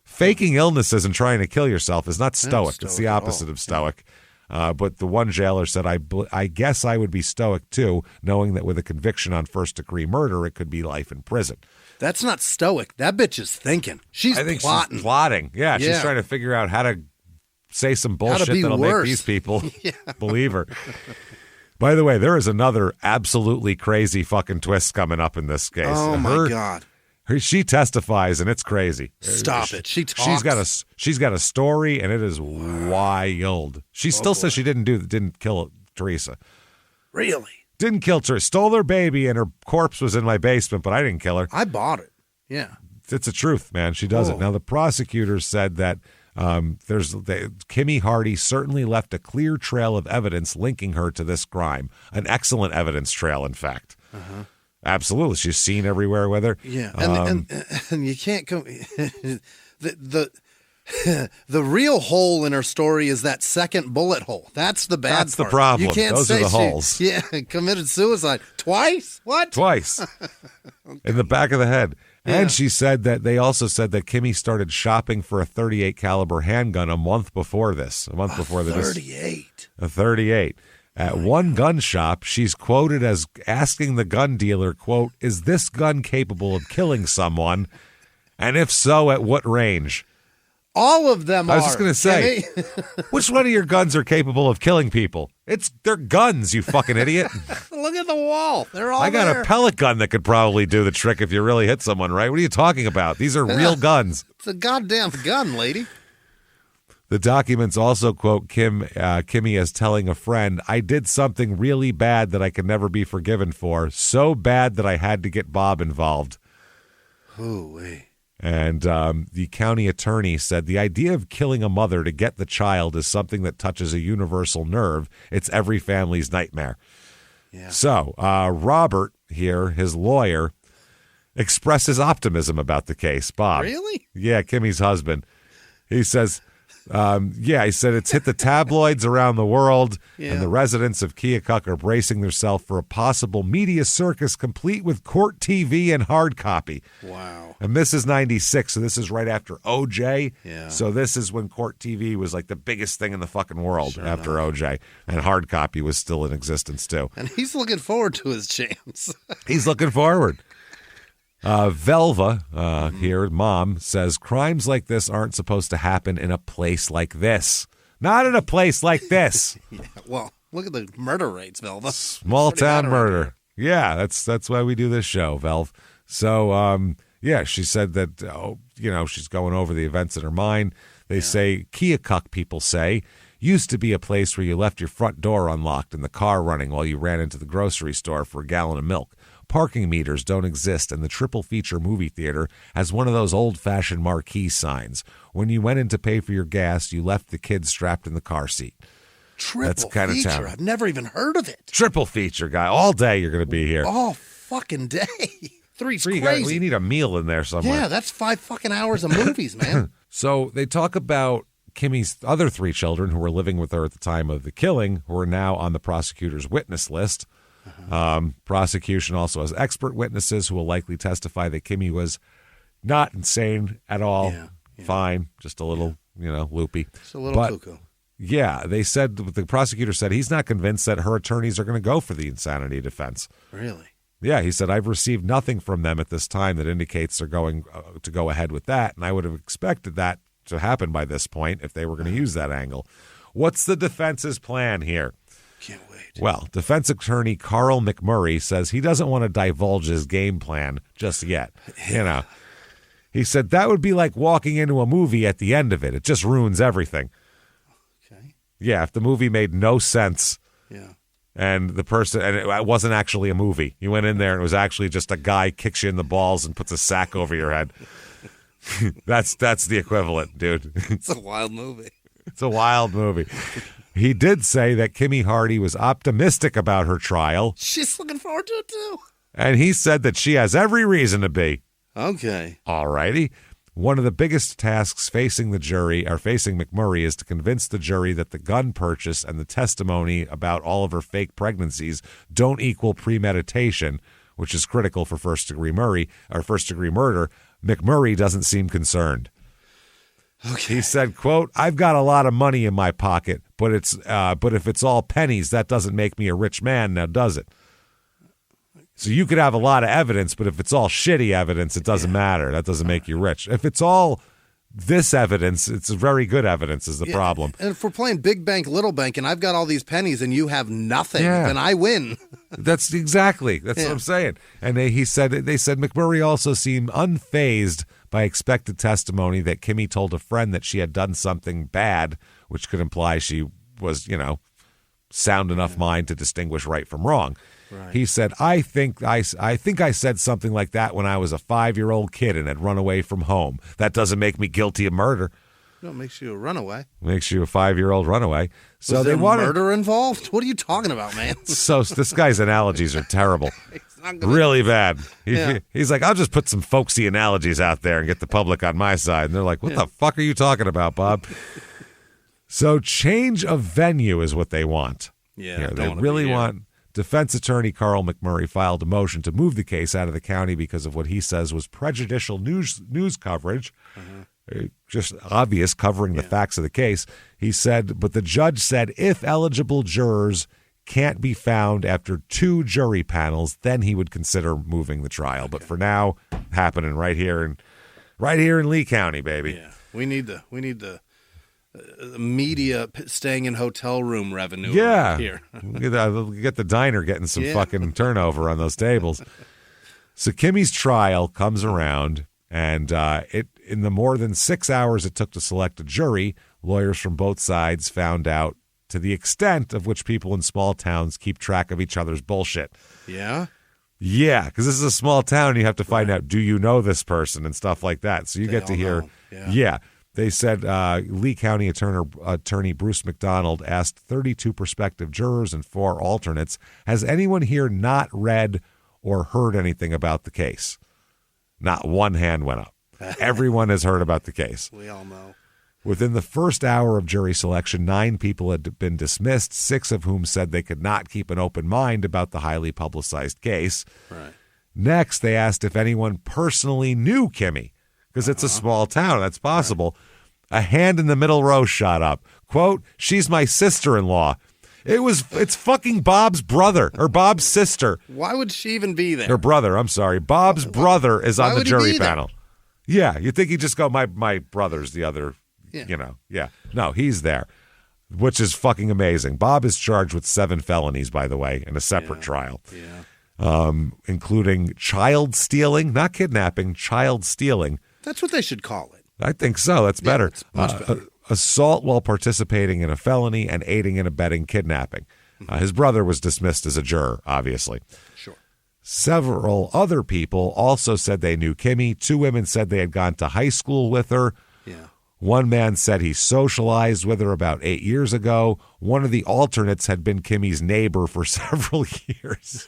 Faking illnesses and trying to kill yourself is not stoic. It's the opposite of stoic. But the one jailer said, I guess I would be stoic, too, knowing that with a conviction on first-degree murder, it could be life in prison. That's not stoic. That bitch is thinking. She's plotting. She's plotting. Yeah, she's trying to figure out how to say some bullshit that'll make these people believe her. By the way, there is another absolutely crazy fucking twist coming up in this case. Oh, my God. She testifies, and it's crazy. Stop it. She talks. She's got a story, and it is wild. She still says she didn't kill Teresa. Really? Didn't kill Teresa. Stole her baby, and her corpse was in my basement, but I didn't kill her. I bought it. Yeah. It's the truth, man. She does it. Now, the prosecutors said that Kimmy Hardy certainly left a clear trail of evidence linking her to this crime. An excellent evidence trail, in fact. Uh-huh. Absolutely. She's seen everywhere with her. Yeah. And you can't come. The real hole in her story is that second bullet hole. That's the bad That's part. the problem. You can't Those say are the holes. committed suicide. Twice? What? Twice. In the back of the head. And she said that they also said that Kimmy started shopping for a .38 caliber handgun a month before this. A month before this. 38. A .38. At one gun shop, she's quoted as asking the gun dealer, quote, is this gun capable of killing someone? And if so, at what range? All of them are. I was just going to say, which one of your guns are capable of killing people? They're guns, you fucking idiot. Look at the wall. They're all I got there. a pellet gun that could probably do the trick if you really hit someone, right? What are you talking about? These are real guns. It's a goddamn gun, lady. The documents also quote Kimmy as telling a friend, I did something really bad that I could never be forgiven for. So bad that I had to get Bob involved. Ooh-wee. And the county attorney said the idea of killing a mother to get the child is something that touches a universal nerve. It's every family's nightmare. Yeah. So Robert here, his lawyer, expresses optimism about the case. Bob. Really? Yeah, Kimmy's husband. He says... he said it's hit the tabloids around the world, and the residents of Keokuk are bracing themselves for a possible media circus complete with court TV and hard copy. Wow. And this is 96, so this is right after OJ. Yeah. So this is when court TV was like the biggest thing in the fucking world after OJ, and hard copy was still in existence too. And he's looking forward to his chance. He's looking forward. Velva, here, mom, says crimes like this aren't supposed to happen in a place like this. Not in a place like this. Well, look at the murder rates, Velva. Small town murder. Yeah, that's why we do this show, Velv. So, she said that, she's going over the events in her mind. They say, Keokuk people say, used to be a place where you left your front door unlocked and the car running while you ran into the grocery store for a gallon of milk. Parking meters don't exist, and the triple feature movie theater has one of those old-fashioned marquee signs. When you went in to pay for your gas, you left the kid strapped in the car seat. Triple feature. Town. I've never even heard of it. Triple feature, guy. All day you're going to be here. All fucking day. Three's crazy. You need a meal in there somewhere. Yeah, that's 5 fucking hours of movies, man. So they talk about Kimmy's other 3 children who were living with her at the time of the killing, who are now on the prosecutor's witness list. Prosecution also has expert witnesses who will likely testify that Kimmy was not insane at all. fine, just a little, loopy. Just a little cuckoo. Yeah, the prosecutor said he's not convinced that her attorneys are going to go for the insanity defense. Really? Yeah, he said, I've received nothing from them at this time that indicates they're going to go ahead with that, and I would have expected that to happen by this point if they were going to use that angle. What's the defense's plan here? Can't wait. Well, defense attorney Carl McMurray says he doesn't want to divulge his game plan just yet. He said that would be like walking into a movie at the end of it. It just ruins everything. Okay. Yeah, if the movie made no sense. Yeah. And it wasn't actually a movie. You went in there and it was actually just a guy kicks you in the balls and puts a sack over your head. That's the equivalent, dude. It's a wild movie. It's a wild movie. He did say that Kimmy Hardy was optimistic about her trial. She's looking forward to it, too. And he said that she has every reason to be. Okay. All righty. One of the biggest tasks facing McMurray is to convince the jury that the gun purchase and the testimony about all of her fake pregnancies don't equal premeditation, which is critical for first-degree murder. McMurray doesn't seem concerned. Okay. He said, quote, I've got a lot of money in my pocket, but if it's all pennies, that doesn't make me a rich man, now does it? So you could have a lot of evidence, but if it's all shitty evidence, it doesn't matter. That doesn't make you rich. If it's all this evidence, it's very good evidence is the problem. And if we're playing big bank, little bank, and I've got all these pennies and you have nothing, then I win. That's what I'm saying. And they said McMurray also seemed unfazed by expected testimony that Kimmy told a friend that she had done something bad, which could imply she was, sound enough mind to distinguish right from wrong. Right. He said, I think I said something like that when I was a 5-year-old kid and had run away from home. That doesn't make me guilty of murder. No, it makes you a runaway. Makes you a 5-year-old runaway. So was they there wanted murder involved? What are you talking about, man? So this guy's analogies are terrible. Really bad. He's like, I'll just put some folksy analogies out there and get the public on my side. And they're like, what the fuck are you talking about, Bob? So change of venue is what they want. Yeah, they really want. Defense attorney Carl McMurray filed a motion to move the case out of the county because of what he says was prejudicial news coverage. Just obvious, covering the facts of the case. He said, but the judge said if eligible jurors can't be found after 2 jury panels, then he would consider moving the trial. But for now, happening right here in Lee County, baby. Yeah, we need the media staying in hotel room revenue. Here. Get the diner getting some fucking turnover on those tables. So Kimmy's trial comes around, and in the more than 6 hours it took to select a jury, lawyers from both sides found out to the extent of which people in small towns keep track of each other's bullshit. Yeah? Yeah, because this is a small town, you have to find out, do you know this person and stuff like that. So you get to hear, They said Lee County Attorney Bruce McDonald asked 32 prospective jurors and 4 alternates, has anyone here not read or heard anything about the case? Not one hand went up. Everyone has heard about the case. We all know. Within the first hour of jury selection, 9 people had been dismissed, 6 of whom said they could not keep an open mind about the highly publicized case. Right. Next, they asked if anyone personally knew Kimmy, because it's a small town. That's possible. Right. A hand in the middle row shot up. Quote, she's my sister-in-law. It's fucking Bob's brother or Bob's sister. Why would she even be there? Her brother, I'm sorry. Bob's brother is on the jury panel. Yeah, you think he'd just go, my brother's the other, No, he's there, which is fucking amazing. Bob is charged with 7 felonies, by the way, in a separate trial. Yeah. Including child stealing, not kidnapping, child stealing. That's what they should call it. I think so. That's better. It's much better. Assault while participating in a felony and aiding and abetting kidnapping. His brother was dismissed as a juror, obviously. Sure. Several other people also said they knew Kimmy. 2 women said they had gone to high school with her. Yeah. 1 man said he socialized with her about 8 years ago. One of the alternates had been Kimmy's neighbor for several years.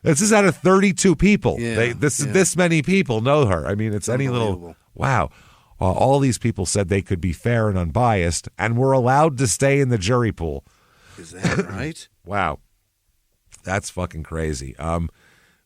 This is out of 32 people. This many people know her. I mean, it's any little... Wow. All these people said they could be fair and unbiased and were allowed to stay in the jury pool. Is that right? Wow. That's fucking crazy.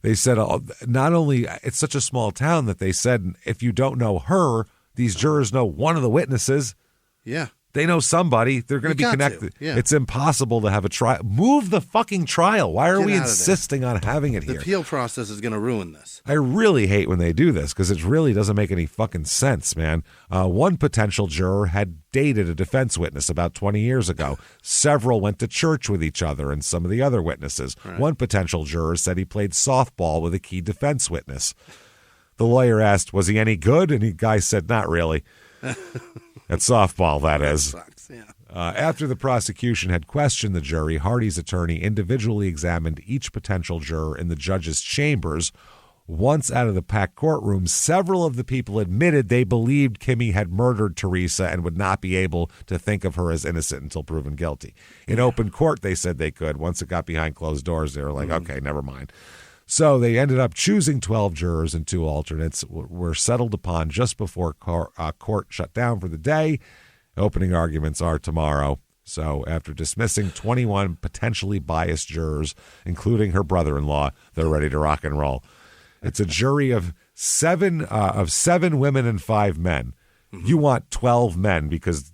They said not only it's such a small town that they said if you don't know her, these jurors know one of the witnesses. Yeah. They know somebody. They're going to be connected. Yeah. It's impossible to have a trial. Move the fucking trial. Why are we insisting on having it here? The appeal process is going to ruin this. I really hate when they do this because it really doesn't make any fucking sense, man. One potential juror had dated a defense witness about 20 years ago. Several went to church with each other and some of the other witnesses. Right. One potential juror said he played softball with a key defense witness. The lawyer asked, was he any good? And the guy said, not really. At softball, that is. Sucks, yeah. After the prosecution had questioned the jury, Hardy's attorney individually examined each potential juror in the judge's chambers. Once out of the packed courtroom, several of the people admitted they believed Kimmy had murdered Teresa and would not be able to think of her as innocent until proven guilty. In open court, they said they could. Once it got behind closed doors, they were like, okay, never mind. So they ended up choosing 12 jurors and 2 alternates were settled upon just before court shut down for the day. Opening arguments are tomorrow. So after dismissing 21 potentially biased jurors, including her brother-in-law, they're ready to rock and roll. It's a jury of seven women and 5 men. Mm-hmm. You want 12 men because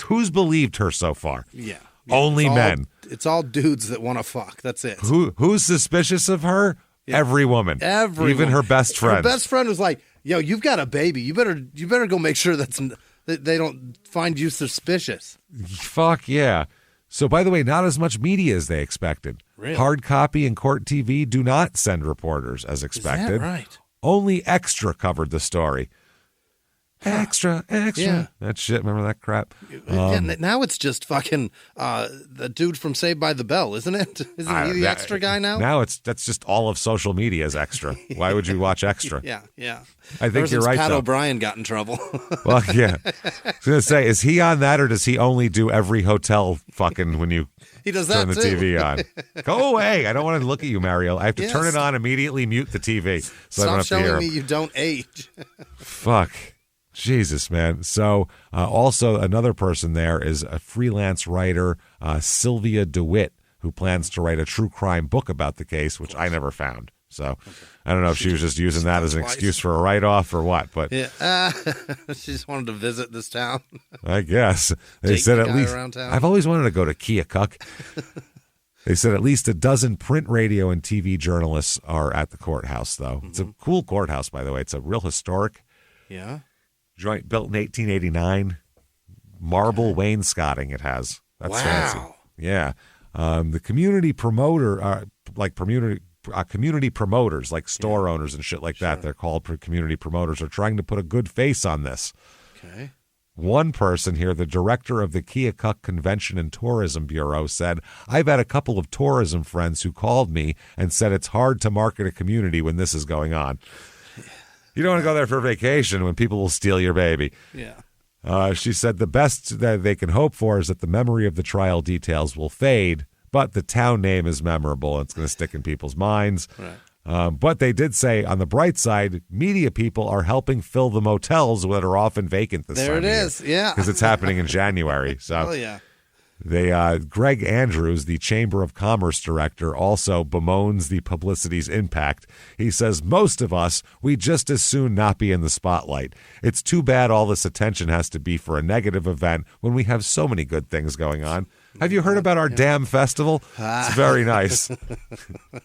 who's believed her so far? Yeah. Only men. It's all dudes that want to fuck. That's it. Who's suspicious of her? Yeah. Every woman. Even her best friend. Her best friend was like, yo, you've got a baby. You better go make sure that they don't find you suspicious. Fuck yeah. So, by the way, not as much media as they expected. Really? Hard copy and court TV do not send reporters as expected. Is that right? Only Extra covered the story. Extra. Yeah. That shit. Remember that crap? Now it's just fucking the dude from Saved by the Bell, isn't it? Isn't he the extra guy now? Now that's just all of social media is Extra. Why would you watch Extra? Yeah. I think you're right. Pat O'Brien got in trouble. Well, yeah. I was gonna say, is he on that or does he only do every hotel fucking when you he does turn that the too. TV on? Go away! I don't want to look at you, Mario. I have to turn it on immediately. Mute the TV so I don't have to hear. Stop showing me you don't age. Fuck. Jesus, man. So also another person there is a freelance writer, Sylvia DeWitt, who plans to write a true crime book about the case, which I never found. So I don't know if she was just using that as an excuse for a write-off or what. But yeah, she just wanted to visit this town. I guess. They said at least. I've always wanted to go to Keokuk. They said at least a dozen print, radio, and TV journalists are at the courthouse, though. Mm-hmm. It's a cool courthouse, by the way. It's a real historic. Yeah. Joint built in 1889, marble wainscoting it has. That's fancy. Yeah. The community promoter, community promoters, like store owners and shit like that, they're called community promoters, are trying to put a good face on this. Okay. One person here, the director of the Keokuk Convention and Tourism Bureau, said, I've had a couple of tourism friends who called me and said it's hard to market a community when this is going on. You don't want to go there for vacation when people will steal your baby. Yeah. She said the best that they can hope for is that the memory of the trial details will fade, but the town name is memorable and it's going to stick in people's minds. Right. But they did say, on the bright side, media people are helping fill the motels that are often vacant this time. There it is, yeah. Because it's happening in January. So. Oh, yeah. Greg Andrews, the Chamber of Commerce director, also bemoans the publicity's impact. He says, most of us, we just as soon not be in the spotlight. It's too bad all this attention has to be for a negative event when we have so many good things going on. Have you heard about our damn festival? It's very nice.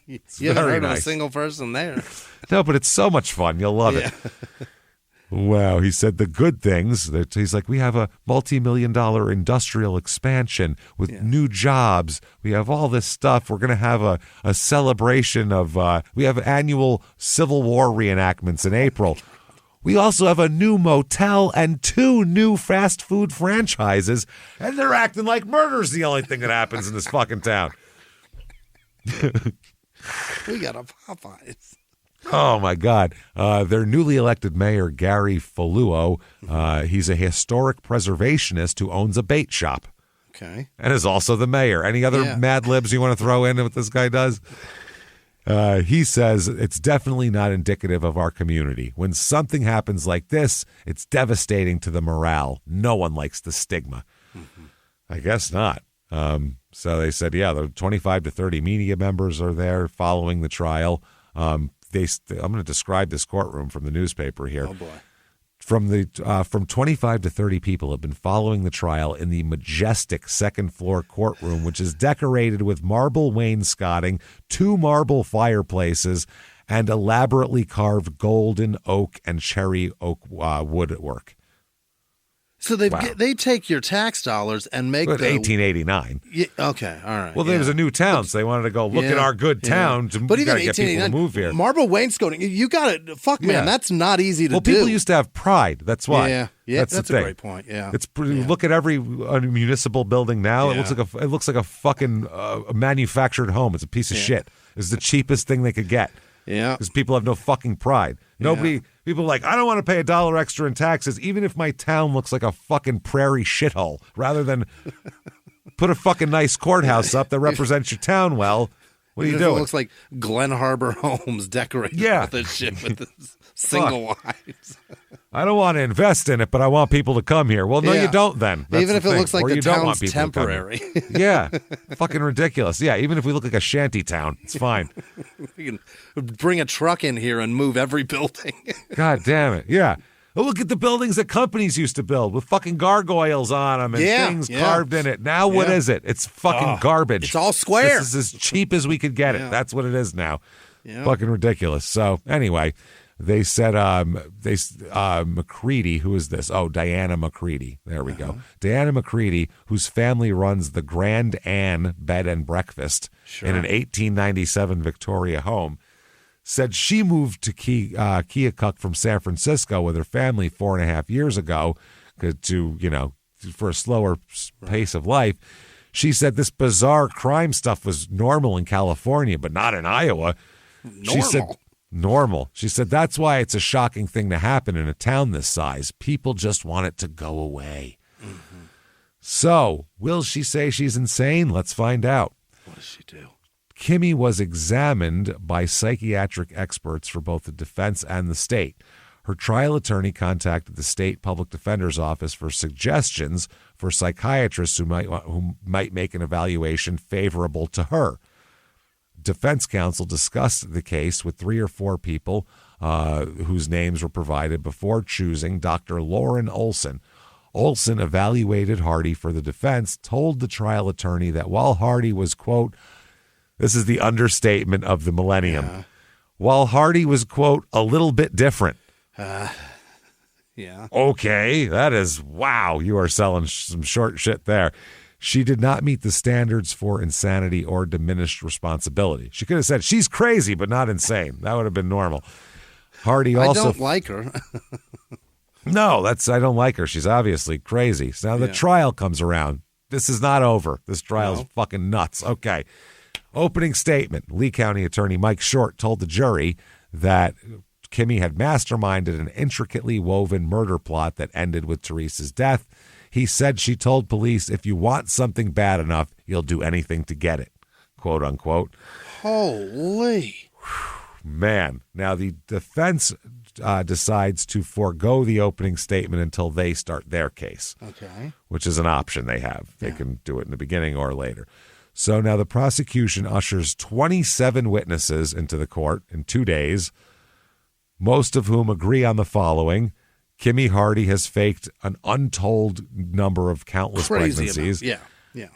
You haven't heard of a single person there. No, but it's so much fun. You'll love it. Wow, he said the good things. He's like, we have a multi-million-dollar industrial expansion with new jobs. We have all this stuff. We're going to have a celebration of, we have annual Civil War reenactments in April. We also have a new motel and 2 new fast food franchises, and they're acting like murder's the only thing that happens in this fucking town. We got a Popeyes. Oh, my God. Their newly elected mayor, Gary Foluo, he's a historic preservationist who owns a bait shop. Okay. And is also the mayor. Any other Mad Libs you want to throw in what this guy does? He says it's definitely not indicative of our community. When something happens like this, it's devastating to the morale. No one likes the stigma. Mm-hmm. I guess not. So they said, the 25 to 30 media members are there following the trial. I'm going to describe this courtroom from the newspaper here. Oh, boy. From 25 to 30 people have been following the trial in the majestic second-floor courtroom, which is decorated with marble wainscoting, 2 marble fireplaces, and elaborately carved golden oak and cherry oak woodwork. So they take your tax dollars and make 1889. Yeah, okay, all right. Well, there was a new town, so they wanted to go look at our good town. But even get people to move here. Marble wainscoting, you got it. Fuck, man, that's not easy to do. Well, people used to have pride. That's why. Yeah, that's the a thing. great point. Yeah, Look at every municipal building now. Yeah. It looks like a fucking manufactured home. It's a piece of shit. It's the cheapest thing they could get. Yeah, because people have no fucking pride. People are like, I don't want to pay $1 extra in taxes, even if my town looks like a fucking prairie shithole, rather than put a fucking nice courthouse up that represents your town well. What are you doing? It looks like Glen Harbor Homes decorated with this shit with this single wides. I don't want to invest in it, but I want people to come here. Well, no, you don't then. That's even if it looks like or the you don't town's want people temporary. to come here. Yeah, fucking ridiculous. Yeah, even if we look like a shanty town, it's fine. We can bring a truck in here and move every building. God damn it. Yeah. Oh, look at the buildings that companies used to build with fucking gargoyles on them and things carved in it. Now what is it? It's fucking garbage. It's all square. This is as cheap as we could get it. That's what it is now. Yeah. Fucking ridiculous. So anyway, they said McCready, who is this? Oh, Diana McCready. There we go. Diana McCready, whose family runs the Grand Anne Bed and Breakfast in an 1897 Victoria home, said she moved to Keokuk from San Francisco with her family 4.5 years ago for a slower pace of life. She said this bizarre crime stuff was normal in California, but not in Iowa. She said normal. She said that's why it's a shocking thing to happen in a town this size. People just want it to go away. Mm-hmm. So, will she say she's insane? Let's find out. What does she do? Kimmy was examined by psychiatric experts for both the defense and the state. Her trial attorney contacted the state public defender's office for suggestions for psychiatrists who might make an evaluation favorable to her. Defense counsel discussed the case with 3 or 4 people whose names were provided before choosing Dr. Lauren Olson. Olson evaluated Hardy for the defense, told the trial attorney that while Hardy was, quote, this is the understatement of the millennium. Yeah. While Hardy was, quote, a little bit different. Yeah. Okay, that is, wow, you are selling some short shit there. She did not meet the standards for insanity or diminished responsibility. She could have said, she's crazy, but not insane. That would have been normal. Hardy also... I don't like her. No, I don't like her. She's obviously crazy. So now the trial comes around. This is not over. This trial is fucking nuts. Okay. Opening statement. Lee County Attorney Mike Short told the jury that Kimmy had masterminded an intricately woven murder plot that ended with Teresa's death. He said she told police, if you want something bad enough, you'll do anything to get it, quote unquote. Holy. Man. Now, the defense decides to forego the opening statement until they start their case. Okay. Which is an option they have. They can do it in the beginning or later. So now the prosecution ushers 27 witnesses into the court in 2 days, most of whom agree on the following. Kimmy Hardy has faked an untold number of countless pregnancies,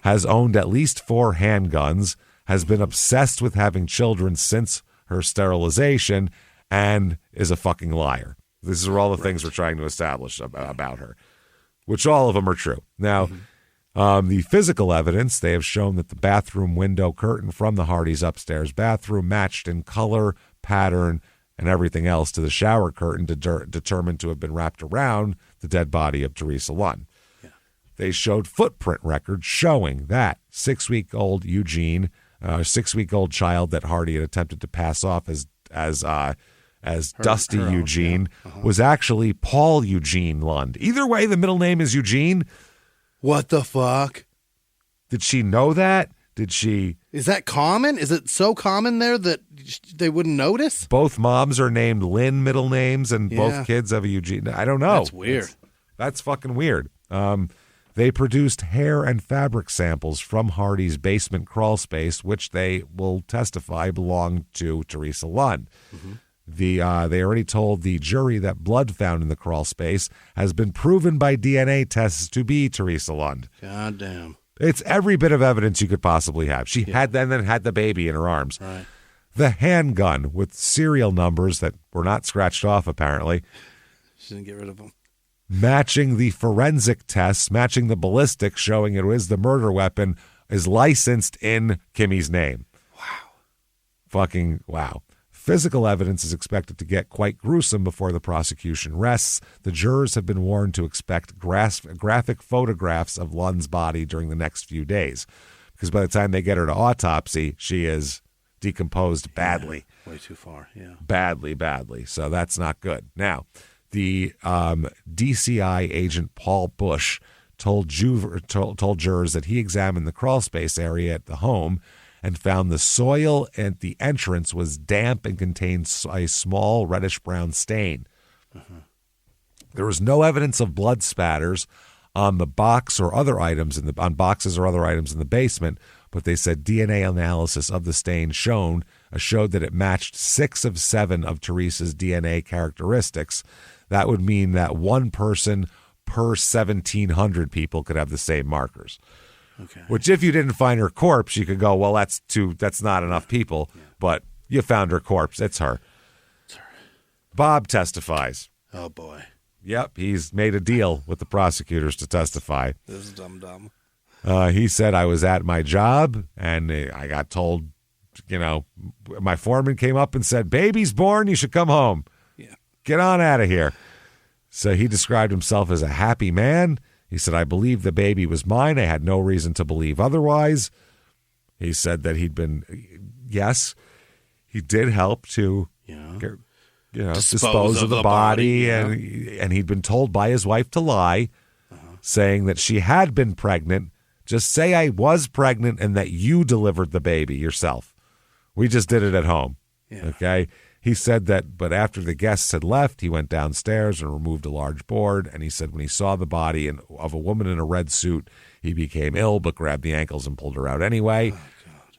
has owned at least 4 handguns, has been obsessed with having children since her sterilization, and is a fucking liar. These are all the things we're trying to establish about her, which all of them are true. Now, the physical evidence, they have shown that the bathroom window curtain from the Hardys' upstairs bathroom matched in color, pattern, and everything else to the shower curtain determined to have been wrapped around the dead body of Teresa Lunn. Yeah. They showed footprint records showing that 6-week-old Eugene, 6-week-old child that Hardy had attempted to pass off as Dusty Eugene was actually Paul Eugene Lund. Either way, the middle name is Eugene. What the fuck? Did she know that? Did she? Is that common? Is it so common there that they wouldn't notice? Both moms are named Lynn middle names, and both kids have a Eugene. I don't know. That's weird. That's fucking weird. They produced hair and fabric samples from Hardy's basement crawl space, which they will testify belonged to Teresa Lund. Mm-hmm. They already told the jury that blood found in the crawl space has been proven by DNA tests to be Teresa Lund. God damn. It's every bit of evidence you could possibly have. She had then had the baby in her arms. Right. The handgun with serial numbers that were not scratched off, apparently. She didn't get rid of them. Matching the forensic tests, matching the ballistics, showing it was the murder weapon, is licensed in Kimmy's name. Wow. Fucking wow. Physical evidence is expected to get quite gruesome before the prosecution rests. The jurors have been warned to expect graphic photographs of Lund's body during the next few days, because by the time they get her to autopsy, she is decomposed badly. Yeah, way too far, yeah. Badly. So that's not good. Now, the DCI agent Paul Bush told jurors that he examined the crawl space area at the home and found the soil at the entrance was damp and contained a small reddish-brown stain. Uh-huh. There was no evidence of blood spatters on the box or other items on boxes or other items in the basement, but they said DNA analysis of the stain showed that it matched 6 of 7 of Teresa's DNA characteristics. That would mean that one person per 1,700 people could have the same markers. Okay. Which, if you didn't find her corpse, you could go, well, that's not enough people. Yeah. But you found her corpse. It's her. It's her. Bob testifies. Oh, boy. Yep, he's made a deal with the prosecutors to testify. This is dumb. He said, I was at my job, and I got told, my foreman came up and said, baby's born, you should come home. Yeah. Get on out of here. So he described himself as a happy man. He said, I believe the baby was mine. I had no reason to believe otherwise. He said that he did help to dispose of the body. And he'd been told by his wife to lie, saying that she had been pregnant. Just say I was pregnant and that you delivered the baby yourself. We just did it at home. Yeah. Okay. He said that, but after the guests had left, he went downstairs and removed a large board. And he said when he saw the body of a woman in a red suit, he became ill, but grabbed the ankles and pulled her out anyway. Oh, God.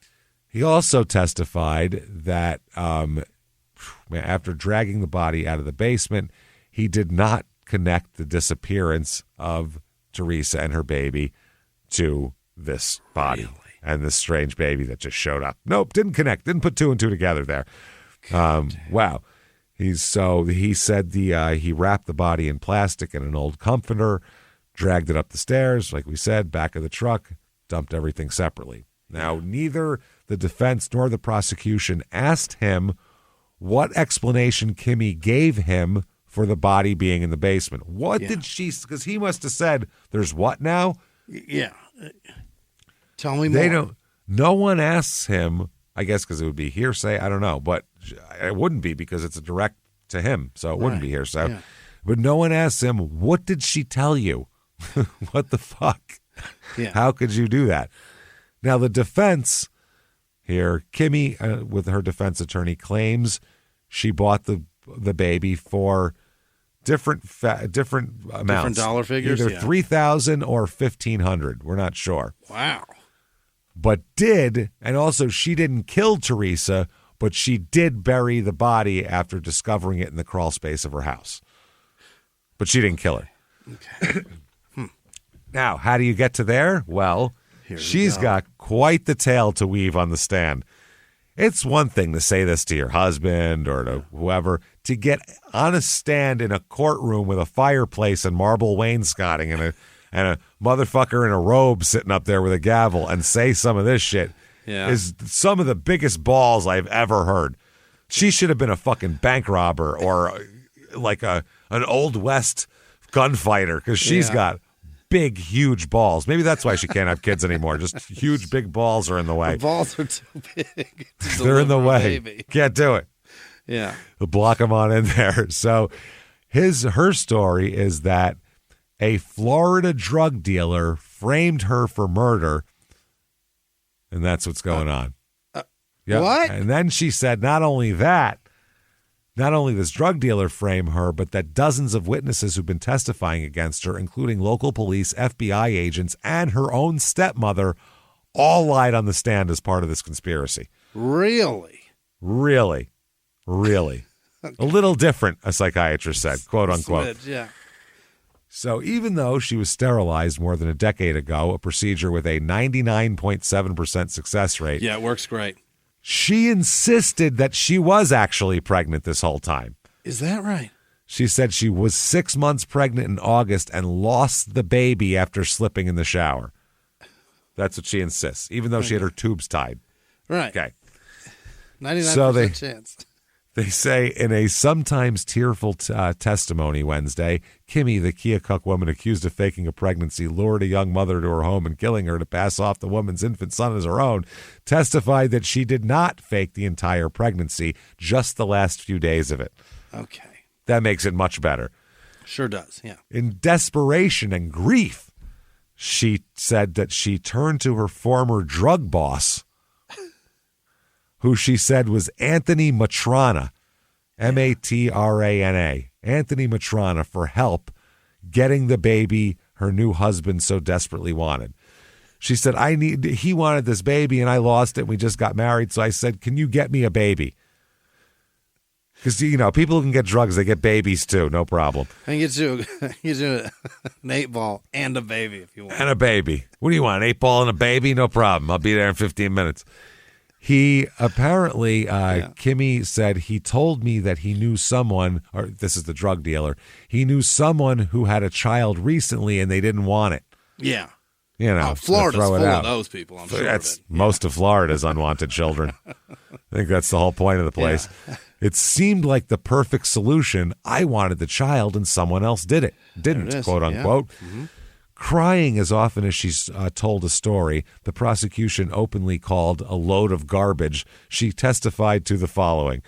He also testified that after dragging the body out of the basement, he did not connect the disappearance of Teresa and her baby to this body and this strange baby that just showed up. Nope, didn't connect, didn't put 2 and 2 together there. Wow. He said he wrapped the body in plastic in an old comforter, dragged it up the stairs, like we said, back of the truck, dumped everything separately. Now, neither the defense nor the prosecution asked him what explanation Kimmy gave him for the body being in the basement. What did she, because he must have said, there's what now? Yeah. Tell me more. No one asks him, I guess because it would be hearsay. I don't know, but it wouldn't be because it's a direct to him, so it wouldn't be hearsay. Yeah. But no one asks him, what did she tell you? What the fuck? Yeah. How could you do that? Now, the defense here, Kimmy, with her defense attorney, claims she bought the baby for different amounts. Different dollar figures? Either $3,000 or $1,500. We're not sure. Wow. But and also she didn't kill Teresa, but she did bury the body after discovering it in the crawl space of her house. But she didn't kill her. Okay. Now, how do you get to there? Well, she's got quite the tale to weave on the stand. It's one thing to say this to your husband or to whoever, to get on a stand in a courtroom with a fireplace and marble wainscoting and a motherfucker in a robe sitting up there with a gavel and say some of this shit is some of the biggest balls I've ever heard. She should have been a fucking bank robber or like an Old West gunfighter because she's got big, huge balls. Maybe that's why she can't have kids anymore. Just huge, big balls are in the way. The balls are too big. They're in the way. Can't do it. Yeah. They'll block them on in there. So her story is that a Florida drug dealer framed her for murder, and that's what's going on. What? And then she said not only that, Not only this drug dealer frame her, but that dozens of witnesses who've been testifying against her, including local police, FBI agents, and her own stepmother, all lied on the stand as part of this conspiracy. Really? Really. Okay. A little different, a psychiatrist said, quote unquote. Yeah. So even though she was sterilized more than a decade ago, a procedure with a 99.7% success rate. Yeah, it works great. She insisted that she was actually pregnant this whole time. Is that right? She said she was 6 months pregnant in August and lost the baby after slipping in the shower. That's what she insists, even though she had her tubes tied. Right. Okay. 99% chance. They say in a sometimes tearful testimony Wednesday, Kimmy, the Keokuk woman accused of faking a pregnancy, lured a young mother to her home and killing her to pass off the woman's infant son as her own, testified that she did not fake the entire pregnancy, just the last few days of it. Okay. That makes it much better. Sure does, yeah. In desperation and grief, she said that she turned to her former drug boss, who she said was Anthony Matrana, Matrana, Anthony Matrana, for help getting the baby her new husband so desperately wanted. She said, he wanted this baby and I lost it. And we just got married. So I said, can you get me a baby? Because, people who can get drugs, they get babies too. No problem. I can get you an 8-ball and a baby if you want. And a baby. What do you want, an 8-ball and a baby? No problem. I'll be there in 15 minutes. He apparently, Kimmy said, he told me that he knew someone, or this is the drug dealer, he knew someone who had a child recently and they didn't want it. Yeah. Florida's full of those people, I'm sure. That's most of Florida's unwanted children. I think that's the whole point of the place. Yeah. It seemed like the perfect solution. I wanted the child and someone else didn't, quote unquote. Yeah. Mm-hmm. Crying as often as she's told a story, the prosecution openly called a load of garbage. She testified to the following.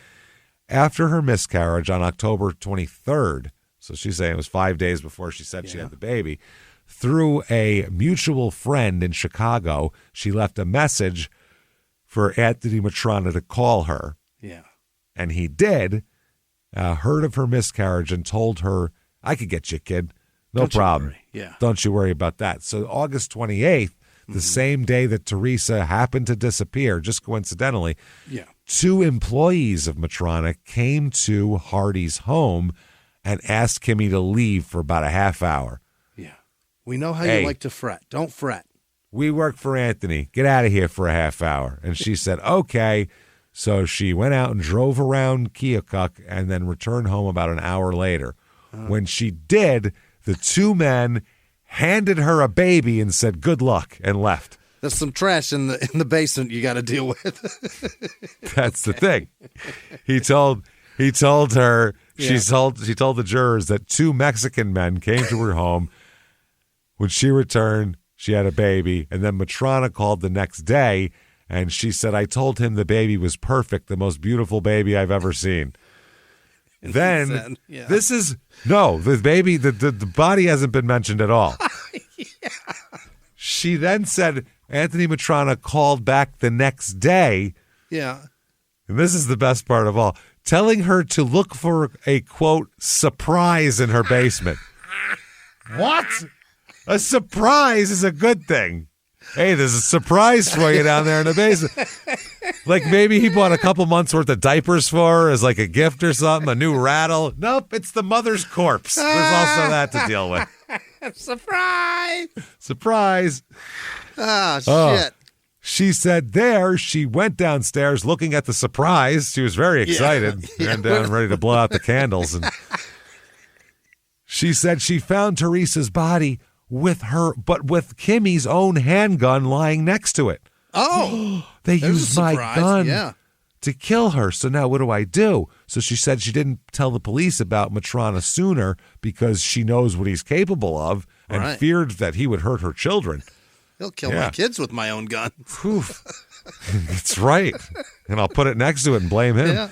After her miscarriage on October 23rd, so she's saying it was 5 days before she said she had the baby, through a mutual friend in Chicago, she left a message for Anthony Matrana to call her. Yeah. And he did, heard of her miscarriage and told her, I could get you, kid. No problem. Yeah. Don't you worry about that. So August 28th, the same day that Teresa happened to disappear, just coincidentally, 2 employees of Matrana came to Hardy's home and asked Kimmy to leave for about a half hour. Yeah. We know how you like to fret. Don't fret. We work for Anthony. Get out of here for a half hour. And she said, okay. So she went out and drove around Keokuk and then returned home about an hour later. When she did, the 2 men handed her a baby and said, good luck, and left. There's some trash in the basement you got to deal with. That's the thing. He told her, she told the jurors that 2 Mexican men came to her home. When she returned, she had a baby. And then Matrana called the next day, and she said, I told him the baby was perfect, the most beautiful baby I've ever seen. Then this is the baby, the body hasn't been mentioned at all. She then said Anthony Matrana called back the next day. Yeah. And this is the best part of all, telling her to look for a, quote, surprise in her basement. What? A surprise is a good thing. Hey, there's a surprise for you down there in the basement. Like maybe he bought a couple months worth of diapers for her as like a gift or something, a new rattle. Nope, it's the mother's corpse. There's also that to deal with. Surprise! Surprise. Oh, shit. She said she went downstairs looking at the surprise. She was very excited and ready to blow out the candles. And she said she found Teresa's body with Kimmy's own handgun lying next to it. Oh, they used my gun to kill her. So now what do I do? So she said she didn't tell the police about Matrana sooner because she knows what he's capable of and feared that he would hurt her children. He'll kill my kids with my own gun. That's right. And I'll put it next to it and blame him. Yeah.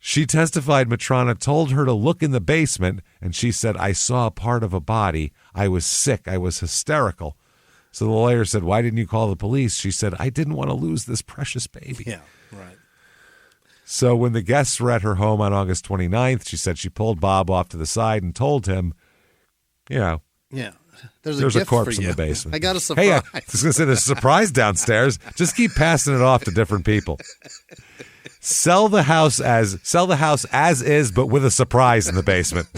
She testified Matrana told her to look in the basement, and she said, I saw a part of a body. I was sick. I was hysterical. So the lawyer said, why didn't you call the police? She said, I didn't want to lose this precious baby. Yeah, right. So when the guests were at her home on August 29th, she said she pulled Bob off to the side and told him, Yeah. There's a corpse in the basement. I got a surprise. Hey, I was going to say there's a surprise downstairs. Just keep passing it off to different people. Sell the house as is, but with a surprise in the basement.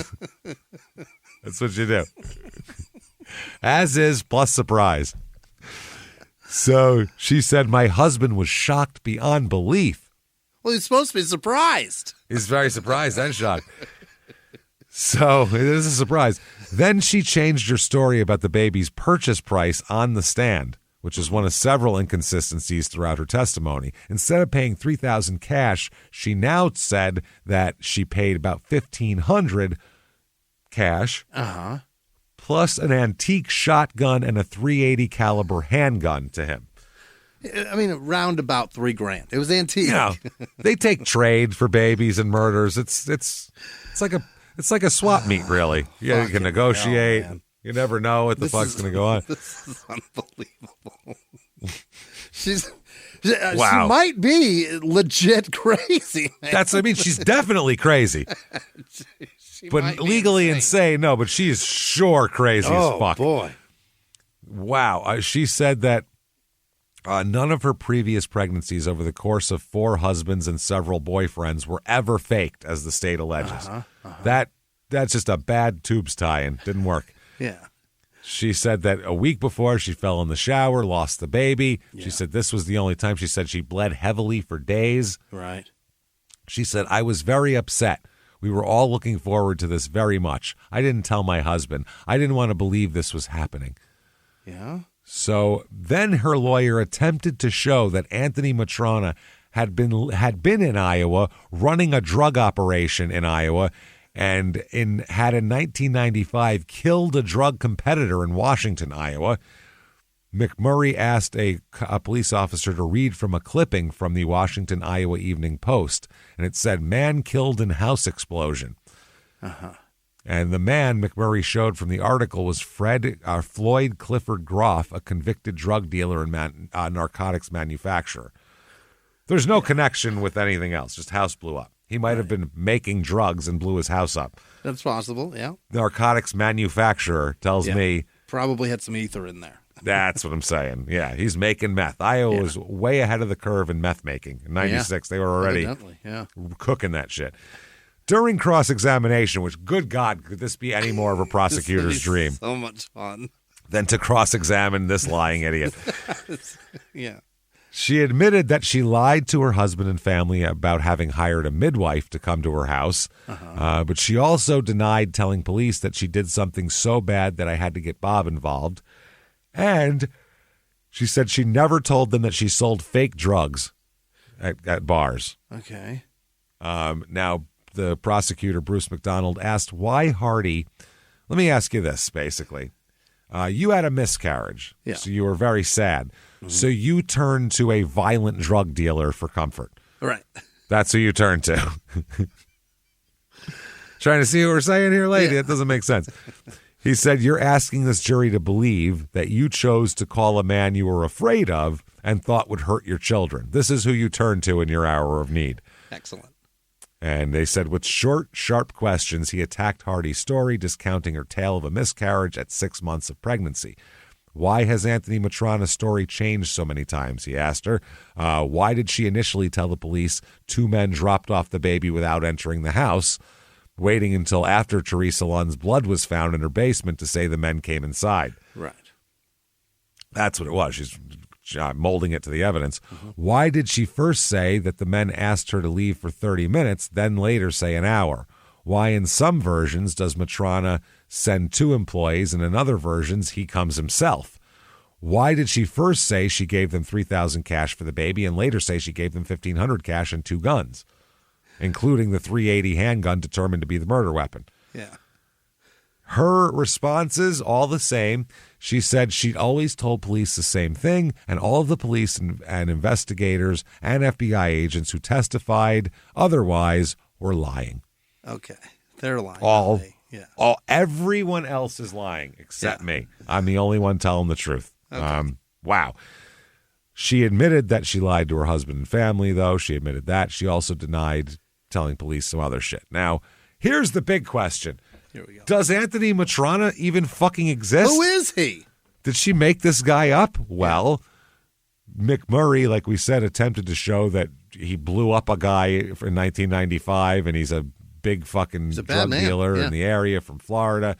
That's what you do. As is plus surprise. So she said, my husband was shocked beyond belief. Well, he's supposed to be surprised. He's very surprised and shocked. So it is a surprise. Then she changed her story about the baby's purchase price on the stand, which is one of several inconsistencies throughout her testimony. Instead of paying $3,000 cash, she now said that she paid about $1,500 cash, plus an antique shotgun and a .380 caliber handgun to him. I mean, around about $3,000. It was antique. They take trade for babies and murders. It's like a swap meet, really. Yeah, you can negotiate. Hell, you never know what the fuck's going to go on. This is unbelievable. She Wow. might be legit crazy. Man. She's definitely crazy. But legally insane, no, but she is sure crazy as fuck. Oh, boy. Wow. She said that none of her previous pregnancies over the course of 4 husbands and several boyfriends were ever faked, as the state alleges. That's just a bad tubes tie-in. Didn't work. Yeah. She said that a week before she fell in the shower, lost the baby. Yeah. She said this was the only time. She said she bled heavily for days. Right. She said, I was very upset. We were all looking forward to this very much. I didn't tell my husband. I didn't want to believe this was happening. Yeah. So then her lawyer attempted to show that Anthony Matrona had been in Iowa running a drug operation in Iowa and had in 1995 killed a drug competitor in Washington, Iowa. McMurray asked a police officer to read from a clipping from the Washington, Iowa Evening Post, and it said, "Man killed in house explosion." And the man McMurray showed from the article was Floyd Clifford Groff, a convicted drug dealer and narcotics manufacturer. There's no connection with anything else, just house blew up. He might have been making drugs and blew his house up. That's possible, yeah. Narcotics manufacturer tells me. Probably had some ether in there. That's what I'm saying. Yeah, he's making meth. Iowa was way ahead of the curve in meth making. In 96, they were already cooking that shit. During cross-examination, which, good God, could this be any more of a prosecutor's dream? So much fun. Than to cross-examine this lying idiot. Yeah. She admitted that she lied to her husband and family about having hired a midwife to come to her house, but she also denied telling police that she did something so bad that I had to get Bob involved. And she said she never told them that she sold fake drugs at bars. Okay. Now, the prosecutor, Bruce McDonald, asked why Hardy. Let me ask you this, basically. You had a miscarriage, so you were very sad. Mm-hmm. So you turned to a violent drug dealer for comfort. Right. That's who you turned to. Trying to see what we're saying here, lady? It doesn't make sense. He said, you're asking this jury to believe that you chose to call a man you were afraid of and thought would hurt your children. This is who you turned to in your hour of need. Excellent. And they said with short, sharp questions, he attacked Hardy's story, discounting her tale of a miscarriage at 6 months of pregnancy. Why has Anthony Matrona's story changed so many times, he asked her. Why did she initially tell the police 2 men dropped off the baby without entering the house, waiting until after Teresa Lund's blood was found in her basement to say the men came inside? Right. That's what it was. She's molding it to the evidence. Mm-hmm. Why did she first say that the men asked her to leave for 30 minutes, then later say an hour? Why in some versions does Matrona send 2 employees and in other versions he comes himself? Why did she first say she gave them $3,000 cash for the baby and later say she gave them $1,500 cash and 2 guns, including the .380 handgun determined to be the murder weapon? Yeah. Her responses, all the same. She said she'd always told police the same thing, and all of the police and investigators and FBI agents who testified otherwise were lying. Okay. They're lying. Everyone else is lying except me. I'm the only one telling the truth. Okay. Wow. She admitted that she lied to her husband and family, though. She admitted that. She also denied telling police some other shit. Now, here's the big question. Here we go. Does Anthony Matrana even fucking exist? Who is he? Did she make this guy up? Well, McMurray, like we said, attempted to show that he blew up a guy in 1995, and he's a big fucking drug dealer in the area from Florida.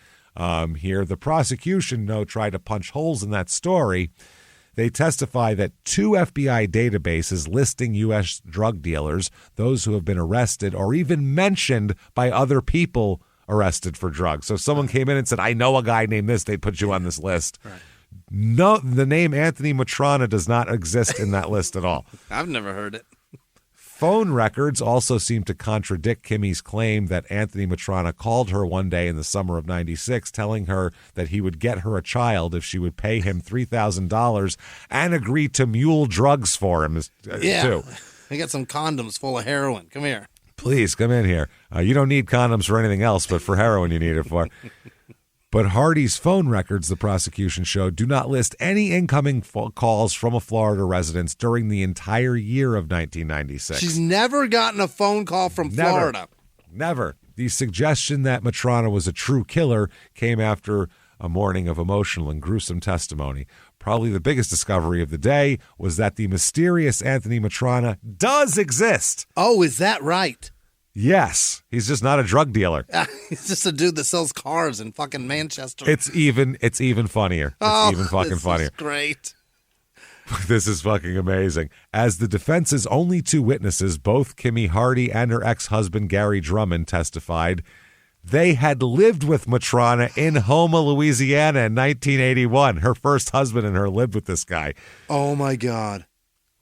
Here, the prosecution, tried to punch holes in that story. They testify that 2 FBI databases listing U.S. drug dealers, those who have been arrested or even mentioned by other people arrested for drugs. So if someone came in and said, I know a guy named this, they'd put you on this list. Right. No, the name Anthony Matrana does not exist in that list at all. I've never heard it. Phone records also seem to contradict Kimmy's claim that Anthony Matrana called her one day in the summer of 96, telling her that he would get her a child if she would pay him $3,000 and agree to mule drugs for him, too. I got some condoms full of heroin. Come here. Please, come in here. You don't need condoms for anything else, but for heroin you need it for. But Hardy's phone records, the prosecution showed, do not list any incoming calls from a Florida residence during the entire year of 1996. She's never gotten a phone call from Florida. Never. The suggestion that Matrana was a true killer came after a morning of emotional and gruesome testimony. Probably the biggest discovery of the day was that the mysterious Anthony Matrana does exist. Oh, is that right? Yes, he's just not a drug dealer. He's just a dude that sells cars in fucking Manchester. It's even funnier. It's even fucking funnier. This is great. This is fucking amazing. As the defense's only 2 witnesses, both Kimmy Hardy and her ex-husband Gary Drummond testified, they had lived with Matrana in Houma, Louisiana in 1981. Her first husband and her lived with this guy. Oh, my God.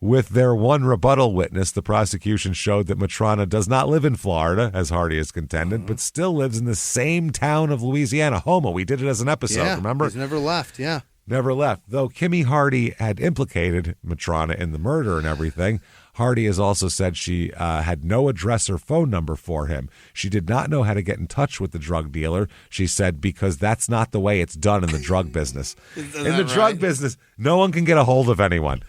With their one rebuttal witness, the prosecution showed that Matrana does not live in Florida, as Hardy has contended, but still lives in the same town of Louisiana, Houma. We did it as an episode, remember? He's never left, Never left. Though Kimmy Hardy had implicated Matrana in the murder and everything, Hardy has also said she had no address or phone number for him. She did not know how to get in touch with the drug dealer, she said, because that's not the way it's done in the drug business. In the drug business, no one can get a hold of anyone.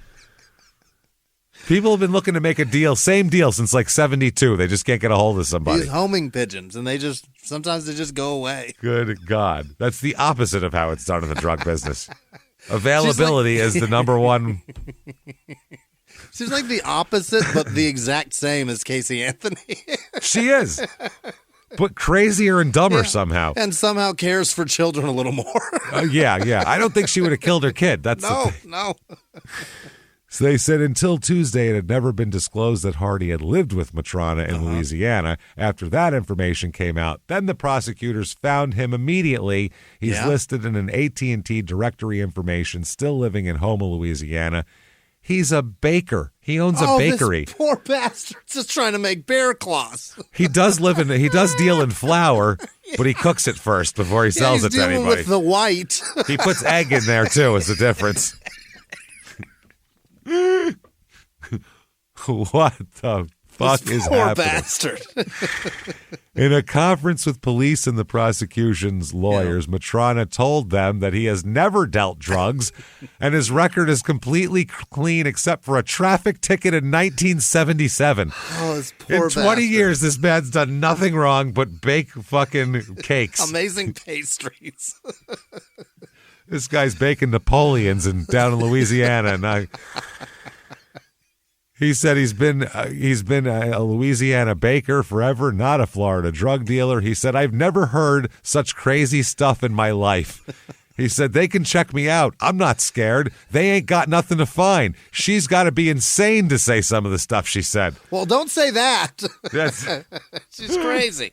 People have been looking to make a deal, same deal since like 72. They just can't get a hold of somebody. These homing pigeons, and sometimes they just go away. Good God. That's the opposite of how it's done in the drug business. Availability is the number one. She's like the opposite, but the exact same as Casey Anthony. She is. But crazier and dumber somehow. And somehow cares for children a little more. Yeah. I don't think she would have killed her kid. That's No. So they said until Tuesday it had never been disclosed that Hardy had lived with Matrana in Louisiana. After that information came out, then the prosecutors found him immediately. He's listed in an AT&T directory information, still living in Houma, Louisiana. He's a baker. He owns a bakery. This poor bastard's just trying to make bear claws. He does deal in flour, but he cooks it first before he sells it to anybody. With the white. He puts egg in there too, is the difference. What the fuck is happening? Poor bastard. In a conference with police and the prosecution's lawyers, Matrana told them that he has never dealt drugs and his record is completely clean except for a traffic ticket in 1977. Oh, this poor In 20 years, this man's done nothing wrong but bake fucking cakes. Amazing pastries. This guy's baking Napoleons down in Louisiana, and he said he's been a Louisiana baker forever, not a Florida drug dealer. He said, I've never heard such crazy stuff in my life. He said, they can check me out. I'm not scared. They ain't got nothing to find. She's got to be insane to say some of the stuff she said. Well, don't say that. She's crazy.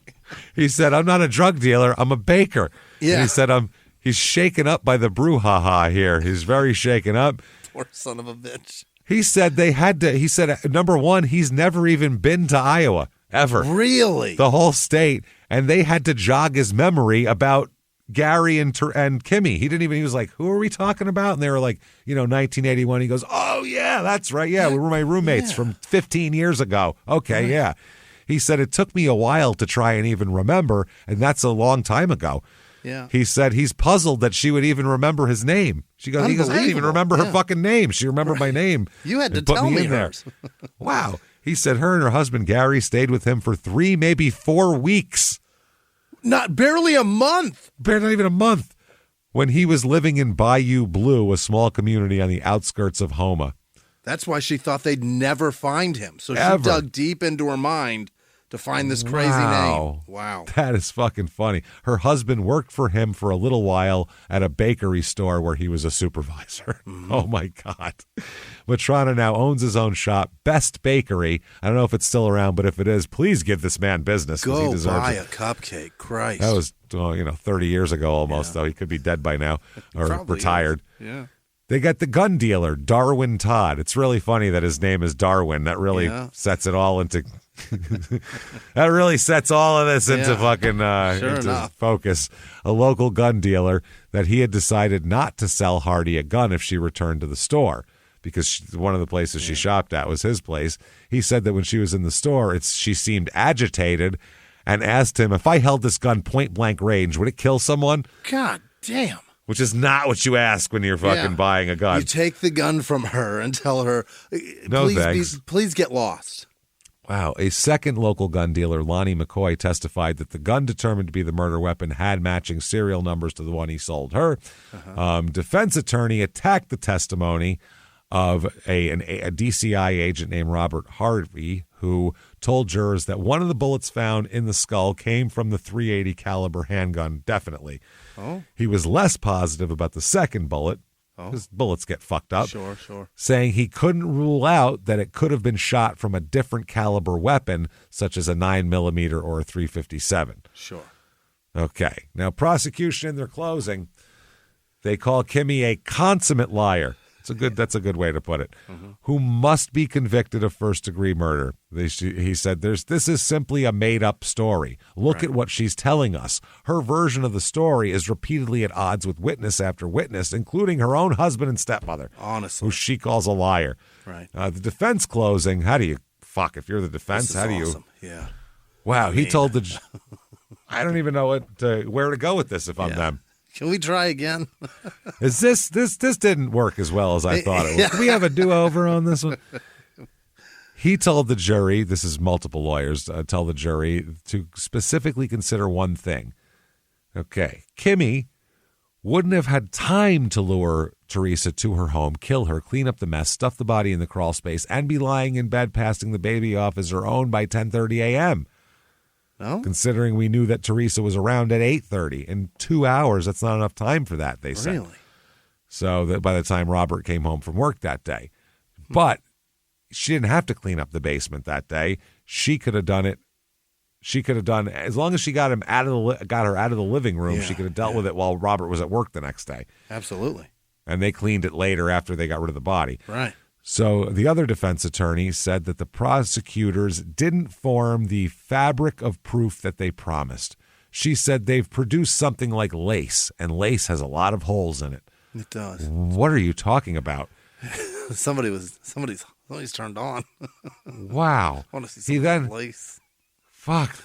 He said, I'm not a drug dealer. I'm a baker. Yeah. And he said, he's shaken up by the brouhaha here. He's very shaken up. Poor son of a bitch. He said he said, number one, he's never even been to Iowa, ever. Really? The whole state. And they had to jog his memory about Gary and Kimmy. He was like, who are we talking about? And they were like, 1981. He goes, oh, yeah, that's right. Yeah, we were my roommates from 15 years ago. Okay, yeah. He said, it took me a while to try and even remember, and that's a long time ago. Yeah. He said he's puzzled that she would even remember his name. He goes, I didn't even remember her fucking name. She remembered my name. You had to tell me hers. Wow. He said her and her husband, Gary, stayed with him for 3, maybe 4 weeks. Barely a month. Not even a month. When he was living in Bayou Blue, a small community on the outskirts of Houma. That's why she thought they'd never find him. So she dug deep into her mind to find this crazy name. Wow. That is fucking funny. Her husband worked for him for a little while at a bakery store where he was a supervisor. Mm-hmm. Oh, my God. Matrana now owns his own shop, Best Bakery. I don't know if it's still around, but if it is, please give this man business. Go he deserves buy it. a cupcake. Christ. That was 30 years ago almost, though. He could be dead by now or retired. Is. Yeah. They got the gun dealer, Darwin Todd. It's really funny that his name is Darwin. That really sets it all into... that really sets all of this into fucking into focus. A local gun dealer that he had decided not to sell Hardy a gun if she returned to the store because one of the places she shopped at was his place. He said that when she was in the store, she seemed agitated and asked him, if I held this gun point blank range, would it kill someone? God damn. Which is not what you ask when you're fucking buying a gun. You take the gun from her and tell her, please get lost. Wow. A second local gun dealer, Lonnie McCoy, testified that the gun determined to be the murder weapon had matching serial numbers to the one he sold her. Defense attorney attacked the testimony of a DCI agent named Robert Harvey, who told jurors that one of the bullets found in the skull came from the .380 caliber handgun, definitely. Oh. He was less positive about the second bullet, because bullets get fucked up. Sure. Saying he couldn't rule out that it could have been shot from a different caliber weapon, such as a 9mm or a .357. Sure. Okay. Now, prosecution in their closing, they call Kimmy a consummate liar. That's a good way to put it. Mm-hmm. Who must be convicted of first-degree murder. He said, this is simply a made-up story. Look at what she's telling us. Her version of the story is repeatedly at odds with witness after witness, including her own husband and stepmother, honestly, who she calls a liar. Right. The defense closing, how do you, if you're the defense, how do you? Awesome. Yeah. Wow, he told the, I don't even know where to go with this if I'm them. Can we try again? Is this didn't work as well as I thought it was. Can we have a do-over on this one? He told the jury, this is multiple lawyers, tell the jury to specifically consider one thing. Okay, Kimmy wouldn't have had time to lure Teresa to her home, kill her, clean up the mess, stuff the body in the crawl space, and be lying in bed passing the baby off as her own by 10:30 a.m., no? Considering we knew that Teresa was around at 8:30. In 2 hours, that's not enough time for that, they said. Really? So that by the time Robert came home from work that day. But she didn't have to clean up the basement that day. She could have done it. She could have done, as long as she got her out of the living room, she could have dealt with it while Robert was at work the next day. Absolutely. And they cleaned it later after they got rid of the body. Right. So the other defense attorney said that the prosecutors didn't form the fabric of proof that they promised. She said they've produced something like lace, and lace has a lot of holes in it. It does. What are you talking about? Somebody's turned on. Wow. I want to see some lace. Fuck,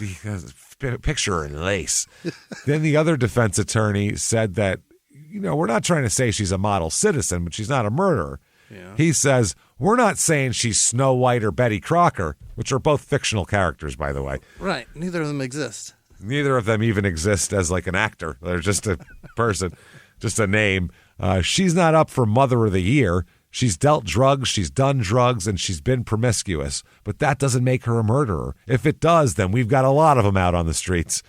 picture her in lace. Then the other defense attorney said that, we're not trying to say she's a model citizen, but she's not a murderer. Yeah. He says, we're not saying she's Snow White or Betty Crocker, which are both fictional characters, by the way. Right. Neither of them exist. Neither of them even exist as like an actor. They're just a person, just a name. She's not up for Mother of the Year. She's dealt drugs, she's done drugs, and she's been promiscuous. But that doesn't make her a murderer. If it does, then we've got a lot of them out on the streets.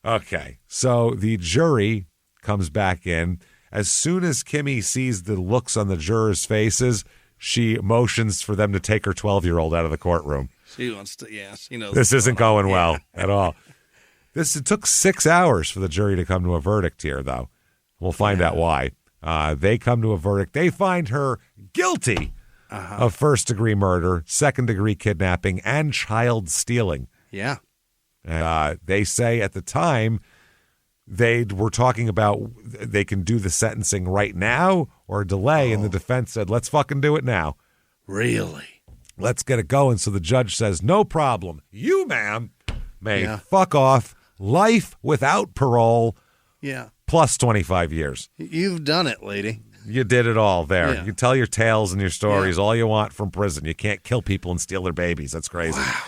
Okay. So the jury comes back in. As soon as Kimmy sees the looks on the jurors' faces, she motions for them to take her 12-year-old out of the courtroom. She wants to, she knows. This isn't going well at all. It took 6 hours for the jury to come to a verdict here, though. We'll find out why. They come to a verdict. They find her guilty of first-degree murder, second-degree kidnapping, and child stealing. Yeah. They say at the time they were talking about they can do the sentencing right now or delay, and the defense said, let's fucking do it now. Really? Let's get it going. So the judge says, no problem. You, ma'am, may fuck off. life without parole. Yeah. Plus 25 years. You've done it, lady. You did it all there. Yeah. You tell your tales and your stories all you want from prison. You can't kill people and steal their babies. That's crazy. Wow.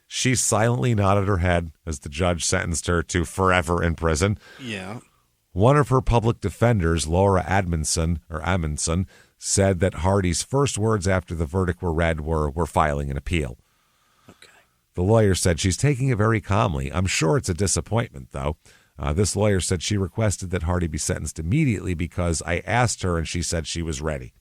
She silently nodded her head as the judge sentenced her to forever in prison. Yeah. One of her public defenders, Laura Amundsen, said that Hardy's first words after the verdict were read were, "We're filing an appeal." Okay. The lawyer said she's taking it very calmly. I'm sure it's a disappointment, though. This lawyer said she requested that Hardy be sentenced immediately because I asked her and she said she was ready.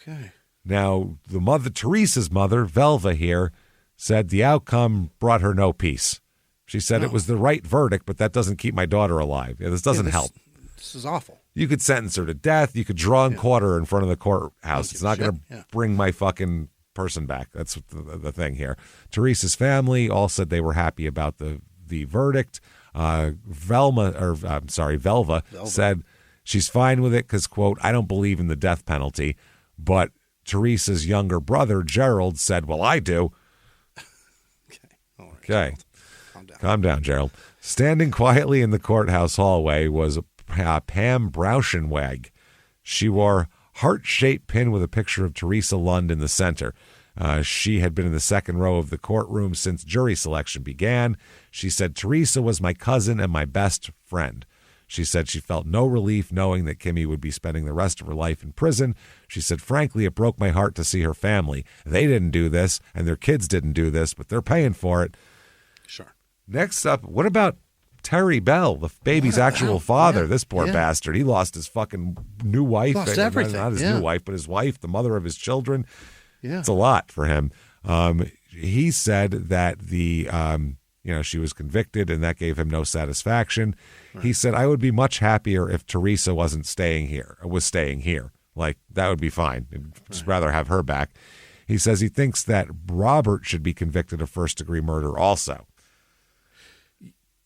Okay. Now, the mother, Teresa's mother, Velva here, said the outcome brought her no peace. She said it was the right verdict, but that doesn't keep my daughter alive. Yeah, this doesn't help. This is awful. You could sentence her to death. You could draw and quarter her in front of the courthouse. It's not going to bring my fucking person back. That's the thing here. Teresa's family all said they were happy about the verdict. Velva said she's fine with it because, quote, I don't believe in the death penalty. But Teresa's younger brother, Gerald, said, well, I do. Okay. Calm down, Gerald. Standing quietly in the courthouse hallway was Pam Brauschenweg. She wore heart-shaped pin with a picture of Teresa Lund in the center. She had been in the second row of the courtroom since jury selection began. She said, Teresa was my cousin and my best friend. She said she felt no relief knowing that Kimmy would be spending the rest of her life in prison. She said, frankly, it broke my heart to see her family. They didn't do this, and their kids didn't do this, but they're paying for it. Sure. Next up, what about Terry Bell, the baby's actual father? This poor bastard. He lost his fucking new wife. Lost everything. Not his new wife, but his wife, the mother of his children. Yeah. It's a lot for him. He said that she was convicted and that gave him no satisfaction. Right. He said, I would be much happier if Teresa was staying here. Like, that would be fine. I'd just rather have her back. He says he thinks that Robert should be convicted of first-degree murder also.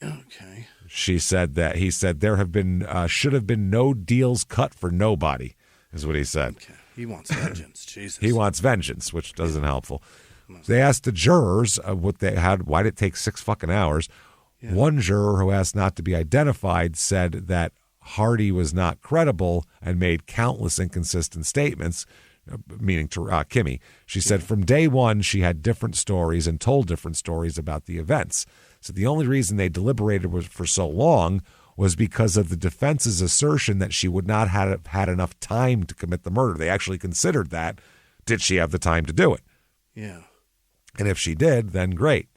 Okay. He said there should have been no deals cut for nobody, is what he said. Okay. He wants vengeance. Jesus. He wants vengeance, which isn't helpful. They asked the jurors what they had. Why did it take 6 fucking hours? Yeah. One juror who asked not to be identified said that Hardy was not credible and made countless inconsistent statements, meaning to Kimmy. She said from day one she had different stories and told different stories about the events. So the only reason they deliberated for so long was because of the defense's assertion that she would not have had enough time to commit the murder. They actually considered that. Did she have the time to do it? Yeah. And if she did, then great.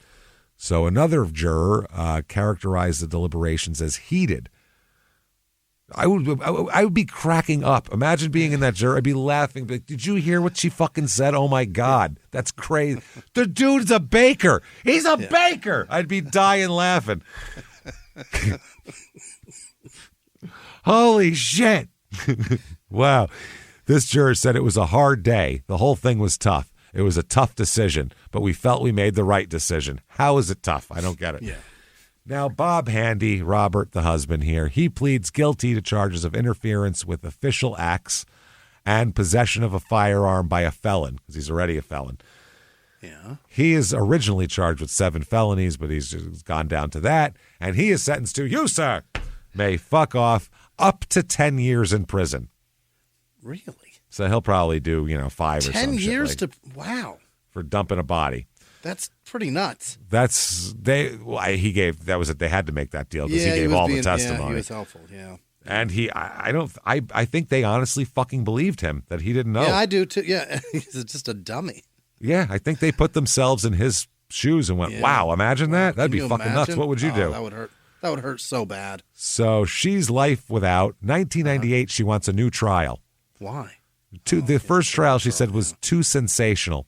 So another juror characterized the deliberations as heated. I would be cracking up. Imagine being in that jury. I'd be laughing. Like, did you hear what she fucking said? Oh, my God. That's crazy. The dude's a baker. He's a baker. I'd be dying laughing. Holy shit. Wow. This juror said it was a hard day. The whole thing was tough. It was a tough decision, but we felt we made the right decision. How is it tough? I don't get it. Yeah. Now, Bob Handy, Robert, the husband here, he pleads guilty to charges of interference with official acts and possession of a firearm by a felon, because he's already a felon. Yeah. He is originally charged with 7 felonies, but he's gone down to that, and he is sentenced to, you, sir, may fuck off, up to 10 years in prison. Really? So he'll probably do, 5 or something. 10 years wow. For dumping a body. That's pretty nuts. They had to make that deal because he gave all the testimony. Yeah, he was helpful, yeah. And I think they honestly fucking believed him that he didn't know. Yeah, I do too. Yeah, he's just a dummy. Yeah, I think they put themselves in his shoes and went, wow, imagine that? That'd be fucking nuts. What would you do? That would hurt. That would hurt so bad. So she's life without. 1998, she wants a new trial. Why? The first trial, she said, was too sensational.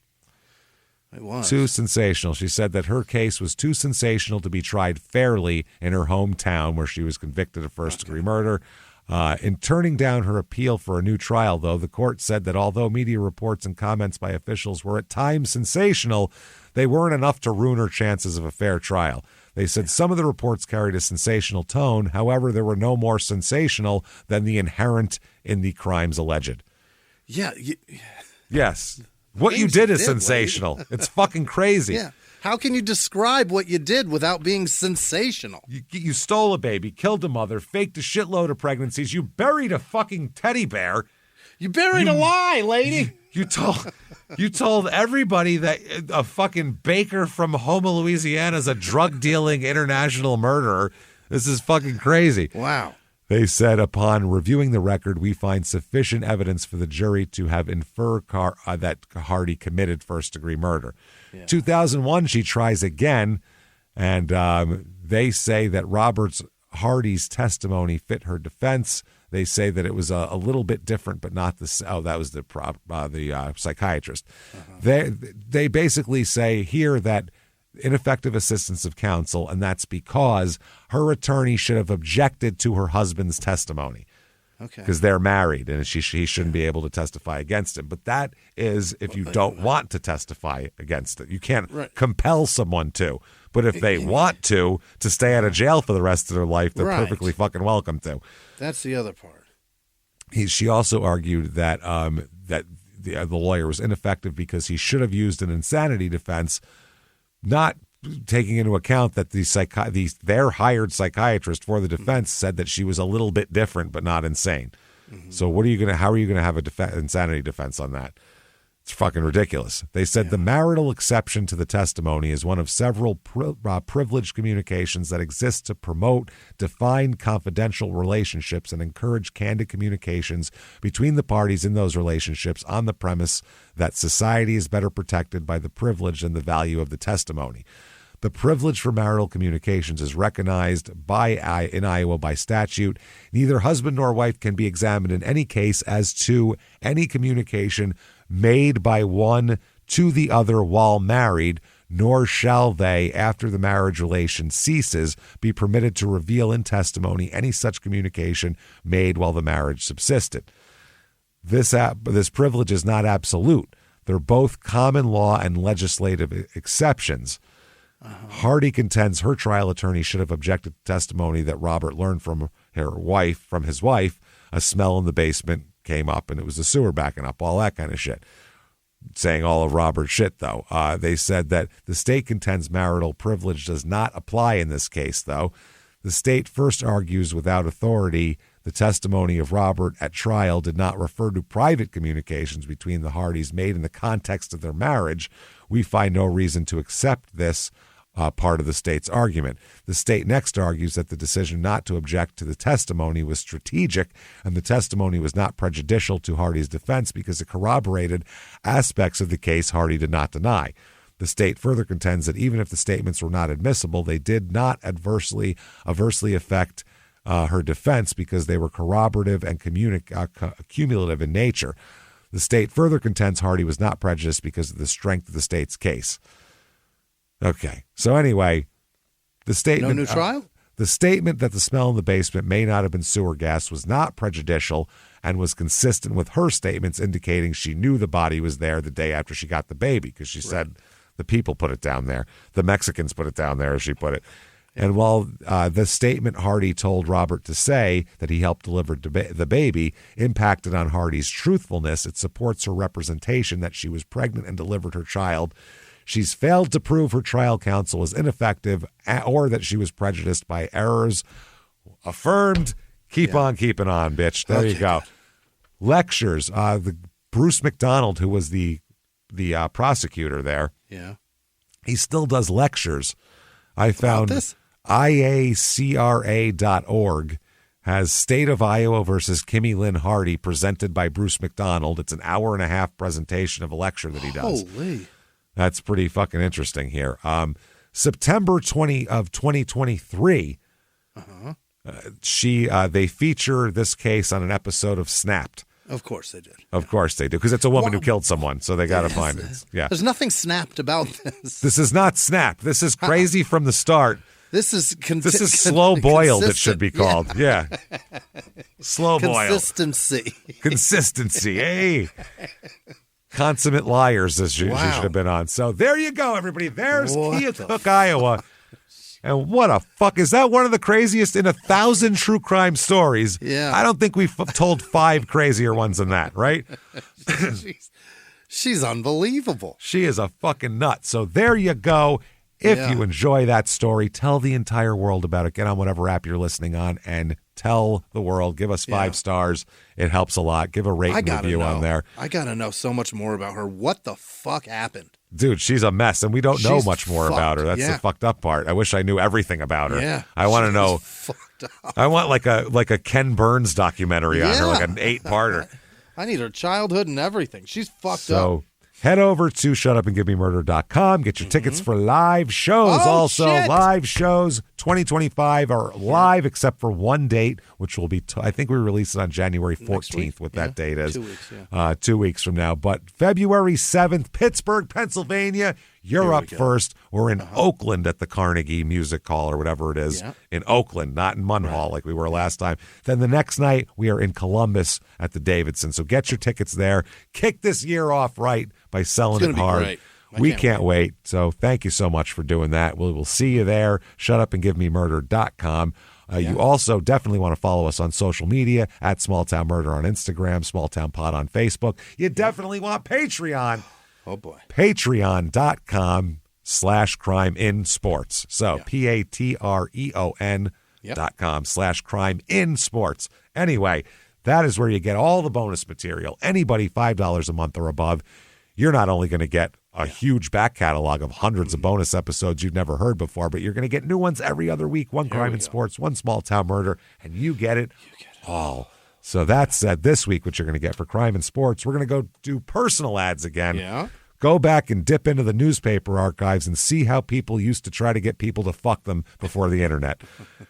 It was. Too sensational. She said that her case was too sensational to be tried fairly in her hometown where she was convicted of first-degree murder. In turning down her appeal for a new trial, though, the court said that although media reports and comments by officials were at times sensational, they weren't enough to ruin her chances of a fair trial. They said some of the reports carried a sensational tone. However, there were no more sensational than the inherent in the crimes alleged. Yeah. Yes. What you did is sensational. It's fucking crazy. Yeah. How can you describe what you did without being sensational? You stole a baby, killed a mother, faked a shitload of pregnancies. You buried a fucking teddy bear. You buried a lie, lady. You told everybody that a fucking baker from Houma, Louisiana is a drug-dealing international murderer. This is fucking crazy. Wow. They said, upon reviewing the record, we find sufficient evidence for the jury to have inferred that Hardy committed first-degree murder. Yeah. 2001, she tries again, and they say that Hardy's testimony fit her defense. They say that it was a little bit different, but not the. Oh, that was the psychiatrist. Uh-huh. They basically say here that ineffective assistance of counsel, and that's because her attorney should have objected to her husband's testimony. Okay. Because they're married, and he shouldn't be able to testify against him. But that is if you don't want to testify against it. You can't compel someone to. But if they want to stay out of jail for the rest of their life, they're perfectly fucking welcome to. That's the other part. She also argued that the lawyer was ineffective because he should have used an insanity defense, not taking into account that their hired psychiatrist for the defense said that she was a little bit different but not insane. Mm-hmm. So how are you gonna have a insanity defense on that? It's fucking ridiculous. They said the marital exception to the testimony is one of several privileged communications that exist to promote defined confidential relationships and encourage candid communications between the parties in those relationships on the premise that society is better protected by the privilege than the value of the testimony. The privilege for marital communications is recognized in Iowa by statute. Neither husband nor wife can be examined in any case as to any communication made by one to the other while married, nor shall they, after the marriage relation ceases, be permitted to reveal in testimony any such communication made while the marriage subsisted. This privilege is not absolute. They're both common law and legislative exceptions. Hardy contends her trial attorney should have objected to testimony that Robert learned from his wife. A smell in the basement came up and it was the sewer backing up, all that kind of shit. Saying all of Robert's shit, though. They said that the state contends marital privilege does not apply in this case, though. The state first argues without authority the testimony of Robert at trial did not refer to private communications between the Hardys made in the context of their marriage. We find no reason to accept this part of the state's argument. The state next argues that the decision not to object to the testimony was strategic and the testimony was not prejudicial to Hardy's defense because it corroborated aspects of the case Hardy did not deny. The state further contends that even if the statements were not admissible, they did not adversely affect her defense because they were corroborative and cumulative in nature. The state further contends Hardy was not prejudiced because of the strength of the state's case. Okay, so anyway, the statement... No new trial? The statement that the smell in the basement may not have been sewer gas was not prejudicial and was consistent with her statements indicating she knew the body was there the day after she got the baby because she said the people put it down there. The Mexicans put it down there, as she put it. And while the statement Hardy told Robert to say that he helped deliver the baby impacted on Hardy's truthfulness, it supports her representation that she was pregnant and delivered her child. She's failed to prove her trial counsel was ineffective or that she was prejudiced by errors. Affirmed. Keep on keeping on, bitch. There you go. Lectures. The Bruce McDonald, who was the prosecutor there, he still does lectures. I found IACRA.org has State of Iowa versus Kimmy Lynn Hardy presented by Bruce McDonald. It's an 1.5-hour presentation of a lecture that he does. Holy. That's pretty fucking interesting here. September 2023, they feature this case on an episode of Snapped. Of course they did. Of course they do, because it's a woman who killed someone, so they got to find it. Yeah. There's nothing snapped about this. This is not Snapped. This is crazy from the start. This is slow boiled, it should be called. Yeah. Slow boiled. Consistency. Hey. Consummate liars, as she should have been on. So there you go, everybody. There's Keokuk, Iowa. And what a fuck. Is that one of the craziest in 1,000 true crime stories? Yeah. I don't think we've told 5 crazier ones than that, right? She's unbelievable. She is a fucking nut. So there you go. If you enjoy that story, tell the entire world about it. Get on whatever app you're listening on and tell the world. Give us 5 stars. It helps a lot. Give a rate and review on there. I got to know so much more about her. What the fuck happened? Dude, she's a mess, and we don't know much more about her. That's the fucked up part. I wish I knew everything about her. Yeah, I want to know. I want like a Ken Burns documentary on her, like an 8-parter. I need her childhood and everything. She's fucked up. So head over to shutupandgivememurder.com. Get your tickets for live shows. Live shows 2025 are live except for one date, which will be, I think we release it on January 14th, what that date is. 2 weeks, 2 weeks from now. But February 7th, Pittsburgh, Pennsylvania. You're up first. We're in Oakland at the Carnegie Music Hall or whatever it is in Oakland, not in Munhall like we were last time. Then the next night, we are in Columbus at the Davidson. So get your tickets there. Kick this year off right by selling it hard. Great. We can't wait. So thank you so much for doing that. We will see you there. Shutupandgivememurder.com. You also definitely want to follow us on social media at Smalltown Murder on Instagram, Smalltown Pod on Facebook. You definitely want Patreon. Oh, boy. Patreon.com/CrimeInSports. So Patreon.com/CrimeInSports. Anyway, that is where you get all the bonus material. Anybody $5 a month or above, you're not only going to get a huge back catalog of hundreds of bonus episodes you've never heard before, but you're going to get new ones every other week. One Crime in Sports, one Small Town Murder, and you get it all. So that's this week what you're going to get for Crime in Sports. We're going to go do personal ads again. Yeah. Go back and dip into the newspaper archives and see how people used to try to get people to fuck them before the internet.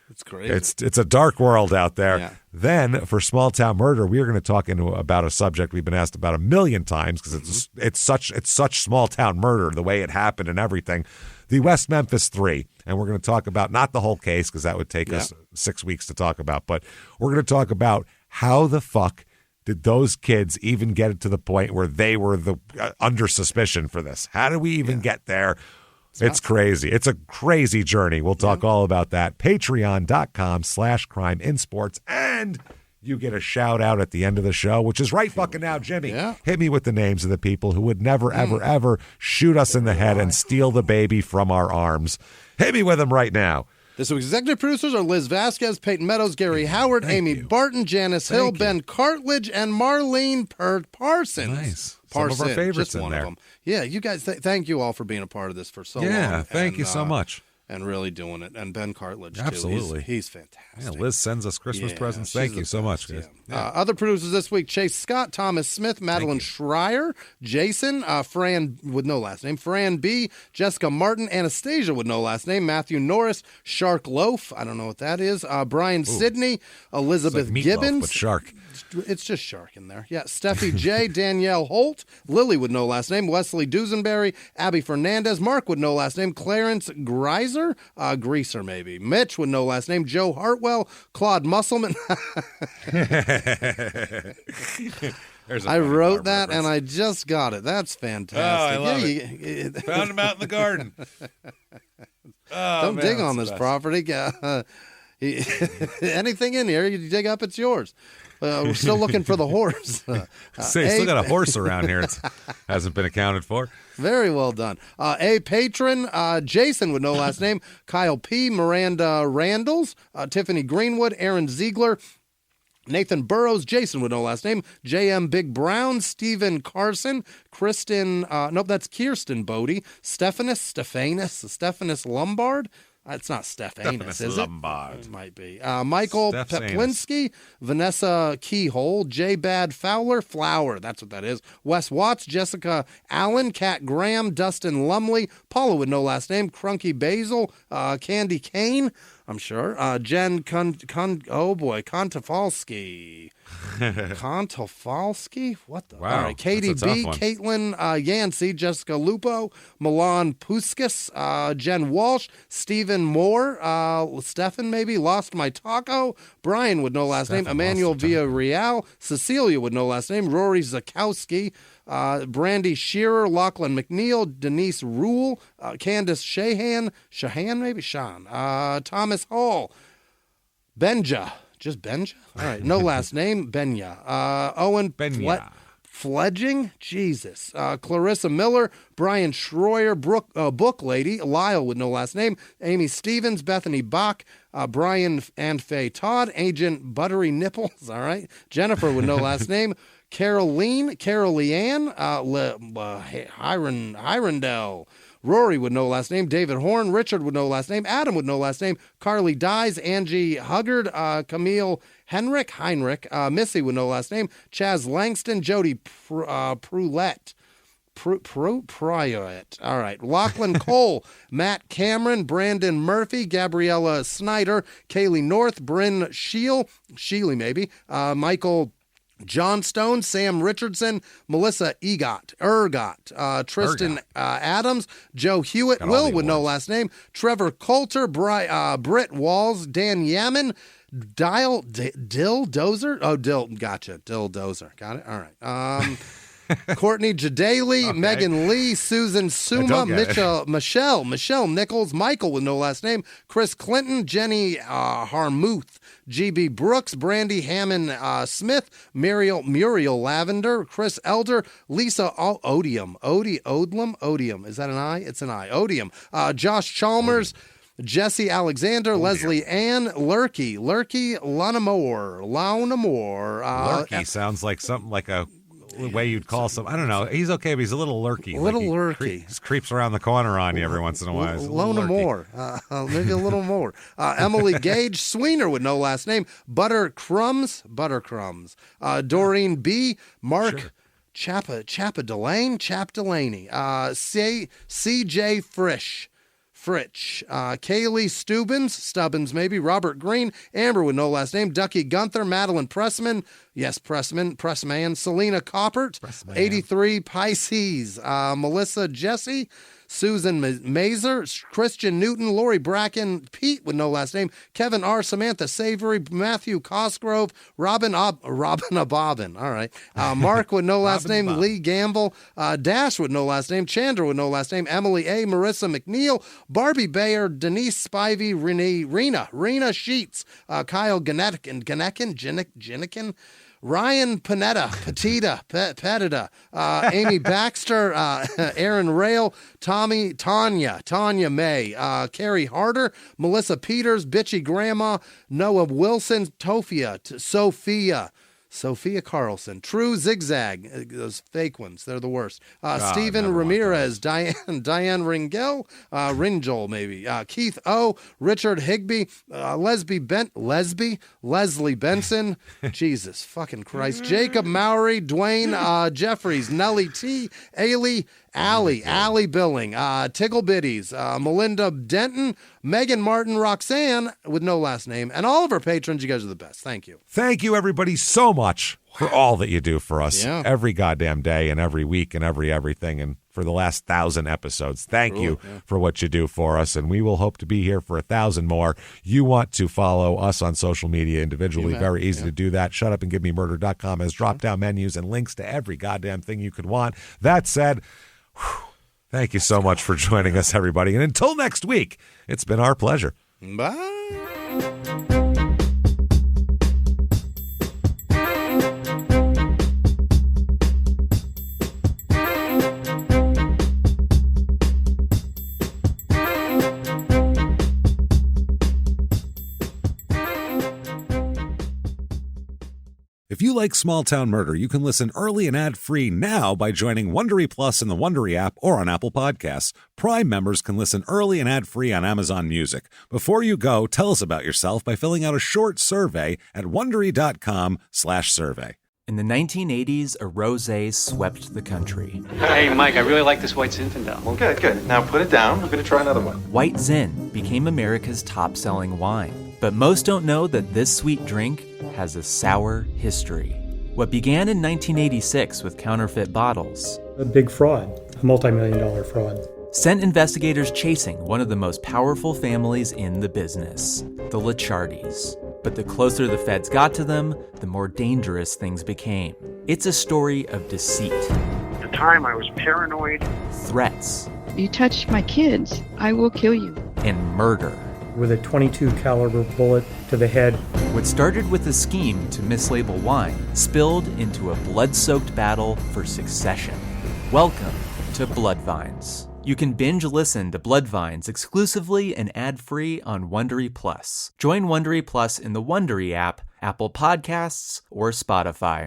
It's crazy. It's a dark world out there. Yeah. Then for Small Town Murder, we are going to talk about a subject we've been asked about a million times because it's such small town murder, the way it happened and everything. The West Memphis 3. And we're going to talk about not the whole case because that would take us 6 weeks to talk about, but we're going to talk about how the fuck did those kids even get it to the point where they were under suspicion for this? How did we even get there? It's crazy. It's a crazy journey. We'll talk all about that. Patreon.com/CrimeInSports. And you get a shout out at the end of the show, which is right fucking now, Jimmy. Yeah. Hit me with the names of the people who would never, ever, ever shoot us in the head and steal the baby from our arms. Hit me with them right now. This week's executive producers are Liz Vasquez, Peyton Meadows, Gary Howard, Amy Barton, Janice Hill, Ben Cartledge, and Marlene Parsons. Nice. Some of our favorites just one in there. of them. Yeah, you guys, thank you all for being a part of this for so long. Yeah, thank you so much. And really doing it. And Ben Cartledge, Absolutely. too. He's fantastic. Yeah, Liz sends us Christmas presents. Thank you so much, guys. Yeah. Other producers this week, Chase Scott, Thomas Smith, Madeline Schreier, Jason, Fran with no last name, Fran B, Jessica Martin, Anastasia with no last name, Matthew Norris, Shark Loaf, I don't know what that is, Brian Sidney, Elizabeth like Gibbons. But shark. It's just shark in there. Yeah, Steffi J, Danielle Holt, Lily with no last name, Wesley Dusenberry, Abby Fernandez, Mark with no last name, Clarence Greiser, Greaser maybe, Mitch with no last name, Joe Hartwell, Claude Musselman. I wrote that and I just got it. That's fantastic. Oh, I love it. Found him out in the garden. Don't dig on this property. Anything in here you dig up, it's yours. We're still looking for the horse. Still got a horse around here. It hasn't been accounted for. Very well done. A patron, Jason with no last name, Kyle P., Miranda Randalls, Tiffany Greenwood, Aaron Ziegler, Nathan Burrows, Jason with no last name, J.M. Big Brown, Stephen Carson, Kristen, that's Kirsten Bodie, Stephanus Lombard. It's not Stephanus, is Lombard. It might be. Michael Peplinski, Vanessa Keyhole, J. Bad Fowler, Flower, that's what that is. Wes Watts, Jessica Allen, Kat Graham, Dustin Lumley, Paula with no last name, Crunky Basil, Candy Kane, I'm sure. Jen Kontafalski. Kontafalski? What the? Wow. All right. Katie B, Caitlin Yancey, Jessica Lupo, Milan Puskas, Jen Walsh, Stephen Moore, Stefan maybe, Lost My Taco, Brian with no last name, Emmanuel Villarreal, Cecilia with no last name, Rory Zakowski, Brandy Shearer, Lachlan McNeil, Denise Rule, Candace Shahan maybe, Thomas Hall, Benja, just Benja? All right, no last name, Benya. Owen Fledging? Jesus. Clarissa Miller, Brian Schroyer, Book Lady, Lyle with no last name, Amy Stevens, Bethany Bach, Brian and Faye Todd, Agent Buttery Nipples, all right, Jennifer with no last name, Carol Leanne, Hirondell, Rory with no last name, David Horn, Richard with no last name, Adam with no last name, Carly Dyes, Angie Huggard, Camille Heinrich, Missy with no last name, Chaz Langston, Jody Prulette. Pryorette. All right. Lachlan Cole, Matt Cameron, Brandon Murphy, Gabriella Snyder, Kaylee North, Bryn Sheely maybe, Michael Johnstone, Sam Richardson, Melissa Ergot, Tristan Adams, Joe Hewitt, Will with no last name, Trevor Coulter, Britt Walls, Dan Yaman, Dill Dozer. Oh, gotcha. Dill Dozer. Got it? All right. Courtney Jadaly, okay. Megan Lee, Susan Suma, Michelle Nichols, Michael with no last name, Chris Clinton, Jenny Harmuth, GB Brooks, Brandy Hammond Smith, Muriel Lavender, Chris Elder, Lisa Odium. Odium. Is that an I? It's an I. Odium. Josh Chalmers, Jesse Alexander, Leslie Ann, Lurky, Launamore. Lurky sounds like something like a way you'd call some. I don't know. He's okay, but he's a little lurky. Lurky. Just creeps around the corner on you every once in a while. Lona more. Maybe a little more. Emily Gage, Sweener with no last name. Buttercrumbs. Doreen B. Mark Chap Delaney. C.J. Fritch, Kaylee Stubbins maybe, Robert Green, Amber with no last name, Ducky Gunther, Madeline Pressman, Selena Coppert, 83 Pisces, Melissa Jesse, Susan Mazer, Christian Newton, Lori Bracken, Pete with no last name, Kevin R., Samantha Savory, Matthew Cosgrove, Robin Bobbin, all right, Mark with no last name, Lee Gamble, Dash with no last name, Chandra with no last name, Emily A., Marissa McNeil, Barbie Bayer, Denise Spivey, Rena Sheets, Kyle Ginnikin, Ryan Petita, Amy Baxter, Aaron Rail, Tanya May, Carrie Harder, Melissa Peters, Bitchy Grandma, Noah Wilson, Sophia Carlson, True Zigzag, those fake ones, they're the worst. Stephen Ramirez, Diane Ringel maybe, Keith O, Richard Higby, Leslie Benson, Jesus fucking Christ, Jacob Mowry, Dwayne Jeffries, Nellie T, Allie Billing, Tiggle Biddies, Melinda Denton, Megan Martin, Roxanne with no last name, and all of our patrons. You guys are the best. Thank you. Thank you, everybody, so much for all that you do for us every goddamn day and every week and everything, and for the last 1,000 episodes. Thank you for what you do for us, and we will hope to be here for 1,000 more. You want to follow us on social media individually. Very easy to do that. ShutUpAndGiveMeMurder.com has drop-down menus and links to every goddamn thing you could want. That said, thank you so much for joining us, everybody. And until next week, it's been our pleasure. Bye. If you like Small Town Murder, you can listen early and ad-free now by joining Wondery Plus in the Wondery app or on Apple Podcasts. Prime members can listen early and ad-free on Amazon Music. Before you go, tell us about yourself by filling out a short survey at Wondery.com/survey. In the 1980s, a rosé swept the country. Hey, Mike, I really like this White Zinfandel. Well, good. Now put it down. I'm going to try another one. White Zin became America's top-selling wine. But most don't know that this sweet drink has a sour history. What began in 1986 with counterfeit bottles, a big fraud, a multi-million-dollar fraud, sent investigators chasing one of the most powerful families in the business, the Licciardis. But the closer the feds got to them, the more dangerous things became. It's a story of deceit. At the time, I was paranoid. Threats. You touch my kids, I will kill you. And murder. with a .22 caliber bullet to the head. What started with a scheme to mislabel wine spilled into a blood-soaked battle for succession. Welcome to Bloodvines. You can binge listen to Bloodvines exclusively and ad-free on Wondery Plus. Join Wondery Plus in the Wondery app, Apple Podcasts, or Spotify.